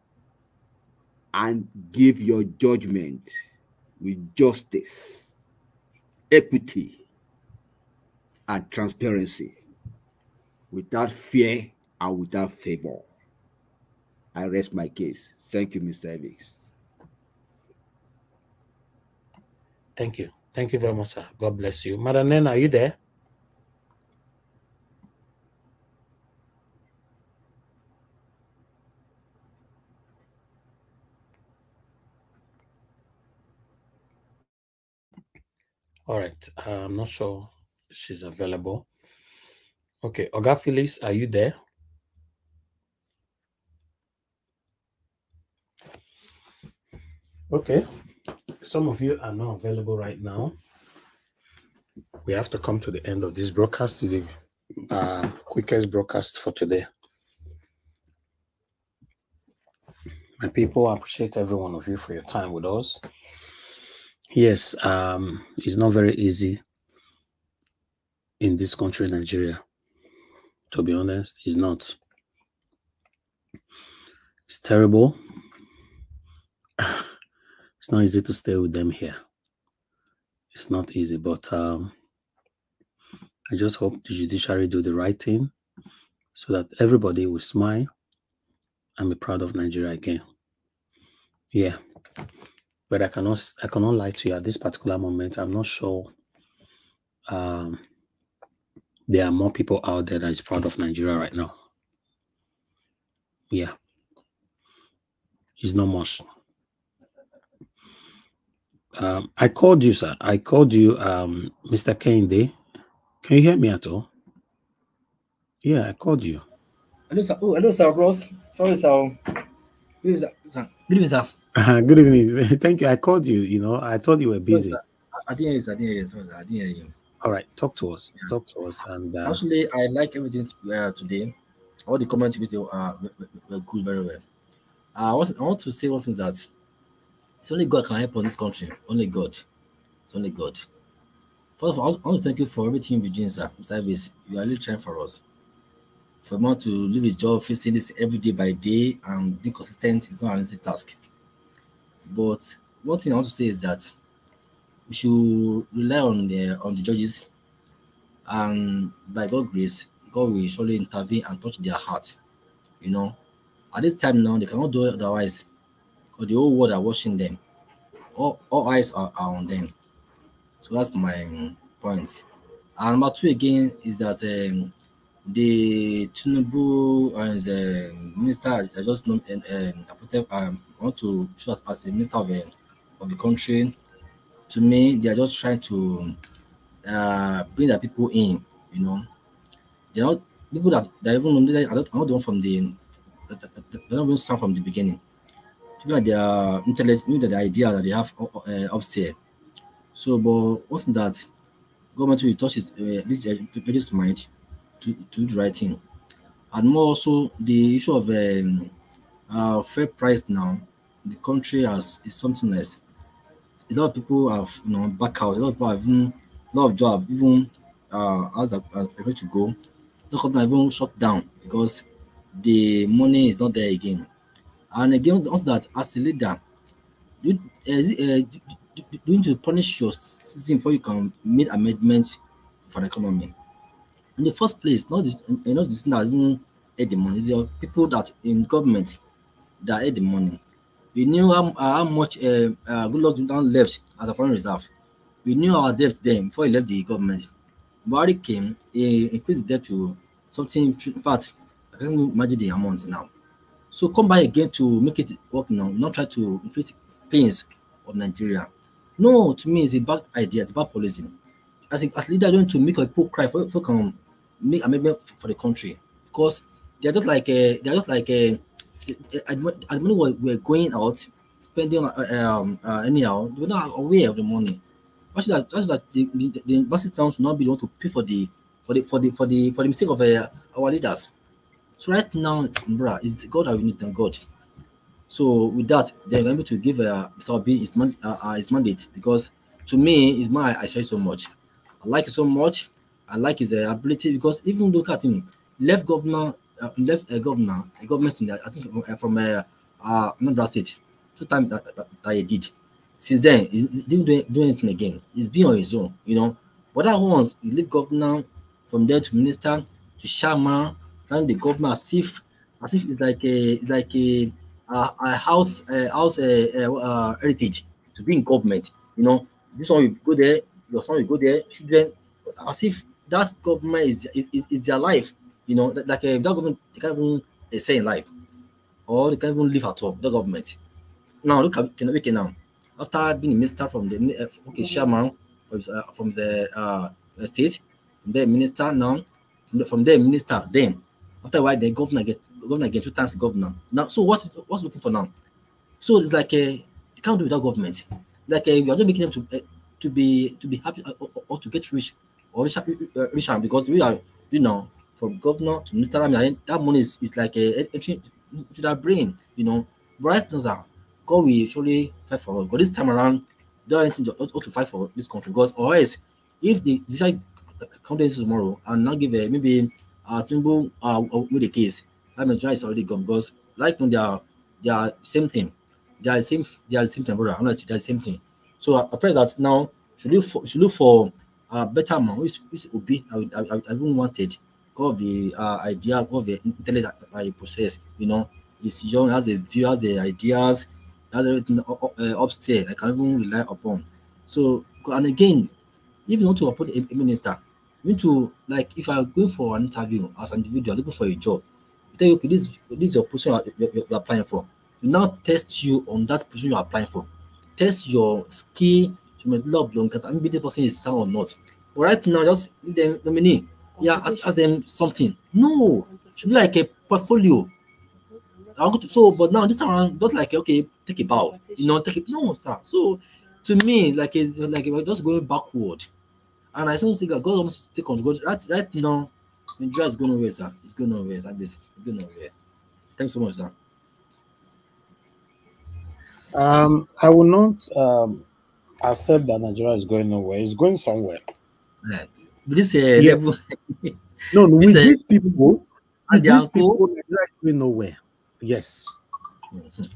and give your judgment with justice, equity, and transparency, without fear and without favor. I rest my case. Thank you, Mr. Evans. Thank you. Thank you very much, sir. God bless you. Madam Nena, are you there? All right. I'm not sure she's available. Okay. Oga Phyllis, are you there? Okay. Some of you are not available right now. We have to come to the end of this broadcast. It's the quickest broadcast for today. My people, I appreciate every one of you for your time with us. Yes, it's not very easy in this country, Nigeria. To be honest, it's not. It's terrible. It's not easy to stay with them here. It's not easy, but I just hope the judiciary do the right thing so that everybody will smile and be proud of Nigeria again. Yeah. But I cannot lie to you at this particular moment. I'm not sure there are more people out there that is proud of Nigeria right now. Yeah. It's not much. I called you, sir. I called you, Mr. Kende. Can you hear me at all? Yeah, I called you. Hello, sir. Oh, hello, sir, Ross. Sorry, sir. Good evening, sir. Good evening, sir. Good evening. Thank you. I called you. You know, I thought you were busy. Sorry, I didn't hear you, sir. I didn't hear you. Sorry, sir. I didn't hear you. All right, talk to us. Yeah. Talk to us. And so actually, I like everything today. All the comments you said were good, very well. I want to say one thing, that it's only God can help on this country. Only God. It's only God. First of all, I want to thank you for everything you're doing, sir. Service. You are really trying for us. For a man to leave his job, facing this every day by day and being consistent is not an easy task. But one thing I want to say is that we should rely on the judges, and by God's grace, God will surely intervene and touch their heart. You know, at this time now, they cannot do it otherwise, because the whole world are watching them. All eyes are on them. So that's my point. And number two again is that the Tinubu and the minister I just want to show us as a minister of the country. To me, they are just trying to bring their people in. You know, they are not people that even I'm not the one from the. They're not even start from the beginning. People that their intellect, the idea that they have upstairs. So, but what's that? Government will touch this mind to do the right thing. And more also the issue of fair price now. The country is something else. A lot of people have back out. A lot of people have a lot of jobs even as a way to go. The company even shut down because the money is not there again. And again, on that, as a leader, you need to punish your citizen before you can make amendments for the economy. In the first place, not this thing that even earn the money. It's the people that in government that earn the money. We knew how much Goodluck Jonathan left as a foreign reserve. We knew our debt then before he left the government. Buhari came, he increased the debt to something. In fact, I can't imagine the amounts now. So come back again to make it work now. Not try to increase pains of Nigeria. No, to me, it's a bad idea. It's bad policy. As leader, I don't want to make people cry for can make amendment for the country, because they're just like at money we're going out spending anyhow. We're not aware of the money. That's that the masses town should not be the one to pay for the mistake of our leaders. So right now, bruh, it's God that we need, thank God. So with that, they're able to give Mr. Obi his mandate, because to me, his man I share so much. I like it so much. I like his ability, because even look at him, left governor, a government in the, I think from another state, 2 times that he did. Since then, he didn't do anything again. He's been on his own, you know. But that once you leave governor, from there to minister to chairman, running the government as if it's like a house heritage to be in government. You know, this one you go there, your son will go there, children, as if that government is their life. You know, like that government they can't even say in life, or they can't even live at all. The government. Now look at Kenawike now. After being a minister from the chairman from the state, from there minister now, from there minister then. After a while, the governor again 2 times governor. Now, so what's looking for now? So it's like you can't do without government. Like you are not making them to be happy or to get rich or richer, because we are, you know, from governor to minister. I mean, that money is like entry to their brain, you know. But right now, sir, God will surely fight for us. But this time around, they are anything to fight for this country, because or else, if they decide come there tomorrow and not give a maybe Tinubu with the case, that Nigeria is already gone, because right now they are same thing. They are the same thing, brother. I'm not, they are the same thing. So I pray that now should look for a better man, which Obi I even wanted. Because of the idea, of the intelligence that he possess, you know, he's young, has a view, has the ideas, has everything upstairs I can even rely upon. So, and again, if you want to appoint a minister, you need to, like, if I'm going for an interview as an individual looking for a job, you tell you, okay, this is your position you're applying for. You now test you on that position you're applying for. Test your skill, you may love your maybe the person is sound or not. But right now, just give them nominee. Yeah, ask them something. No, it should be like a portfolio. So, but now this time around, just like, okay, take a bow, you know, take it. No, sir. So, to me, like it's like we're just going backward, and I don't think God wants to take control. Right now, Nigeria is going nowhere, sir. It's going nowhere, sir. It's going nowhere. Thanks so much, sir. I will not accept that Nigeria is going nowhere. It's going somewhere. Yeah. With this level. No, with these people, Nigeria is going nowhere. Yes.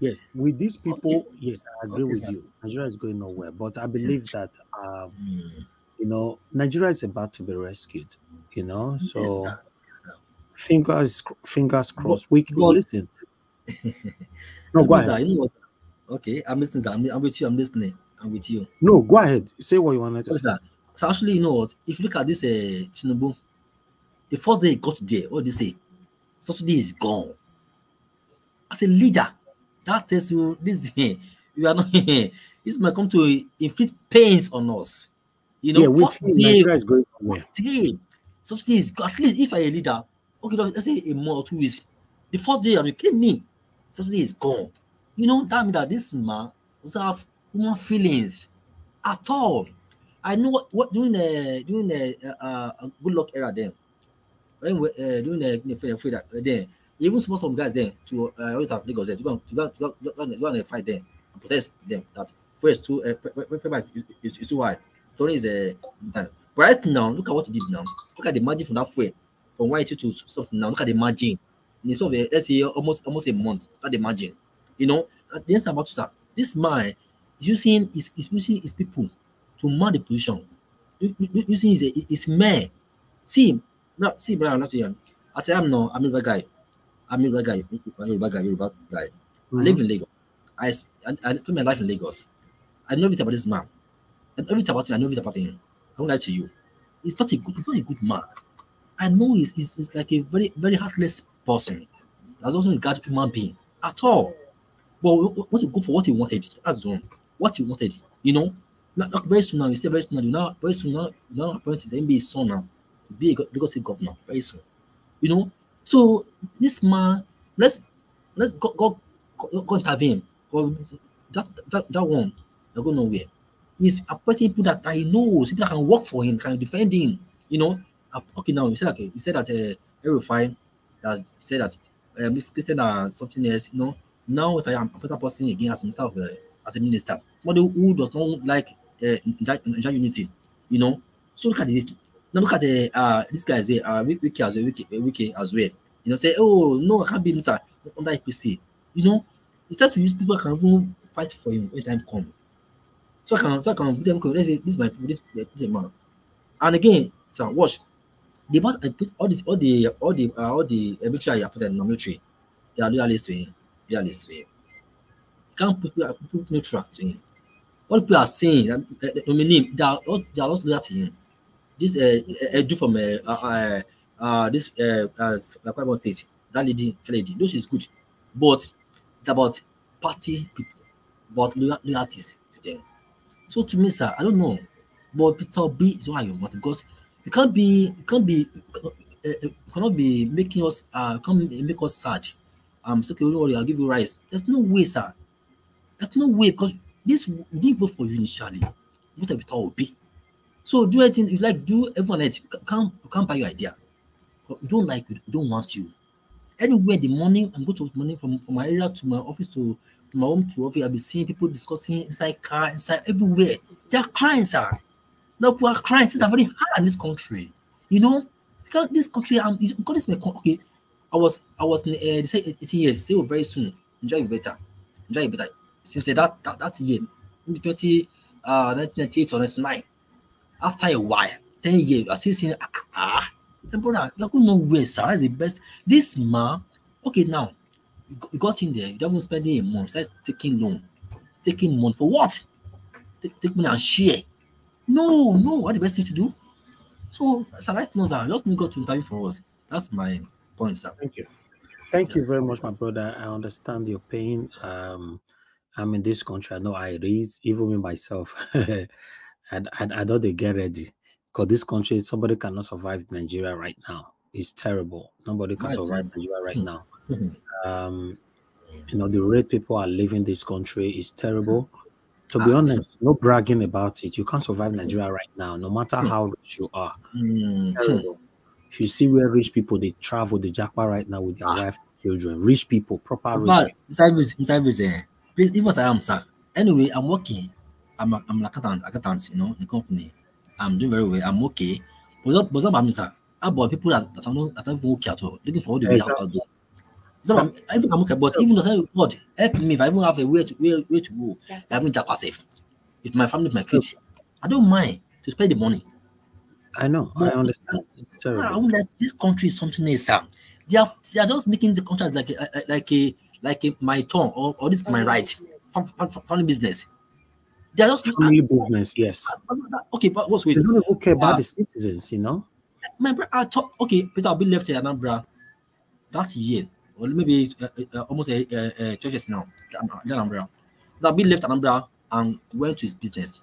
Yes, with these people, yes, I agree with you. Nigeria is going nowhere, but I believe that you know, Nigeria is about to be rescued. You know, so yes, sir. Fingers crossed. Listen. No, go ahead. You know what, okay, I'm listening. I'm with you. I'm listening. I'm with you. No, go ahead. Say what you wanted to say. So actually, you know what? If you look at this Tinubu, the first day he got there, what did they say? Subsidy is gone. As a leader, that tells you this thing. You are not this might come to inflict pains on us. You know, yeah, first day, is going somewhere. Subsidy is gone. At least if I'm a leader, okay, let's say a month or 2 weeks. The first day you claim me, subsidy is gone. You know, that means that this man doesn't have human feelings at all. I know what during the good luck era then, when during the then even some guys then to Lagos there to go and fight them and protest them that first too is too high. Tony is but right now look at what he did now. Look at the margin from that fuel from 180 to something now. Look at the margin. In sort of let's say almost a month. Look at the margin. You know, the answer about to this man is using his people to man the position. Using his men. See, brother, I'm not young. I say I'm a Yoruba guy. I'm a Yoruba guy. I live in Lagos. I spend my life in Lagos. I know everything about this man. And everything about him, I know everything about him. I won't lie to you. He's not a good man. I know he's like a very, very heartless person. That's also regard human being at all. But want to go for what he wanted. That's wrong. What he wanted, you know. Not very soon now. You say very soon now. Very soon now. Apparently, his MBA son now be a Lagos State governor very soon. You know. So this man, let's go intervene. That one, they're going nowhere. He's appointing people that he knows, people that can work for him, can defend him. You know. Okay, now you said that fine. that said that this Christian something else, you know. Now that I am a better person again as minister of, as a minister, somebody who does not like unity, you know. So look at this. Now look at the this guy say wiki as well. You know, say, oh no, I can't be minister under PEPC. You know, he's trying to use people that can even fight for him when time come. So I can put them. Let's say this is man. And again, sir, watch. The boss I put all the military I put in the military. They are loyalists to him. Loyalists to him. You can't put neutral to him. What people are saying, they are not loyal to him. This do from this Kwara State, that lady, though she's good, but it's about party people, about loyalties to them. So to me, sir, I don't know, but Peter B is why you want, because you cannot be making us can't make us sad. So okay, don't worry, I'll give you rice. There's no way, sir. There's no way, because this we didn't vote for you initially. What a Peter Obi. So do anything, it's like do everyone else. You can't buy your idea. But we don't like it, we don't want you. Anywhere the morning, I'm going to morning from my area to my office to my home to office, I'll be seeing people discussing inside car, inside everywhere. They are crying, sir. No, people are crying. Things are very hard in this country. You know, because this country, because this my okay. I was they say 18 years. Say, oh, very soon. Enjoy it better. Enjoy it better. Since that year, maybe 1998 or 99. After a while, 10 years, I still seeing brother, you're going nowhere, sir. That's the best. This man, okay, now you got in there, you don't even spending a month, that's taking loan. Taking money for what? Take money and share. No, what the best thing to do? So, sir, right now, sir, just got to interview for us. That's my point, sir. Thank you. Thank you very much, my brother. I understand your pain. I'm in this country. I know I raise, even me myself. I know they get ready. Because this country, somebody cannot survive Nigeria right now. It's terrible. Nobody can survive Nigeria right now. You know, the rate people are living this country is terrible. To be honest, no bragging about it. You can't survive Nigeria right now, no matter how rich you are. Terrible. If you see where rich people, they travel, the jackpot right now with their wife and children. Rich people, proper rich people. Please, even as I am, sir. Anyway, I'm working. I'm an accountant, you know, the company. I'm doing very well. I'm okay. But not about me, sir. About people that are not even okay at all. Looking for all the way out there. So I'm okay, but even though God help me if I even have a way to go, I haven't jack myself. With my family, with my kids. I don't mind to spend the money. I know, I understand. It's terrible. I would like this country is something else, sir. They are just making the country like a my turn or this is my right. Family business. They are just family business, yes. Okay, but what's with they don't even care about the citizens, you know? My brother, I thought, okay, Peter I'll be left in Anambra that year, or maybe almost 12 years now. Anambra. I'll be left Anambra and went to his business.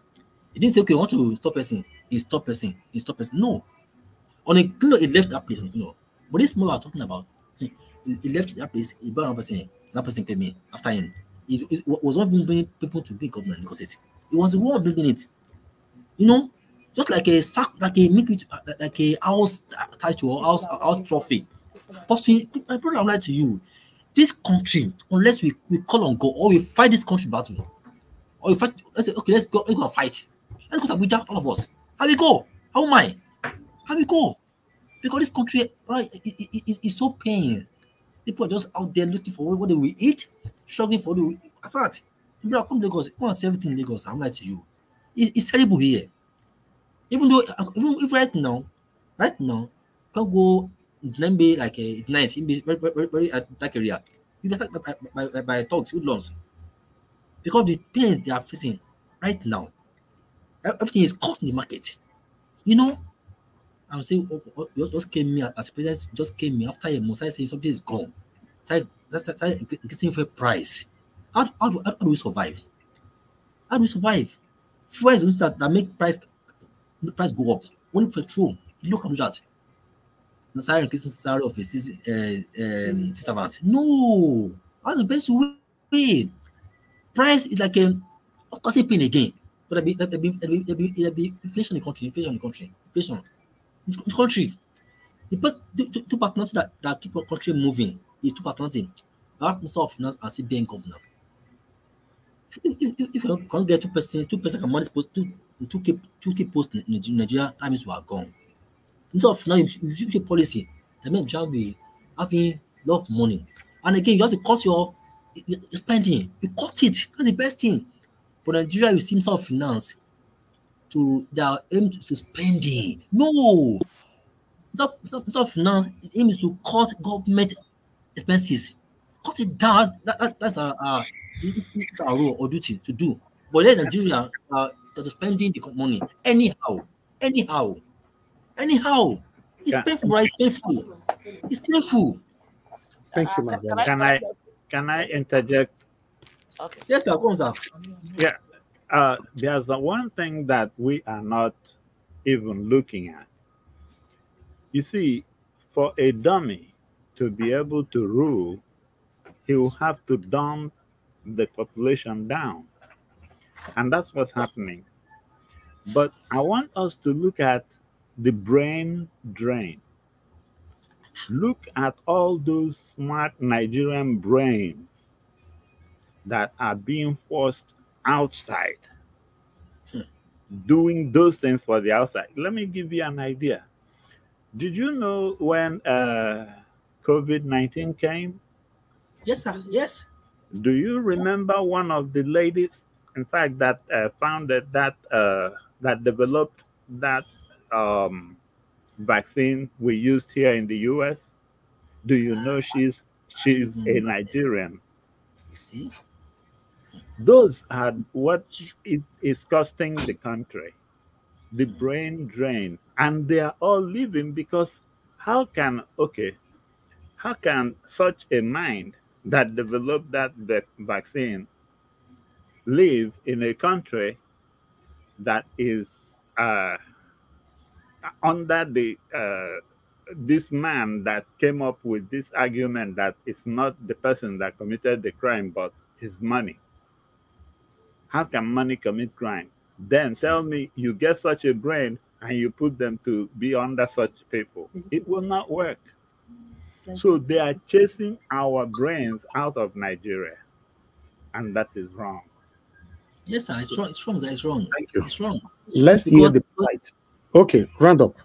He didn't say, okay, I want to stop person. He stopped person. No. On a he left that place, you know. But this more I'm talking about, he left that place, he brought another person. That person came in after him. It was not even bringing people to big government because it was the one bringing it. You know, just like a sack, like a house title or house trophy. Possibly, my brother, I'm like to you, this country, unless we call on God or we fight this country battle, or we fight, let's say, okay, let's go and fight. Let's go to Abuja, all of us. How we go? How am I? How we go? Because this country, right, it's so pain. People are just out there looking for what they will eat, struggling for what they will eat. In fact, people come to Lagos, you want to see everything in Lagos. I'm like to you, it's terrible here. Even though, even if right now, you can go, let me like a nice, very dark area. You get by dogs with lungs. Because the pains they are facing right now, everything is cost in the market. You know, I'm saying, just came me as president, just came me after a month, saying something is gone. That's increasing for price. How do we survive? How do we survive? Fuel is that make price go up. Only petrol. Look at that. The salary increasing salary of a servant. No, that's the best way. Price is like costing pain again. But it'll be inflation in the country. Inflation in the country. The two partners that keep the country moving is two partners. You have Minister of Finance and CBN governor. If you can't get two person can manage two key posts in Nigeria, that means we are gone. Instead of now, you should a policy that means Nigeria will be having a lot of money. And again, you have to cut your spending. You cut it. That's the best thing. But Nigeria, you see Minister of Finance to their aim to spending. No. Minister of Finance aim is to cut government expenses. Cut it down. That's our role or duty to do. But then Nigeria that is spending the money anyhow. It's painful, right? It's painful. Thank you, my brother. Can I interject? Okay. Yes, sir. Come on, sir. Yeah. There's one thing that we are not even looking at. You see, for a dummy to be able to rule, he will have to dumb the population down. And that's what's happening. But I want us to look at the brain drain. Look at all those smart Nigerian brains that are being forced outside, doing those things for the outside. Let me give you an idea. Did you know when COVID-19 came? Yes, sir. Yes. Do you remember one of the ladies, in fact, that founded that, that developed that vaccine we used here in the US? Do you know she's a Nigerian? You see? Those are what is costing the country, the brain drain. And they are all living because how can such a mind that developed that vaccine live in a country that is under the this man that came up with this argument that it's not the person that committed the crime but his money? How can money commit crime? Then tell me you get such a brain and you put them to be under such people. It will not work. So they are chasing our brains out of Nigeria, and that is wrong. Yes, sir. It's wrong. It's wrong. It's wrong. Thank you. It's wrong. Let's hear the plight. Okay, round up.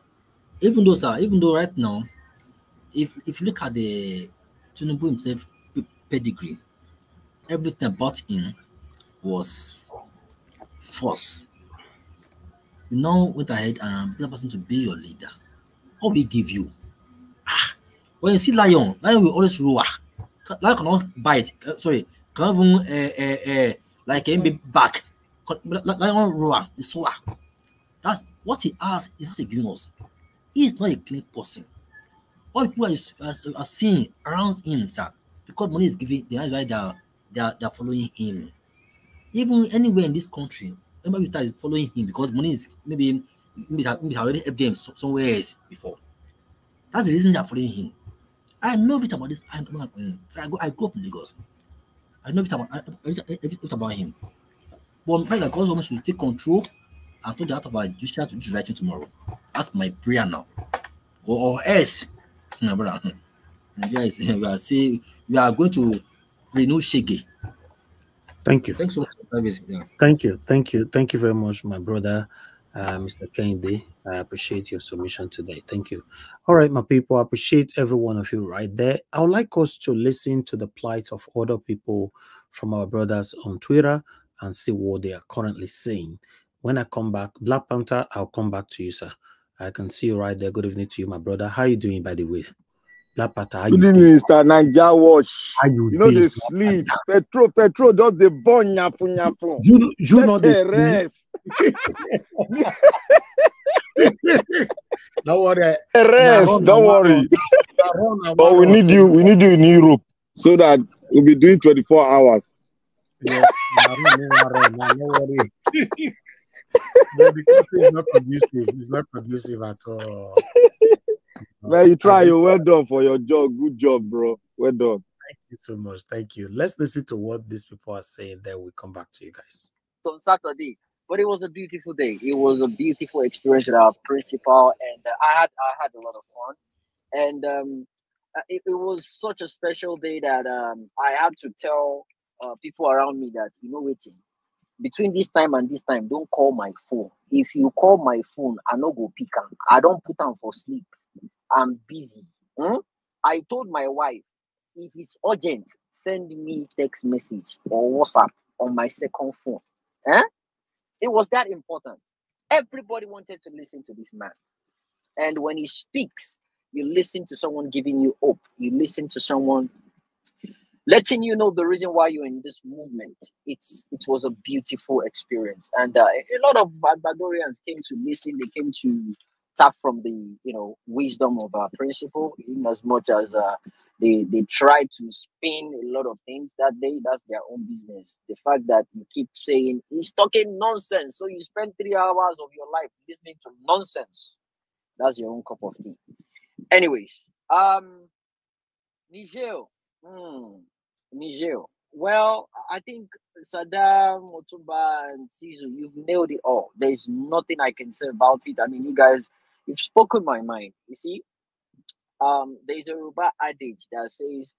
Even though right now, if you look at the Tinubu himself pedigree, everything about him was false. You now went ahead and be a person to be your leader. What will he give you? When you see lion will always roar. Lion cannot bite. Can't even like him be back. Lion roar, the soar. That's what he has. Is what he giving us. He is not a clean person. All people are seeing around him, sir, because money is given. They are following him. Even anywhere in this country, everybody is following him because money is maybe already helped them somewhere else before. That's the reason they are following him. I know everything about this. I grew up in Lagos. I know everything about him. But I'm afraid that God's woman should take control and turn the heart of our judiciary to do the right thing tomorrow. That's my prayer now. Or else, my brother, we are going to renew Shege. Thank you. Thanks so much for service. Yeah. Thank you very much, my brother, Mr. Kende. I appreciate your submission today. Thank you. All right, my people, I appreciate every one of you right there. I would like us to listen to the plight of other people from our brothers on Twitter and see what they are currently saying. When I come back, Black Panther, I'll come back to you, sir. I can see you right there. Good evening to you, my brother. How are you doing, by the way? Black Panther, how you doing? Good evening, Mr. Naija Watch. How you know they sleep. Petro, does the born nyafu. You know they sleep. Don't worry. Rest, don't worry. But we need you in Europe so that we'll be doing 24 hours. Yes, no worry. The country is not conducive. It's not conducive at all. Man, you try. You're well done for your job. Good job, bro. Well done. Thank you so much. Thank you. Let's listen to what these people are saying. Then we'll come back to you guys. On Saturday, but it was a beautiful day. It was a beautiful experience with our principal, and I had a lot of fun. And it was such a special day that I had to tell people around me that, you know, waiting between this time and this time, don't call my phone. If you call my phone, I no go pick am. I don't put on for sleep. I'm busy. I told my wife, if it's urgent, send me text message or WhatsApp on my second phone. It was that important. Everybody wanted to listen to this man. And when he speaks, you listen to someone giving you hope. You listen to someone letting you know the reason why you're in this movement. It was a beautiful experience. And a lot of Badorians came to listen. They came to tap from the wisdom of our principle, in as much as they tried to spin a lot of things that day. That's their own business. The fact that you keep saying he's talking nonsense, so you spend 3 hours of your life listening to nonsense, that's your own cup of tea. Anyways, Niger. Niger. Well, I think Saddam, Otumba, and Sizu, you've nailed it all. There's nothing I can say about it. I mean, you guys, you've spoken my mind. You see, there's a Yoruba adage that says,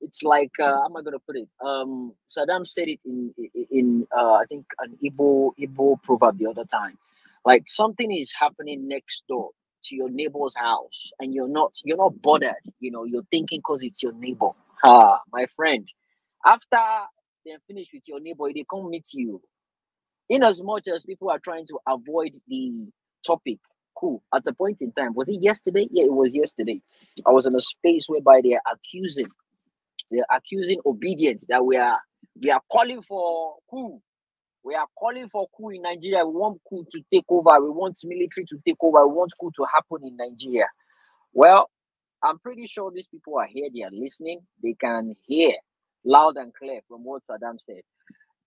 it's like, how am I going to put it? Saddam said it in I think, an Igbo proverb the other time. Like, something is happening next door to your neighbor's house, and you're not bothered. You're thinking because it's your neighbor. My friend, after they're finished with your neighbor, they come meet you. In as much as people are trying to avoid the topic, cool. At the point in time, was it yesterday? Yeah, it was yesterday. I was in a space whereby they're accusing obedience that we are calling for coup. We are calling for coup in Nigeria. We want coup to take over. We want military to take over. We want coup to happen in Nigeria. Well, I'm pretty sure these people are here. They are listening. They can hear loud and clear from what Saddam said.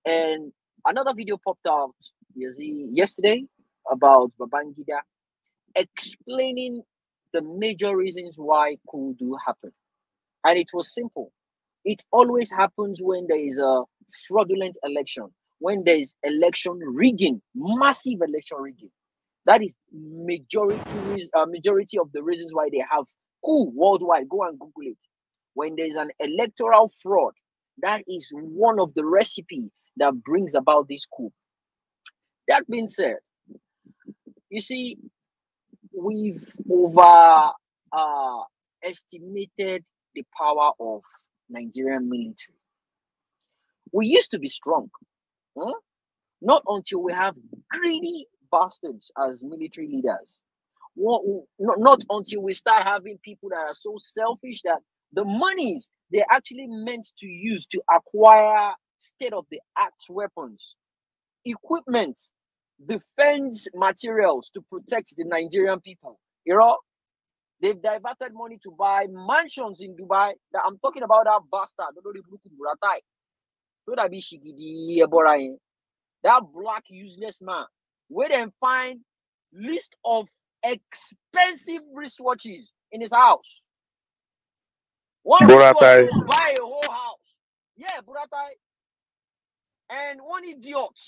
And another video popped out yesterday about Babangida explaining the major reasons why coup do happen. And it was simple. It always happens when there is a fraudulent election, when there is election rigging, massive election rigging. That is majority of the reasons why they have coup worldwide. Go and Google it. When there is an electoral fraud, that is one of the recipe that brings about this coup. That being said, you see, we've estimated the power of Nigerian military. We used to be strong. Not until we have greedy bastards as military leaders. Not until we start having people that are so selfish that the monies they're actually meant to use to acquire state-of-the-art weapons, equipment, defense materials to protect the Nigerian people. They've diverted money to buy mansions in Dubai. I'm talking about that bastard. That black useless man. Where they find list of expensive wristwatches in his house. One wristwatch will buy a whole house. Yeah, Buratai. And one idiot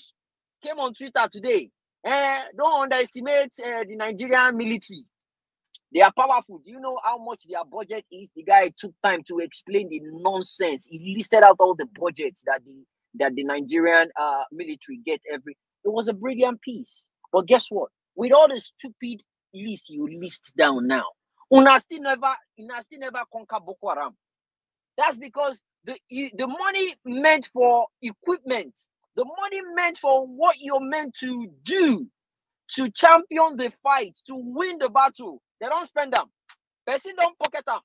came on Twitter today. Don't underestimate the Nigerian military. They are powerful. Do you know how much their budget is? The guy took time to explain the nonsense. He listed out all the budgets that the Nigerian military get every. It was a brilliant piece. But guess what? With all the stupid list you list down now, Una still never conquer Boko Haram. That's because the money meant for equipment, the money meant for what you're meant to do, to champion the fight, to win the battle, they don't spend them. Person don't pocket them.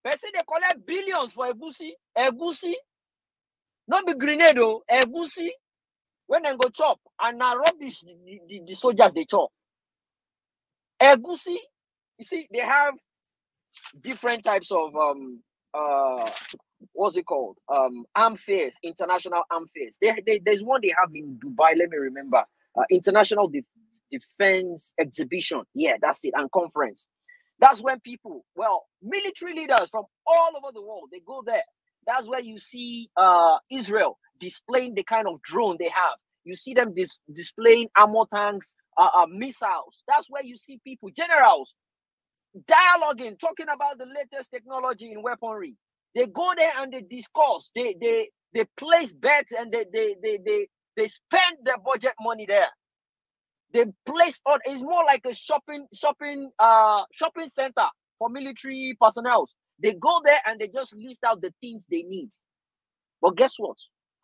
Person they collect billions for Egusi. Not be grenade, Egusi. When they go chop, and now rubbish the soldiers they chop. Egusi, you see, they have different types of what's it called? Arm fairs, international arm fairs. There's one they have in Dubai. Let me remember. International Defense Exhibition. Yeah, that's it. And conference. That's when people, military leaders from all over the world, they go there. That's where you see Israel displaying the kind of drone they have. You see them displaying armor tanks, missiles. That's where you see people, generals, dialoguing, talking about the latest technology in weaponry. They go there and they discuss. They place bets and they spend their budget money there. They place on. It's more like a shopping center for military personnel. They go there and they just list out the things they need. But guess what?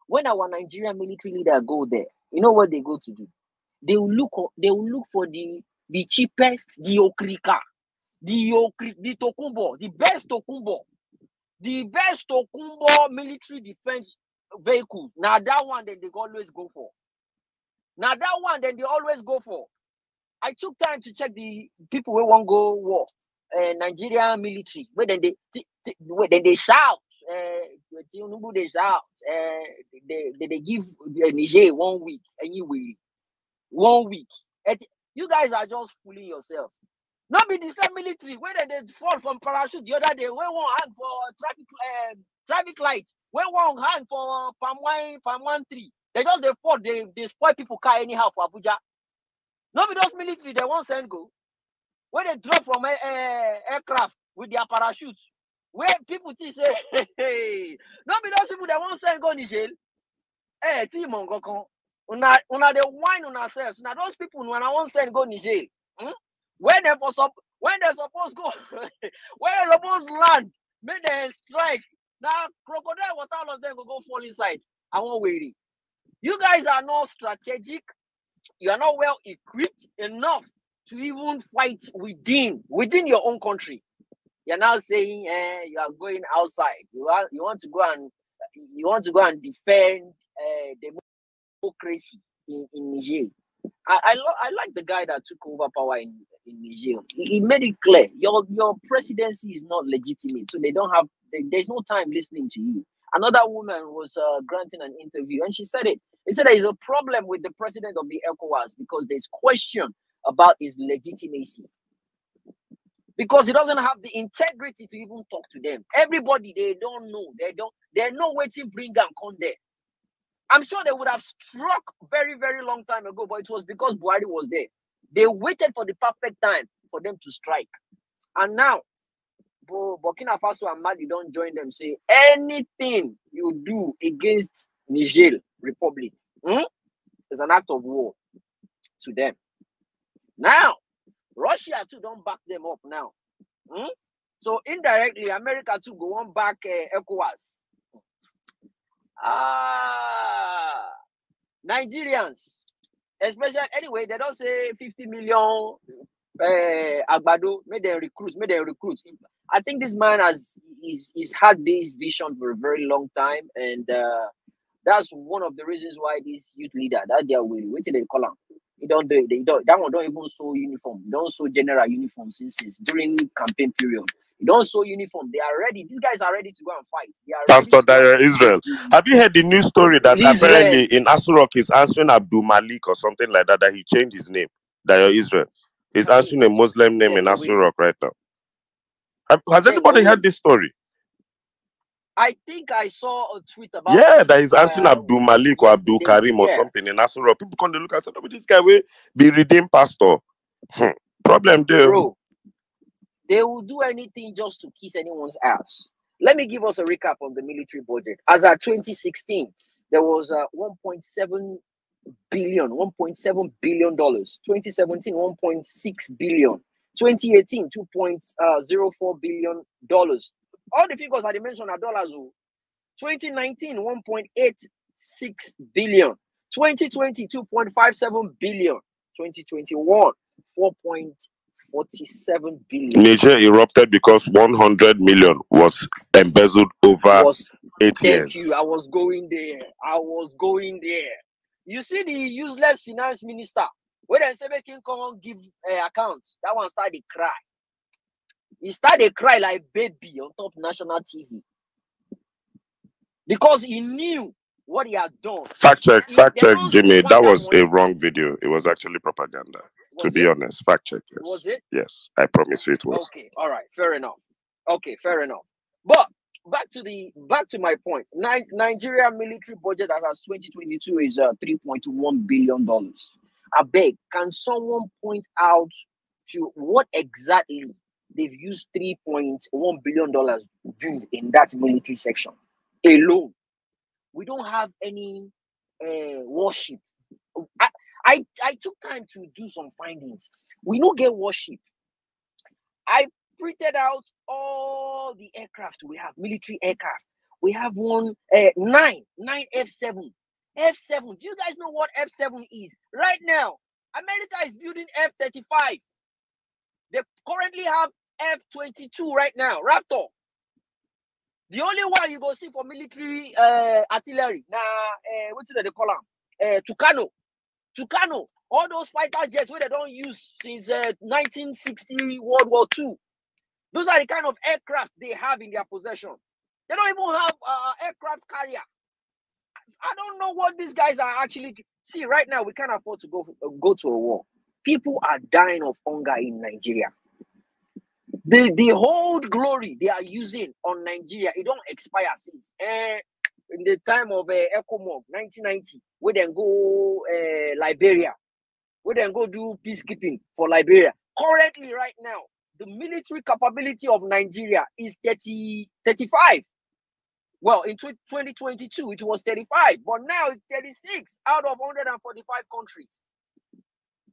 When our Nigerian military leader go there, you know what they go to do? They will look for the cheapest, the okrika, the tokumbo, the best tokumbo military defense vehicle. Now that one then they always go for. I took time to check the people who won't go war. Nigerian military, where then they shout, they shout, they give Niger 1 week, anyway, 1 week. You guys are just fooling yourself. Not be the same military where they fall from parachute the other day. Where one hand for traffic light, where one hand for palm wine tree. They just fall. They spoil people car anyhow for Abuja. Not be those military they won't send go. Where they drop from aircraft with their parachutes. Where people say, hey, not be those people that won't send go Niger. Hey, team on go. Una the wine on ourselves. Now those people when I won't send go Niger. When they supposed go, when they supposed land, make them strike. Now crocodile water, all of them go fall inside. I won't wait. You guys are not strategic. You are not well equipped enough to even fight within your own country. You're now saying you are going outside. You want to go and defend democracy in Niger. I like the guy that took over power in Niger. He made it clear your presidency is not legitimate, so there's no time listening to you. Another woman was granting an interview, and she said it. He said there is a problem with the president of the ECOWAS because there's question about his legitimacy. Because he doesn't have the integrity to even talk to them. Everybody, they don't know. They're not waiting, bring and come there. I'm sure they would have struck very, very long time ago, but it was because Buhari was there. They waited for the perfect time for them to strike. And now, Burkina Faso and Mali don't join them, say anything you do against Niger Republic is an act of war to them. Now, Russia too don't back them up now. So indirectly, America too go on back ECOWAS. Nigerians, especially anyway, they don't say 50 million Agbado, made them recruit. I think this man he's had this vision for a very long time, and that's one of the reasons why this youth leader that they are waiting till they call him. That one don't even sew uniform. Don't sew general uniform since during campaign period. You don't sew uniform. They are ready. These guys are ready to go and fight. They are Pastor Dare Israel. Have you heard the news story that apparently in Asurok he's answering Abdul Malik or something like that, that he changed his name? Dare Israel. He's answering a Muslim name in Asurok right now. Has anybody heard this story? I think I saw a tweet about that he's answering Abdul Malik or Abdul Karim or something in Asurok. People come to look and say, no, this guy will be redeemed pastor. Problem there. Bro, they will do anything just to kiss anyone's ass. Let me give us a recap of the military budget. As at 2016, there was $1.7 billion. 2017, $1.6 billion. 2018, $2.04 billion. All the figures I mentioned are dollars. 2019, $1.86 billion. 2020, $2.57 billion. 2021, $4.47 billion. Niger erupted because 100 million was embezzled over 8 years. Thank you. I was going there. You see the useless finance minister, when they say making come give accounts, that one started to cry. He started to cry like baby on top national TV. Because he knew what he had done. Fact check, Jimmy. That was a wrong video. It was actually propaganda. To be honest, fact check. Yes. Was it? Yes, I promise you it was. Okay, all right, fair enough. But back to my point. Nigeria military budget as 2022 is $3.1 billion. I beg, can someone point out to what exactly they've used $3.1 billion do in that military section alone? We don't have any warship. I took time to do some findings. We don't get warship. I printed out all the aircraft we have, military aircraft. We have nine F7. F7. Do you guys know what F7 is? Right now, America is building F-35. They currently have F-22 right now, Raptor. The only one you go see for military artillery, what do they call them? Tucano. All those fighter jets where they don't use since 1960 World War II. Those are the kind of aircraft they have in their possession. They don't even have aircraft carrier. I don't know what these guys are actually. See, right now we can't afford to go to a war. People are dying of hunger in Nigeria. The whole glory they are using on Nigeria, it don't expire since in the time of ECOMOG 1990, we then go Liberia, we then go do peacekeeping for Liberia. Currently, right now, the military capability of Nigeria is 35. Well, in 2022, it was 35, but now it's 36 out of 145 countries.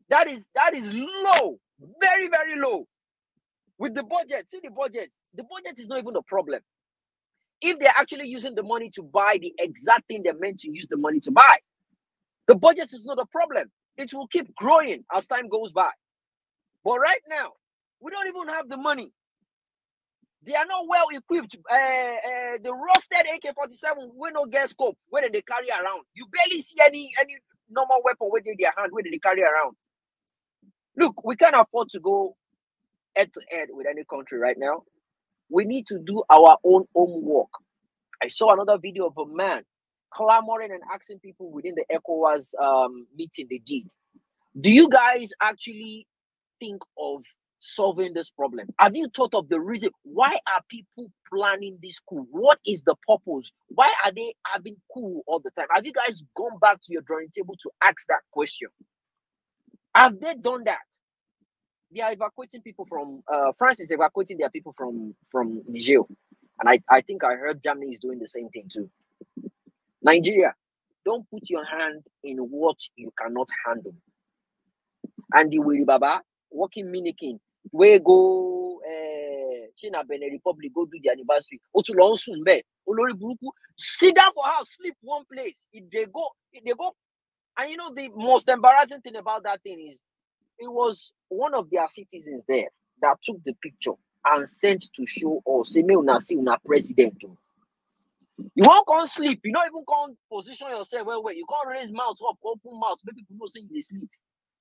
That is low, very, very low. With the budget, see the budget is not even the problem. If they're actually using the money to buy the exact thing they're meant to use the money to buy, the budget is not a problem. It will keep growing as time goes by. But right now, we don't even have the money. They are not well equipped. The rusted AK-47 will not get scope. Where did they carry around? You barely see any normal weapon where they their hand. Where did they carry around? Look, we can't afford to go head to head with any country right now. We need to do our own homework. I saw another video of a man clamoring and asking people within the ECOWAS meeting they did. Do you guys actually think of solving this problem? Have you thought of the reason? Why are people planning this coup? What is the purpose? Why are they having coup all the time? Have you guys gone back to your drawing table to ask that question? Have they done that? They are evacuating people from France is evacuating their people from Niger, and I think I heard Germany is doing the same thing too. Nigeria, don't put your hand in what you cannot handle. And the Willy Baba working minikin, where go China Benin Republic go do the anniversary. Sit down for house, sleep one place. If they go, and you know the most embarrassing thing about that thing is, it was one of their citizens there that took the picture and sent to show us, say, "Una see una president." You won't come sleep. You don't even come position yourself well. You can't raise mouth up, open mouth. Maybe people say you sleep.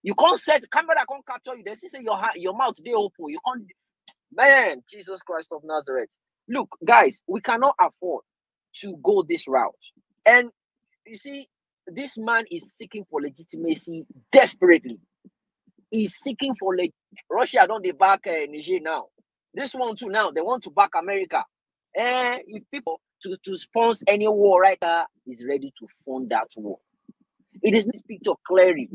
You can't set camera that can't capture you. They say your mouth they open. You can't. Man, Jesus Christ of Nazareth. Look, guys, we cannot afford to go this route. And you see, this man is seeking for legitimacy desperately. He's seeking for Russia. Don't they back Niger now? This one too now. They want to back America. If people to sponsor any war right now is ready to fund that war. It is this picture clearly.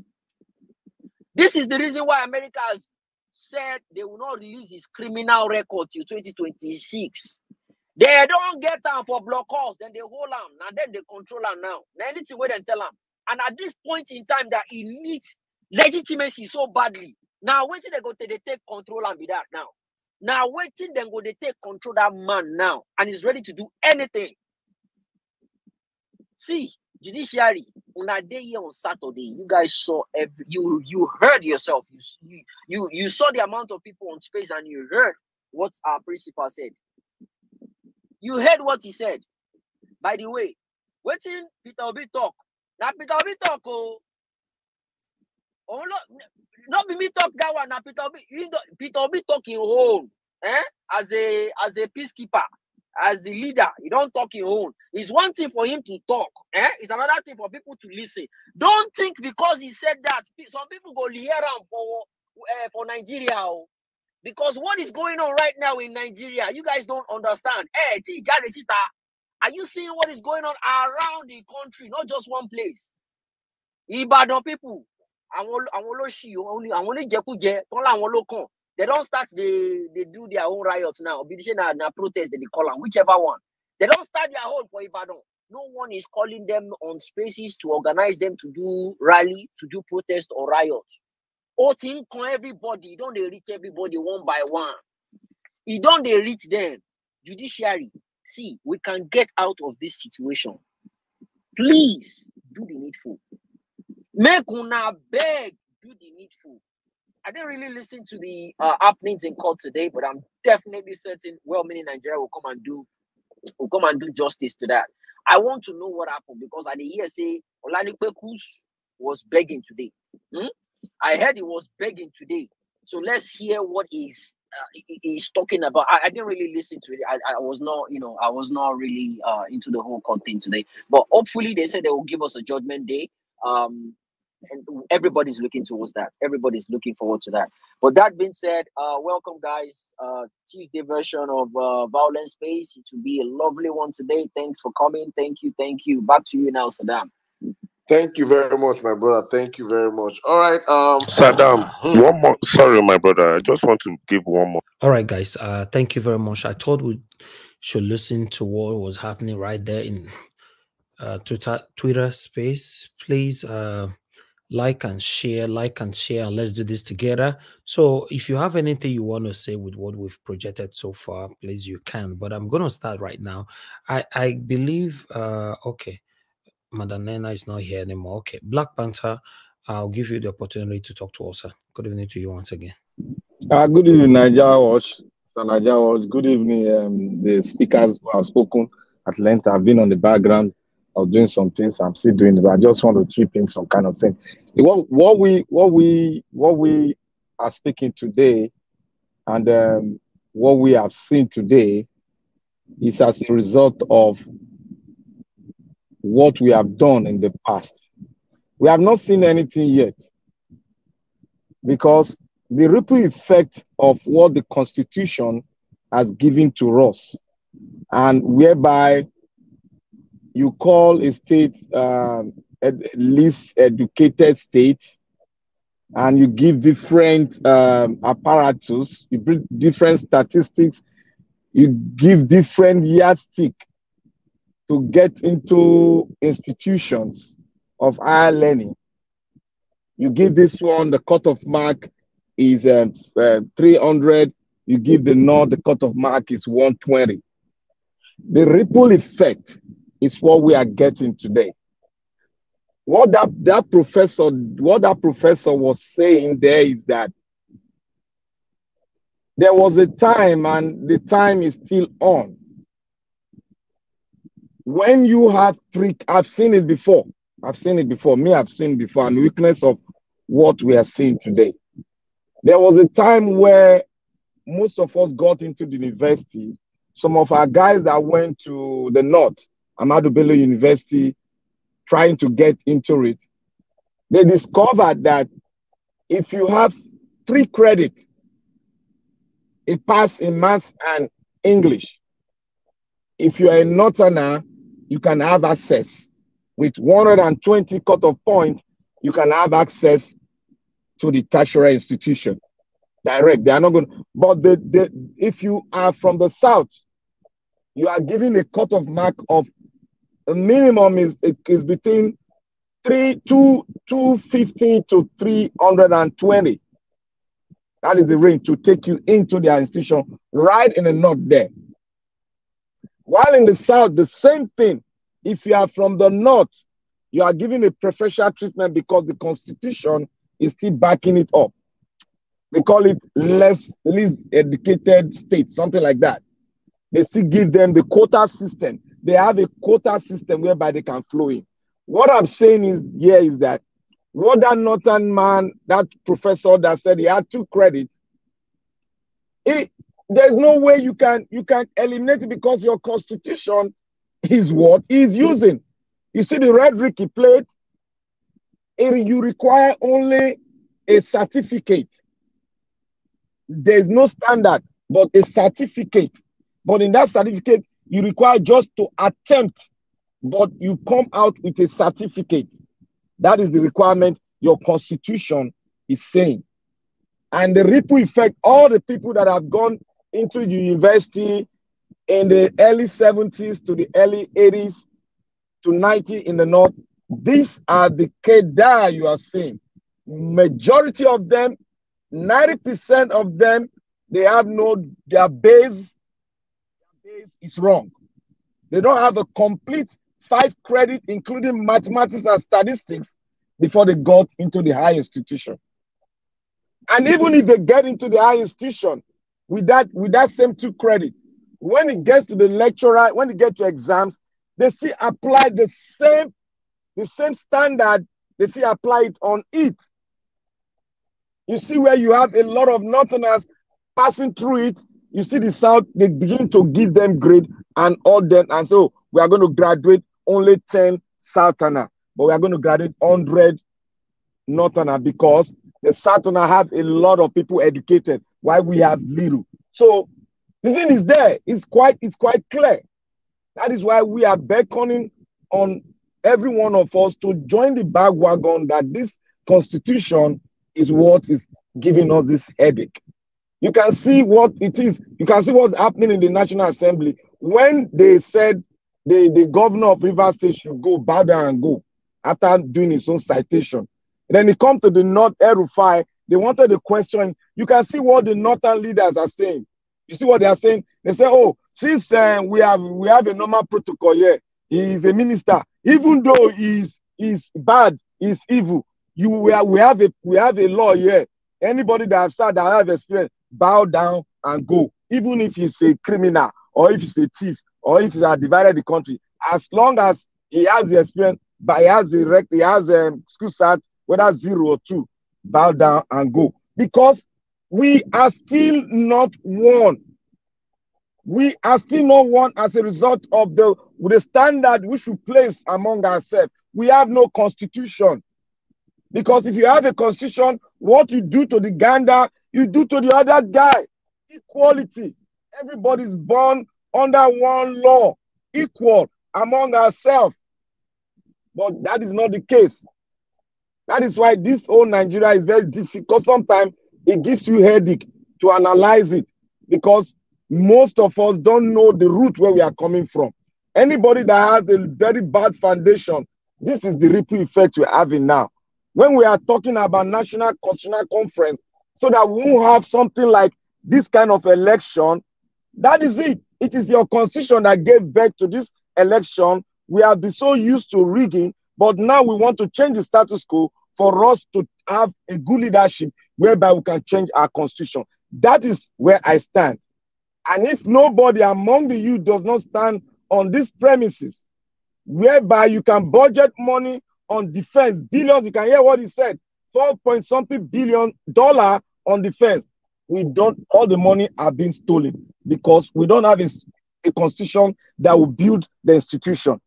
This is the reason why America has said they will not release his criminal record till 2026. They don't get them for block calls, then they hold him, and then they control him now. Now anything where they tell him. And at this point in time that he needs legitimacy so badly. Now waiting they go to they take control and be that now. Now waiting then go they take control that man now and he's ready to do anything. See, Judiciary, on a day here on Saturday, you guys saw you heard yourself. You saw the amount of people on space and you heard what our principal said. You heard what he said. By the way, waiting Peter Obi talk. Now Peter Obi talk, oh, not be me talk that one. Now Peter Obi talking home, as a peacekeeper, as the leader. He don't talk in own. It's one thing for him to talk, It's another thing for people to listen. Don't think because he said that some people go hear him for Nigeria. Because what is going on right now in Nigeria, you guys don't understand. Are you seeing what is going on around the country, not just one place? Ibadan people, they don't start, they do their own riots now. Na protest, they call them, whichever one. They don't start their own for Ibadan. No one is calling them on spaces to organize them to do rally, to do protest or riot. Voting on everybody, don't they reach everybody one by one? You don't they reach them. Judiciary, see, we can get out of this situation. Please do the needful. Make una beg, do the needful. I didn't really listen to the happenings in court today, but I'm definitely certain well-meaning Nigeria will come and do justice to that. I want to know what happened because I did hear say Olanipekus was begging today. I heard he was begging today. So let's hear what he's talking about. I didn't really listen to it. I was not, I was not really into the whole court thing today. But hopefully they said they will give us a judgment day. And everybody's looking towards that. Everybody's looking forward to that. But that being said, welcome guys. Tuesday version of Violence Space. It will be a lovely one today. Thanks for coming. Thank you. Back to you now, Saddam. Thank you very much, my brother. Thank you very much. All right. Saddam, one more. Sorry, my brother. I just want to give one more. All right, guys. Thank you very much. I thought we should listen to what was happening right there in Twitter space. Please like and share, and let's do this together. So if you have anything you want to say with what we've projected so far, please, you can. But I'm going to start right now. I believe, okay, Madam Nena is not here anymore. Okay, Black Panther, I'll give you the opportunity to talk to us, sir. Good evening to you once again. Good evening, Nigeria Watch. Good evening, the speakers who have spoken at length. I've been on the background of doing some things. I'm still doing it, but I just want to chip in some kind of thing. What we are speaking today, and what we have seen today, is as a result of what we have done in the past. We have not seen anything yet, because the ripple effect of what the Constitution has given to us, and whereby you call a state least educated state, and you give different apparatus, you bring different statistics, you give different yardstick to get into institutions of higher learning. You give this one, the cutoff mark is 300. You give the North, the cutoff mark is 120. The ripple effect is what we are getting today. What that professor was saying there is that there was a time, and the time is still on, when you have I've seen it before. I've seen it before. I'm a witness of what we are seeing today. There was a time where most of us got into the university. Some of our guys that went to the North, Ahmadu Bello University, trying to get into it, they discovered that if you have 3 credits, a pass in maths and English, if you are a Northerner, you can have access. With 120 cutoff points, you can have access to the tertiary institution. Direct. They are not going. But if you are from the South, you are given a cutoff mark of a minimum is between 250 to 320. That is the range to take you into their institution, right in the North there. While in the South, the same thing. If you are from the North, you are given a preferential treatment because the Constitution is still backing it up. They call it least educated state, something like that. They still give them the quota system. They have a quota system whereby they can flow in. What I'm saying is that what that Northern man, that professor that said he had 2 credits, there's no way you can eliminate it, because your Constitution is what he's using. You see the rhetoric he played? You require only a certificate. there is no standard, but a certificate. But in that certificate, you require just to attempt, but you come out with a certificate. That is the requirement your constitution is saying. And the ripple effect, all the people that have gone into the university in the early 70s to the early 80s to 90 in the north, these are the Kedar you are seeing. Majority of them, 90% of them, they have their base is wrong. They don't have a complete 5 credit, including mathematics and statistics, before they got into the high institution. And even if they get into the high institution with that same 2 credits, when it gets to the lecturer, when it gets to exams, they see apply the same standard, they see apply it on it. You see where you have a lot of Northerners passing through it, you see the South, they begin to give them grade and all them, and so we are going to graduate only 10 Southerner, but we are going to graduate 100 Northerner because the Southerner have a lot of people educated, while we have little. So the thing is there, it's quite clear. That is why we are beckoning on every one of us to join the bandwagon that this constitution is what is giving us this headache. You can see what it is. You can see what's happening in the National Assembly. When they said the governor of Rivers State should go, bow down and go, after doing his own citation. Then he come to the North, El-Rufai, they wanted to question. You can see what the Northern leaders are saying. You see what they are saying? They say, oh, since we have a normal protocol here, he is a minister. Even though he's bad, he's evil, we have a law here. Anybody that have experience, bow down and go. Even if he's a criminal, or if he's a thief, or if he's divided the country, as long as he has the experience, but he has school cert, whether 0 or 2, bow down and go. Because we are still not one. We are still not one as a result of the standard we should place among ourselves. We have no constitution. Because if you have a constitution, what you do to the gander, you do to the other guy. Equality. Everybody's born under one law, equal among ourselves. But that is not the case. That is why this whole Nigeria is very difficult. Sometimes it gives you headache to analyze it because most of us don't know the root where we are coming from. Anybody that has a very bad foundation, this is the ripple effect we're having now. When we are talking about National Constitutional Conference, so that we won't have something like this kind of election, that is it. It is your constitution that gave birth to this election. We have been so used to rigging, but now we want to change the status quo for us to have a good leadership whereby we can change our constitution. That is where I stand. And if nobody among the youth does not stand on these premises, whereby you can budget money on defense, billions, you can hear what he said, $4-point-something billion on defense. All the money are being stolen because we don't have a constitution that will build the institution.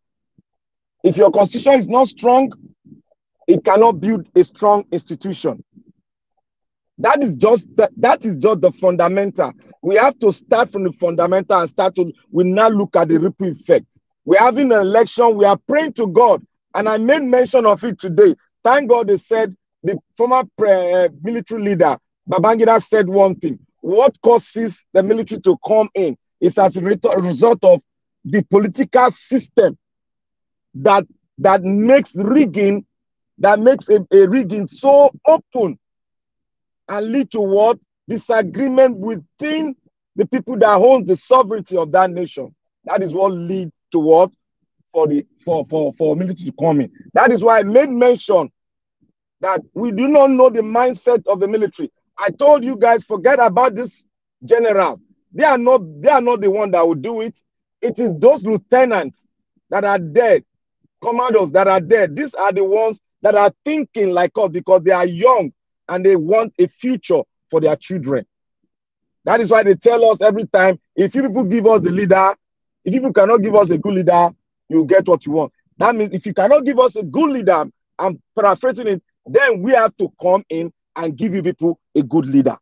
If your constitution is not strong, it cannot build a strong institution. That is just the fundamental. We have to start from the fundamental and we now look at the ripple effect. We're having an election, we are praying to God, and I made mention of it today. Thank God they said the former military leader, Babangida, said one thing. What causes the military to come in is as a result of the political system that makes rigging, that makes a rigging so open and lead to what? Disagreement within the people that hold the sovereignty of that nation. That is what leads to what? For military to come in. That is why I made mention that we do not know the mindset of the military. I told you guys, forget about these generals. They are not the one that will do it. It is those lieutenants that are dead, commandos that are dead. These are the ones that are thinking like us because they are young and they want a future for their children. That is why they tell us every time, if you people give us the leader, if you cannot give us a good leader, you get what you want. That means if you cannot give us a good leader, I'm paraphrasing it, then we have to come in and give you people a good leader.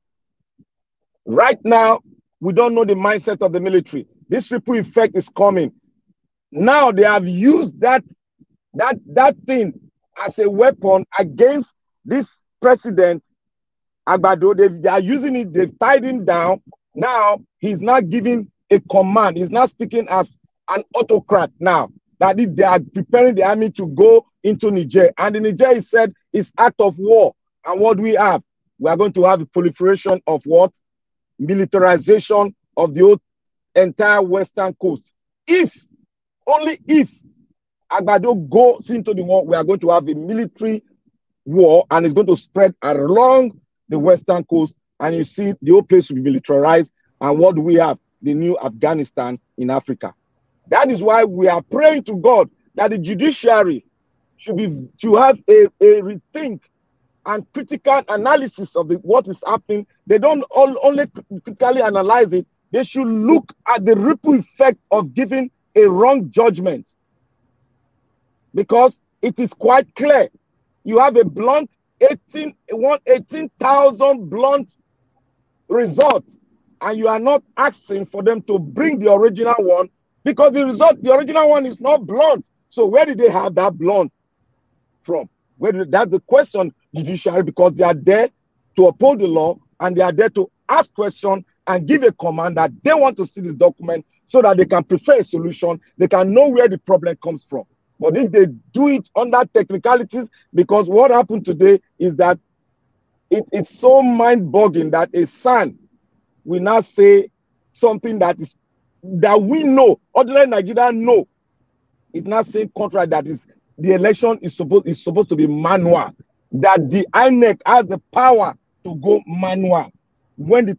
Right now, we don't know the mindset of the military. This ripple effect is coming. Now they have used that thing as a weapon against this president, Agbado. They are using it, they've tied him down. Now he's not giving a command. He's not speaking as an autocrat now. That if they are preparing the army to go into Niger, and in Niger, he said it's act of war. And what do we have? We are going to have a proliferation of what? Militarization of the whole entire western coast. If, only if Agbado goes into the war, we are going to have a military war, and it's going to spread along the western coast, and you see the whole place will be militarized. And what do we have? The new Afghanistan in Africa. That is why we are praying to God that the judiciary should have a rethink and critical analysis of what is happening. They don't only critically analyze it. They should look at the ripple effect of giving a wrong judgment, because it is quite clear. You have a blunt 18,000 blunt result, and you are not asking for them to bring the original one, because the original one is not blunt. So where did they have that blunt from? That's the question, judiciary, because they are there to uphold the law, and they are there to ask questions and give a command that they want to see this document so that they can prefer a solution. They can know where the problem comes from. But if they do it under technicalities, because what happened today is that it's so mind-boggling that a son will now say something that we know, ordinary Nigerians know, is not saying contrary, that is the election is supposed to be manual, that the INEC has the power to go manual. When the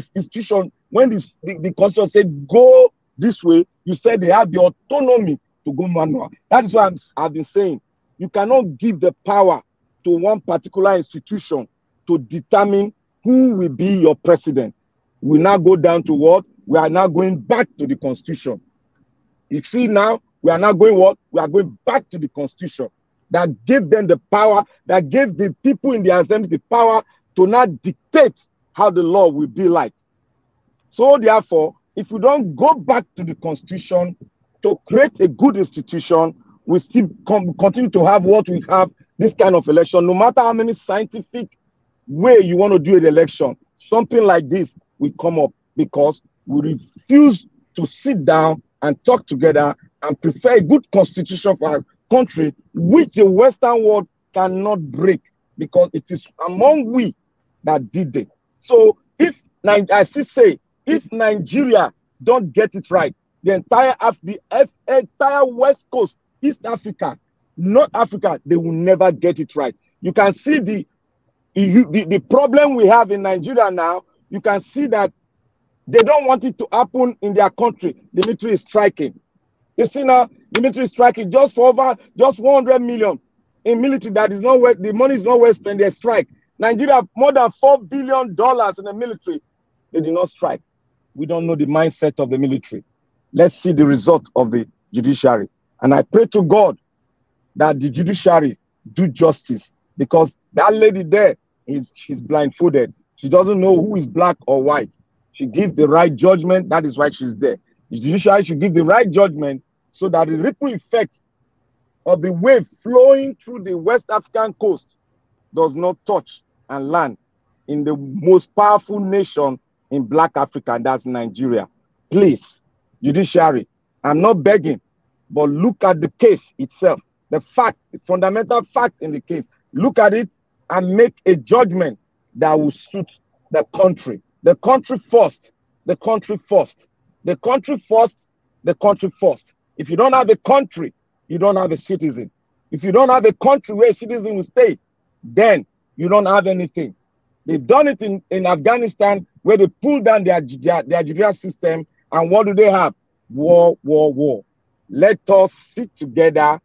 institution, when the constitution said go this way, you said they have the autonomy to go manual. That is why I've been saying you cannot give the power to one particular institution to determine who will be your president. We now go down to what? We are now going back to the constitution. You see now, we are now going what? We are going back to the constitution that gave them the power, that gave the people in the assembly the power to not dictate how the law will be like. So therefore, if we don't go back to the constitution to create a good institution, we still continue to have what we have, this kind of election. No matter how many scientific way you want to do an election, something like this will come up, because we refuse to sit down and talk together and prefer a good constitution for our country, which the Western world cannot break, because it is among we that did it. So if Nigeria don't get it right, the entire West Coast, East Africa, North Africa, they will never get it right. You can see the problem we have in Nigeria now. You can see that they don't want it to happen in their country. The military is striking. You see now, the military is striking just 100 million in military. That is not where the money is not well spent. They strike. Nigeria, more than $4 billion in the military. They did not strike. We don't know the mindset of the military. Let's see the result of the judiciary. And I pray to God that the judiciary do justice, because that lady there, she's blindfolded. She doesn't know who is black or white. She gives the right judgment. That is why she's there. The judiciary should give the right judgment so that the ripple effect of the wave flowing through the West African coast does not touch and land in the most powerful nation in Black Africa, and that's Nigeria. Please, judiciary, I'm not begging, but look at the case itself, the fact, the fundamental fact in the case. Look at it and make a judgment that will suit the country. The country first, the country first, the country first, the country first. If you don't have a country, you don't have a citizen. If you don't have a country where a citizen will stay, then you don't have anything. They've done it in Afghanistan, where they pulled down their judicial system, and what do they have? War, war, war. Let us sit together.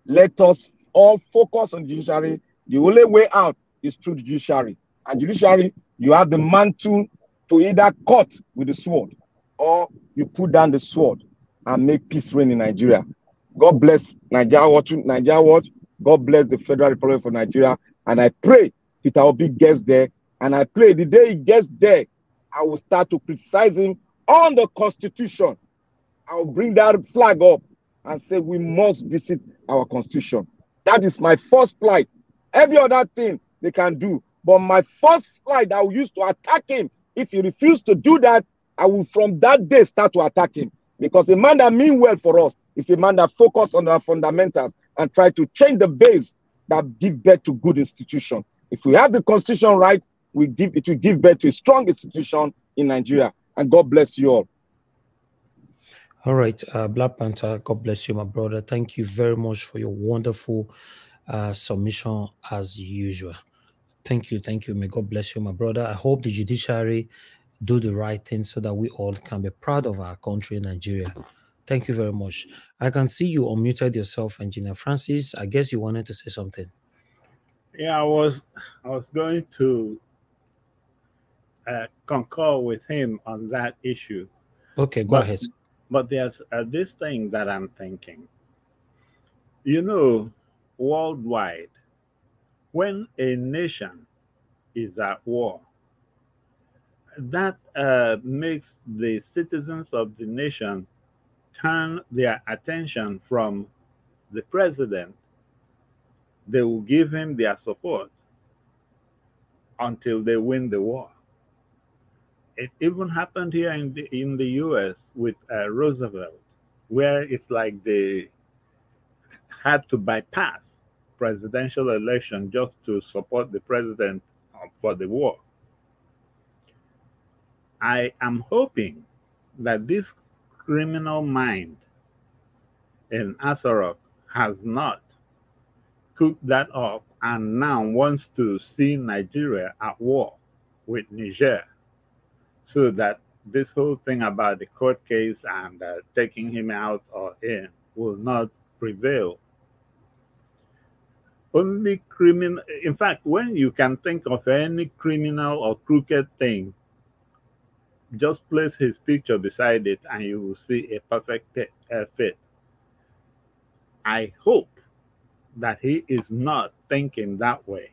Let us all focus on judiciary. The only way out is through judiciary. And judiciary, you have the mantle to either cut with the sword, or you put down the sword and make peace reign in Nigeria. God bless Nigeria Watch. God bless the Federal Republic of Nigeria. And I pray Peter Obi gets there And I pray the day he gets there, I will start to criticize him on the Constitution. I will bring that flag up and say we must visit our Constitution. That is my first plight. Every other thing they can do. But my first flight, I will use to attack him. If he refuses to do that, I will from that day start to attack him. Because a man that means well for us is a man that focuses on our fundamentals and try to change the base that give birth to good institution. If we have the Constitution right, it will give birth to a strong institution in Nigeria. And God bless you all. All right, Black Panther, God bless you, my brother. Thank you very much for your wonderful submission as usual. Thank you. May God bless you, my brother. I hope the judiciary do the right thing so that we all can be proud of our country, Nigeria. Thank you very much. I can see you unmuted yourself, Engineer Francis. I guess you wanted to say something. Yeah, I was going to concur with him on that issue. Okay, go ahead. But there's this thing that I'm thinking. You know, worldwide, when a nation is at war, that makes the citizens of the nation turn their attention from the president. They will give him their support until they win the war. It even happened here in the US with Roosevelt, where it's like they had to bypass presidential election just to support the president for the war. I am hoping that this criminal mind in Asarok has not cooked that up and now wants to see Nigeria at war with Niger, so that this whole thing about the court case and taking him out or in will not prevail. Only criminal, in fact, when you can think of any criminal or crooked thing, just place his picture beside it and you will see a perfect fit. I hope that he is not thinking that way.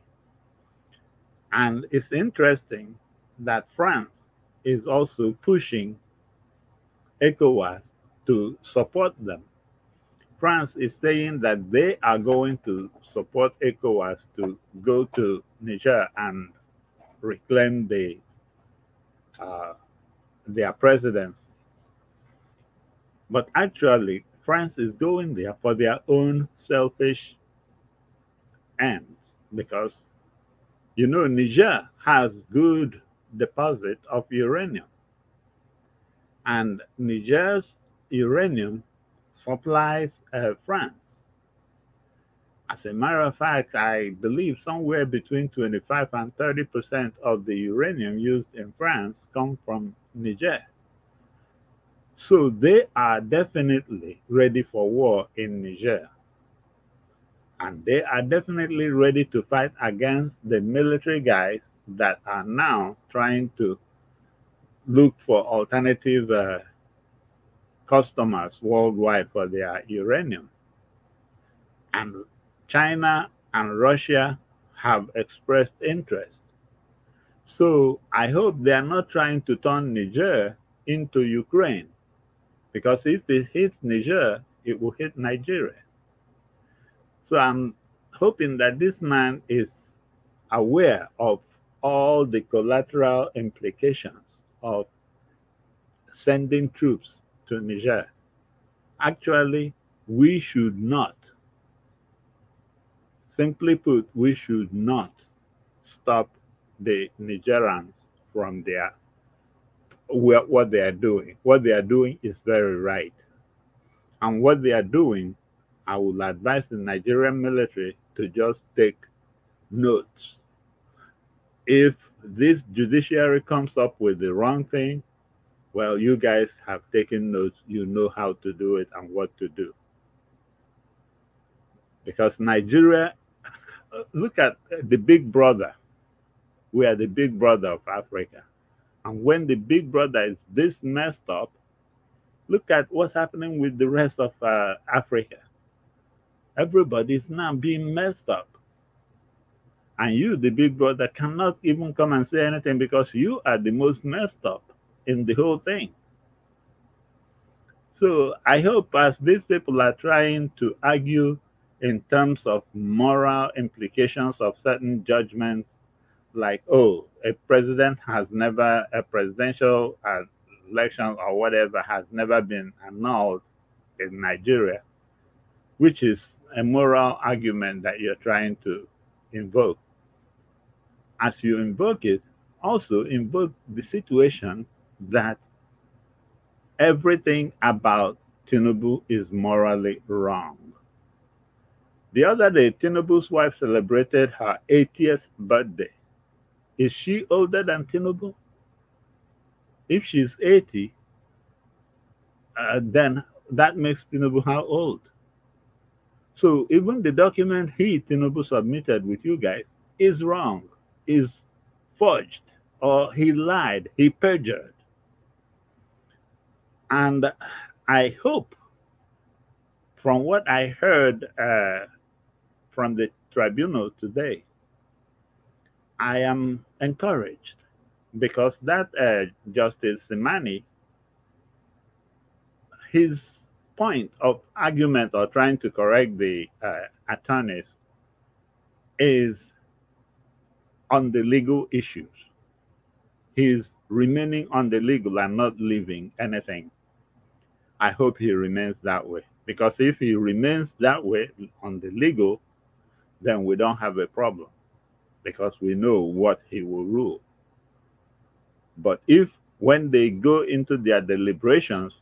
And it's interesting that France is also pushing ECOWAS to support them. France is saying that they are going to support ECOWAS to go to Niger and reclaim their presidency. But actually, France is going there for their own selfish ends, because, you know, Niger has good deposit of uranium. And Niger's uranium supplies France. As a matter of fact, I believe somewhere between 25 and 30% of the uranium used in France come from Niger. So they are definitely ready for war in Niger. And they are definitely ready to fight against the military guys that are now trying to look for alternative customers worldwide for their uranium. And China and Russia have expressed interest. So I hope they are not trying to turn Niger into Ukraine, because if it hits Niger, it will hit Nigeria. So I'm hoping that this man is aware of all the collateral implications of sending troops to Niger. Actually, we should not, simply put, we should not stop the Nigerians from what they are doing. What they are doing is very right. And what they are doing, I will advise the Nigerian military to just take notes. If this judiciary comes up with the wrong thing, well, you guys have taken notes. You know how to do it and what to do. Because Nigeria, look at the big brother. We are the big brother of Africa. And when the big brother is this messed up, look at what's happening with the rest of Africa. Everybody is now being messed up. And you, the big brother, cannot even come and say anything because you are the most messed up in the whole thing. So I hope as these people are trying to argue in terms of moral implications of certain judgments, like, oh, a presidential election or whatever has never been annulled in Nigeria, which is a moral argument that you're trying to invoke. As you invoke it, also invoke the situation that everything about Tinubu is morally wrong. The other day, Tinubu's wife celebrated her 80th birthday. Is she older than Tinubu? If she's 80, then that makes Tinubu how old? So even the document Tinubu submitted with you guys is wrong, is forged, or he lied, he perjured. And I hope, from what I heard from the tribunal today, I am encouraged because that Justice Simani, his point of argument or trying to correct the attorneys is on the legal issues. He's remaining on the legal and not leaving anything. I hope he remains that way, because if he remains that way on the legal, then we don't have a problem because we know what he will rule. But if when they go into their deliberations,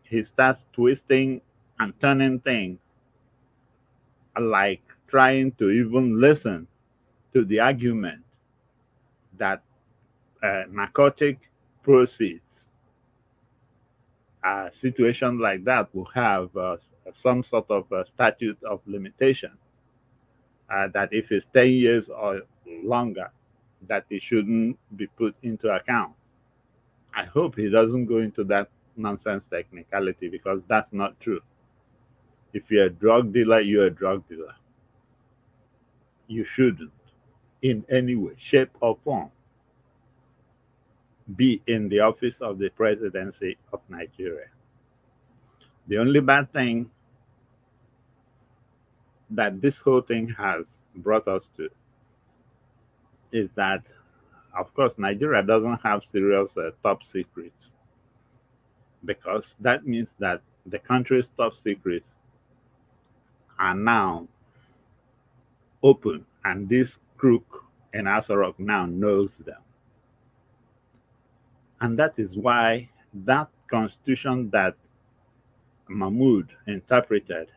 he starts twisting and turning things, like trying to even listen to the argument that narcotic proceeds, a situation like that will have some sort of statute of limitation, that if it's 10 years or longer, that it shouldn't be put into account. I hope he doesn't go into that nonsense technicality, because that's not true. If you're a drug dealer, you're a drug dealer. You shouldn't, in any way, shape, or form, be in the office of the presidency of Nigeria. The only bad thing that this whole thing has brought us to is that, of course, Nigeria doesn't have serious top secrets, because that means that the country's top secrets are now open, and this crook in Asarok now knows them. And that is why that constitution that Mahmoud interpreted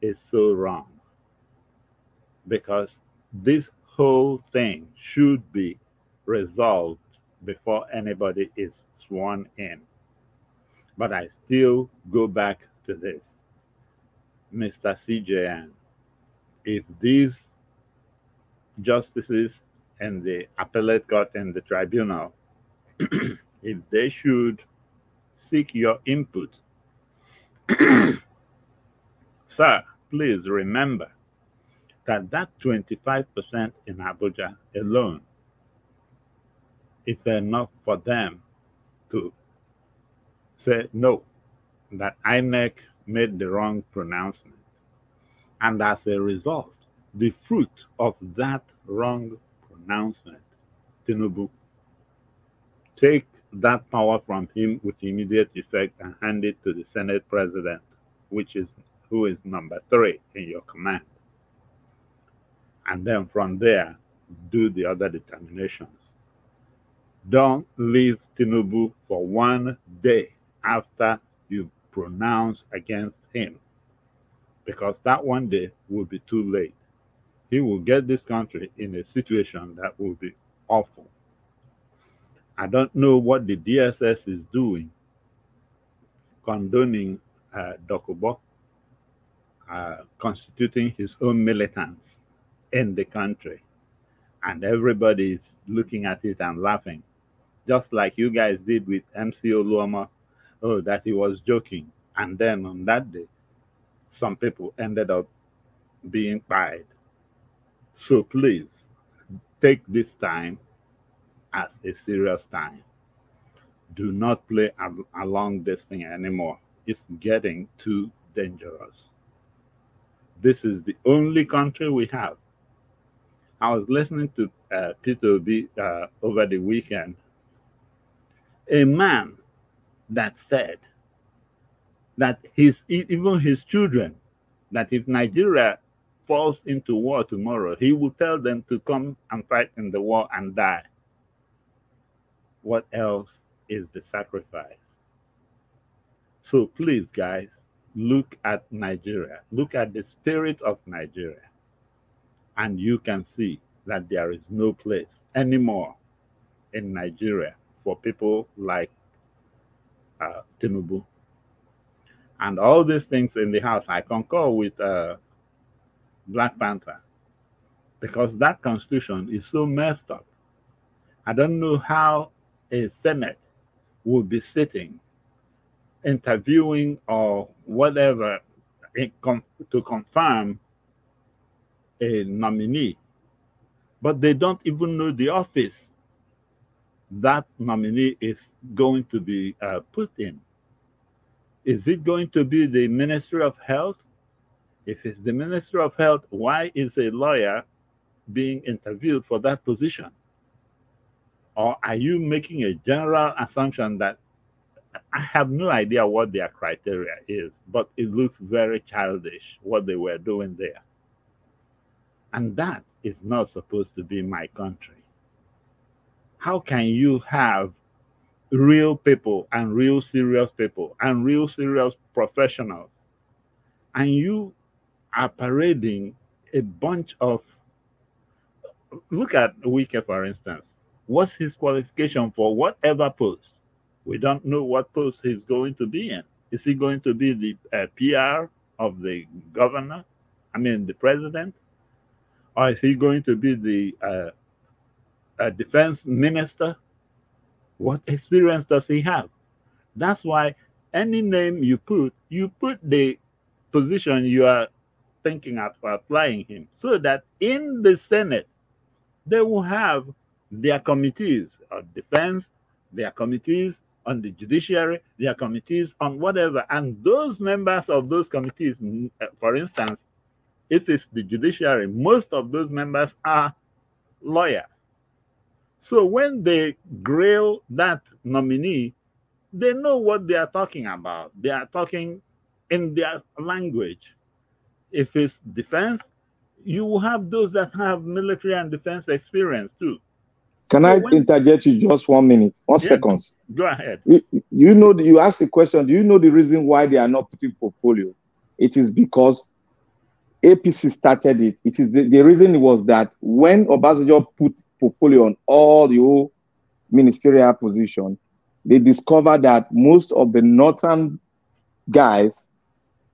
is so wrong, because this whole thing should be resolved before anybody is sworn in. But I still go back to this, Mr. CJN, if these justices and the appellate court and the tribunal, if they should seek your input, sir, please remember that 25% in Abuja alone is enough for them to say no, that INEC made the wrong pronouncement. And as a result, the fruit of that wrong pronouncement, Tinubu, take that power from him with immediate effect and hand it to the Senate President, who is number 3 in your command. And then from there, do the other determinations. Don't leave Tinubu for one day after you pronounce against him, because that one day will be too late. He will get this country in a situation that will be awful. I don't know what the DSS is doing, condoning Dokubo, constituting his own militants in the country. And everybody is looking at it and laughing, just like you guys did with MC Oluoma, that he was joking. And then on that day, some people ended up being fired. So please take this time as a serious time. Do not play along this thing anymore. It's getting too dangerous. This is the only country we have. I was listening to Peter B over the weekend. A man that said that even his children, that if Nigeria falls into war tomorrow, he will tell them to come and fight in the war and die. What else is the sacrifice? So please, guys, look at Nigeria. Look at the spirit of Nigeria. And you can see that there is no place anymore in Nigeria for people like Tinubu. And all these things in the House, I concur with Black Panther, because that constitution is so messed up. I don't know how a Senate will be sitting, interviewing or whatever to confirm a nominee, but they don't even know the office that nominee is going to be put in. Is it going to be the Ministry of Health? If it's the Ministry of Health, why is a lawyer being interviewed for that position? Or are you making a general assumption that I have no idea what their criteria is, but it looks very childish what they were doing there. And that is not supposed to be my country. How can you have real people and real serious people and real serious professionals, and you are parading a bunch of, look at Wike, for instance. What's his qualification for whatever post? We don't know what post he's going to be in. Is he going to be the PR of the governor? I mean, the president? Or is he going to be the defense minister? What experience does he have? That's why any name you put the position you are thinking of applying him, so that in the Senate, they will have their committees of defense, their committees on the judiciary, their committees on whatever. And those members of those committees, for instance, if it's the judiciary, most of those members are lawyers. So when they grill that nominee, they know what they are talking about. They are talking in their language. If it's defense, you will have those that have military and defense experience too. Can I interject you just 1 minute, 1 second? Go ahead. You know, you asked the question, do you know the reason why they are not putting portfolio? It is because APC started it. It is the reason was that when Obasanjo put portfolio on all the whole ministerial position, they discovered that most of the northern guys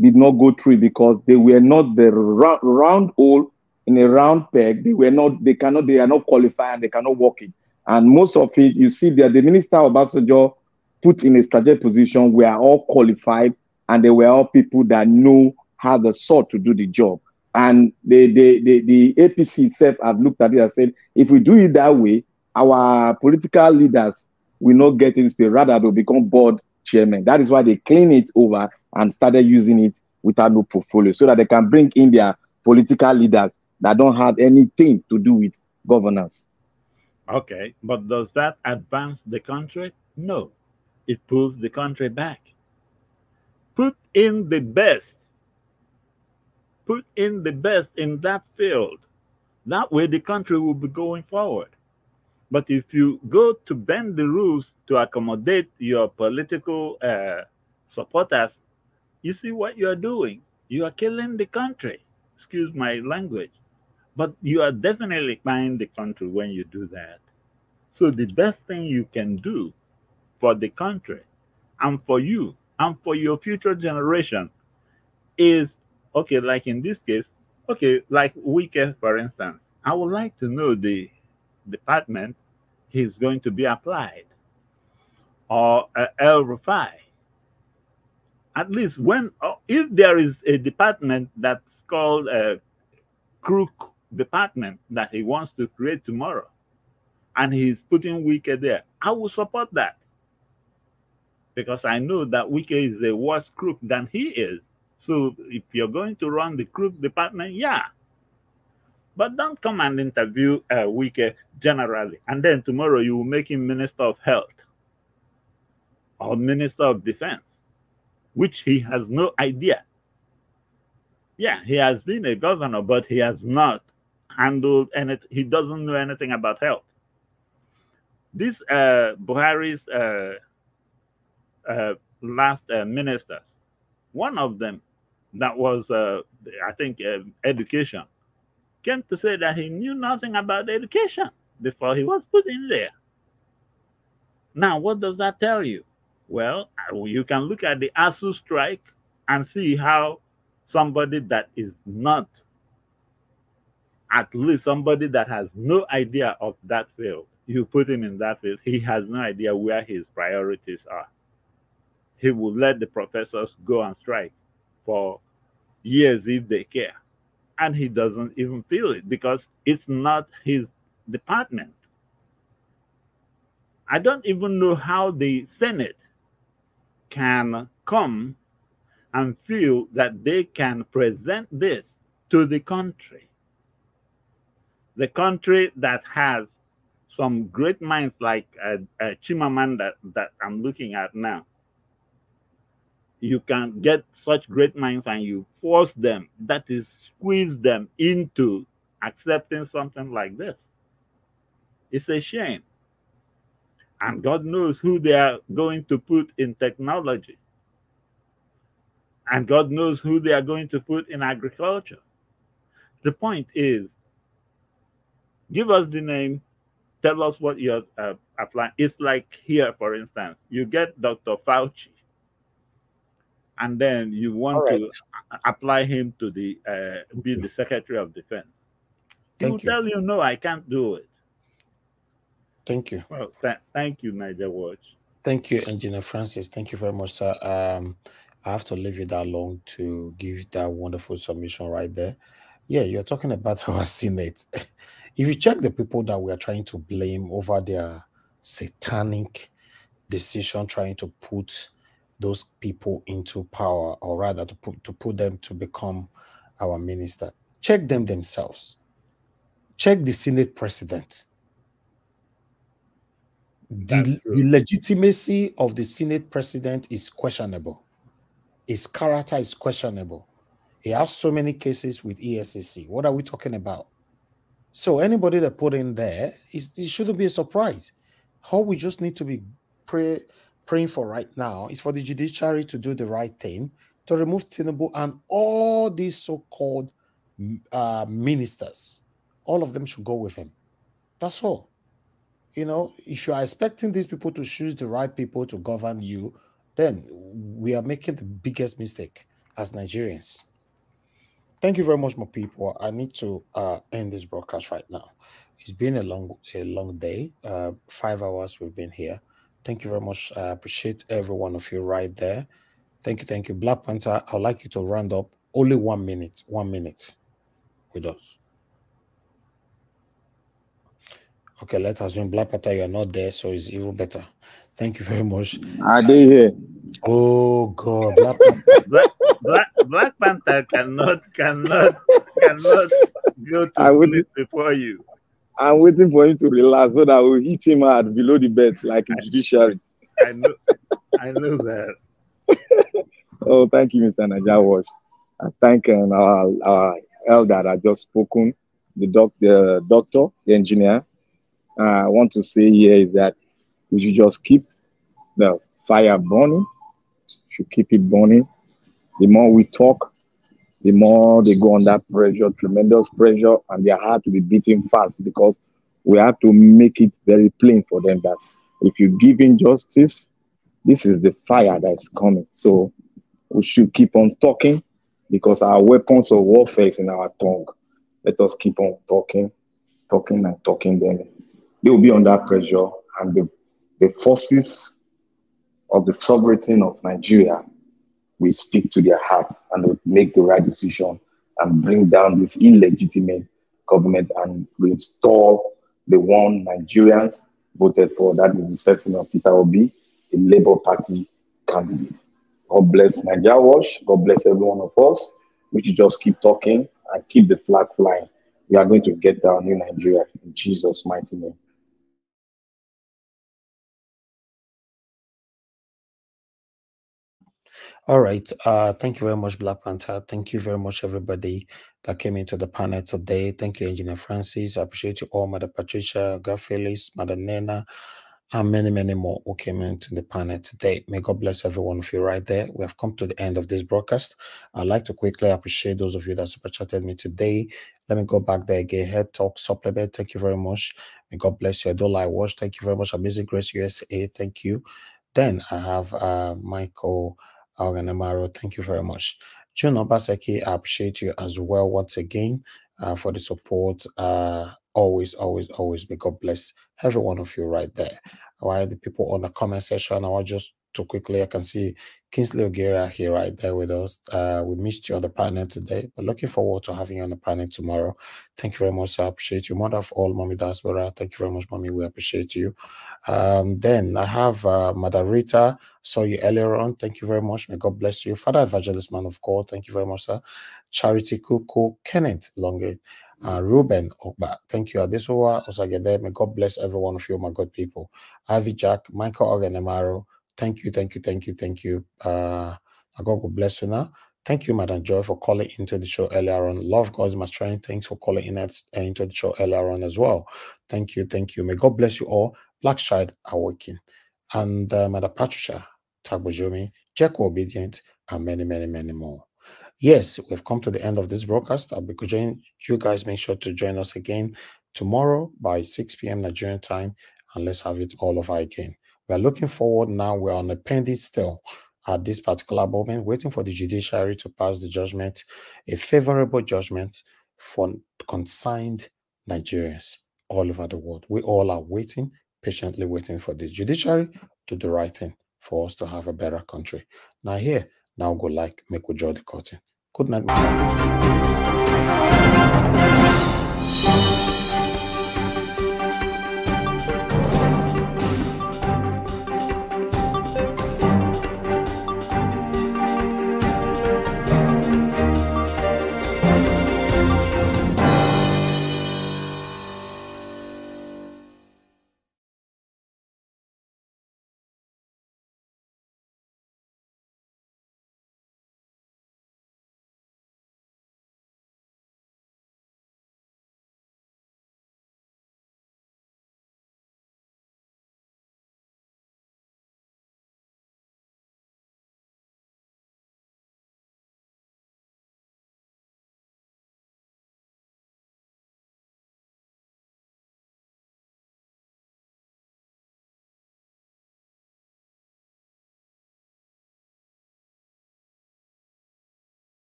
did not go through because they were not the round hole in a round peg. They are not qualified and they cannot walk it. And most of it, you see that the minister of Obasanjo put in a strategic position were all qualified and they were all people that know how the sort to do the job. And the APC itself have looked at it and said, if we do it that way, our political leaders will not get in space, rather they'll become board chairmen. That is why they clean it over and started using it without no portfolio, so that they can bring in their political leaders that don't have anything to do with governance. Okay, but does that advance the country? No, it pulls the country back. Put in the best. Put in the best in that field. That way the country will be going forward. But if you go to bend the rules to accommodate your political supporters, you see what you are doing. You are killing the country. Excuse my language. But you are definitely buying the country when you do that. So the best thing you can do for the country and for you and for your future generation is, okay, like in this case, okay, like Wike, for instance, I would like to know the department he's going to be applied, or El Rufai. At least when, if there is a department that's called crook department that he wants to create tomorrow, and he's putting Wike there, I will support that. Because I know that Wike is a worse crook than he is. So if you're going to run the crook department, yeah. But don't come and interview Wike generally, and then tomorrow you will make him Minister of Health or Minister of Defense, which he has no idea. Yeah, he has been a governor, but he has not handled anything. He doesn't know anything about health. These Buhari's last ministers, one of them that was, I think, education, came to say that he knew nothing about education before he was put in there. Now, what does that tell you? Well, you can look at the ASU strike and see how somebody that is not, at least somebody that has no idea of that field, you put him in that field, he has no idea where his priorities are. He will let the professors go on strike for years if they care. And he doesn't even feel it because it's not his department. I don't even know how the Senate can come and feel that they can present this to the country. The country that has some great minds like Chimamanda that I'm looking at now. You can get such great minds and you force them, that is, squeeze them into accepting something like this. It's a shame. And God knows who they are going to put in technology. And God knows who they are going to put in agriculture. The point is, give us the name, tell us what you're applying. It's like here, for instance, you get Dr. Fauci, and then you want to apply him to the be the Secretary of Defense. He will tell you, no, I can't do it. Thank you. Well, thank you, Niger Watch. Thank you, Engineer Francis. Thank you very much, sir. I have to leave you that long to give that wonderful submission right there. Yeah, you're talking about our Senate. If you check the people that we are trying to blame over their satanic decision, trying to put those people into power, or rather to put them to become our minister, check them themselves. Check the Senate president. The legitimacy of the Senate president is questionable. His character is questionable. He has so many cases with ESCC. What are we talking about? So anybody that put in there, it shouldn't be a surprise. All we just need to be praying for right now is for the judiciary to do the right thing, to remove Tinubu and all these so-called ministers. All of them should go with him. That's all. You know, if you are expecting these people to choose the right people to govern you, then we are making the biggest mistake as Nigerians. Thank you very much, my people. I need to end this broadcast right now. It's been a long day. 5 hours we've been here. Thank you very much. I appreciate every one of you right there. Thank you, thank you. Black Panther, I'd like you to round up only 1 minute. 1 minute with us. Okay, let's assume Black Panther, you're not there, so it's even better. Thank you very much. Are they here? Oh God, Black Panther cannot go to sleep before you. I'm waiting for him to relax so that we'll hit him hard below the belt like a judiciary. I know that. Oh, thank you, Mr. Niger Watch. I thank our elder that had just spoken, the doctor, the engineer. I want to say here is that we should just keep the fire burning. Should keep it burning. The more we talk, the more they go under pressure, tremendous pressure, and their heart to be beating fast, because we have to make it very plain for them that if you give injustice, this is the fire that is coming. So we should keep on talking, because our weapons of warfare is in our tongue. Let us keep on talking. Then they will be under pressure, and the forces of the sovereignty of Nigeria will speak to their heart and will make the right decision and bring down this illegitimate government and restore the one Nigerians voted for. That is the person of Peter Obi, a Labour Party candidate. God bless Nigeria Watch. God bless every one of us. We should just keep talking and keep the flag flying. We are going to get down in Nigeria in Jesus' mighty name. All right. Thank you very much, Black Panther. Thank you very much, everybody that came into the panel today. Thank you, Engineer Francis. I appreciate you all, Mother Patricia, Garfelis, Mother Nena, and many, many more who came into the panel today. May God bless every one of you right there. We have come to the end of this broadcast. I'd like to quickly appreciate those of you that super chatted me today. Let me go back there again. Head Talk Supplement. Thank you very much. May God bless you. Adola Watch. Thank you very much. Amazing Grace USA. Thank you. Then I have Michael Alganamaro. Thank you very much. June Obaseki, I appreciate you as well once again for the support. Always, may God bless every one of you right there. All right, the people on the comment section, I want just to quickly, I can see Kingsley O'Gara here right there with us. We missed you on the panel today, but looking forward to having you on the panel tomorrow. Thank you very much. I appreciate you. Mother of all, Mommy Diaspora. Thank you very much, Mommy. We appreciate you. Then I have Mother Rita. Saw you earlier on. Thank you very much. May God bless you. Father Evangelist, man of God. Thank you very much, sir. Charity Kuku, Kenneth Longe, Ruben Ogba. Thank you. Adesowa Osagede. May God bless every one of you, my God people. Ivy Jack, Michael Ogenemaro. Thank you. God will bless you now. Thank you, Madam Joy, for calling into the show earlier on. Love God's my strength. Thanks for calling into the show earlier on as well. Thank you. May God bless you all. Black Child Awakening. And Madam Patricia, Tagbojomi, Jeko Obedient, and many, many, many more. Yes, we've come to the end of this broadcast. I'll be joining you guys. Make sure to join us again tomorrow by 6 p.m. Nigerian time, and let's have it all over again. We are looking forward now. We're on a pending still at this particular moment, waiting for the judiciary to pass the judgment, a favorable judgment for consigned Nigerians all over the world. We all are waiting, patiently waiting for this judiciary to do the right thing for us to have a better country. Now here, now go like, make we draw the curtain. Good night.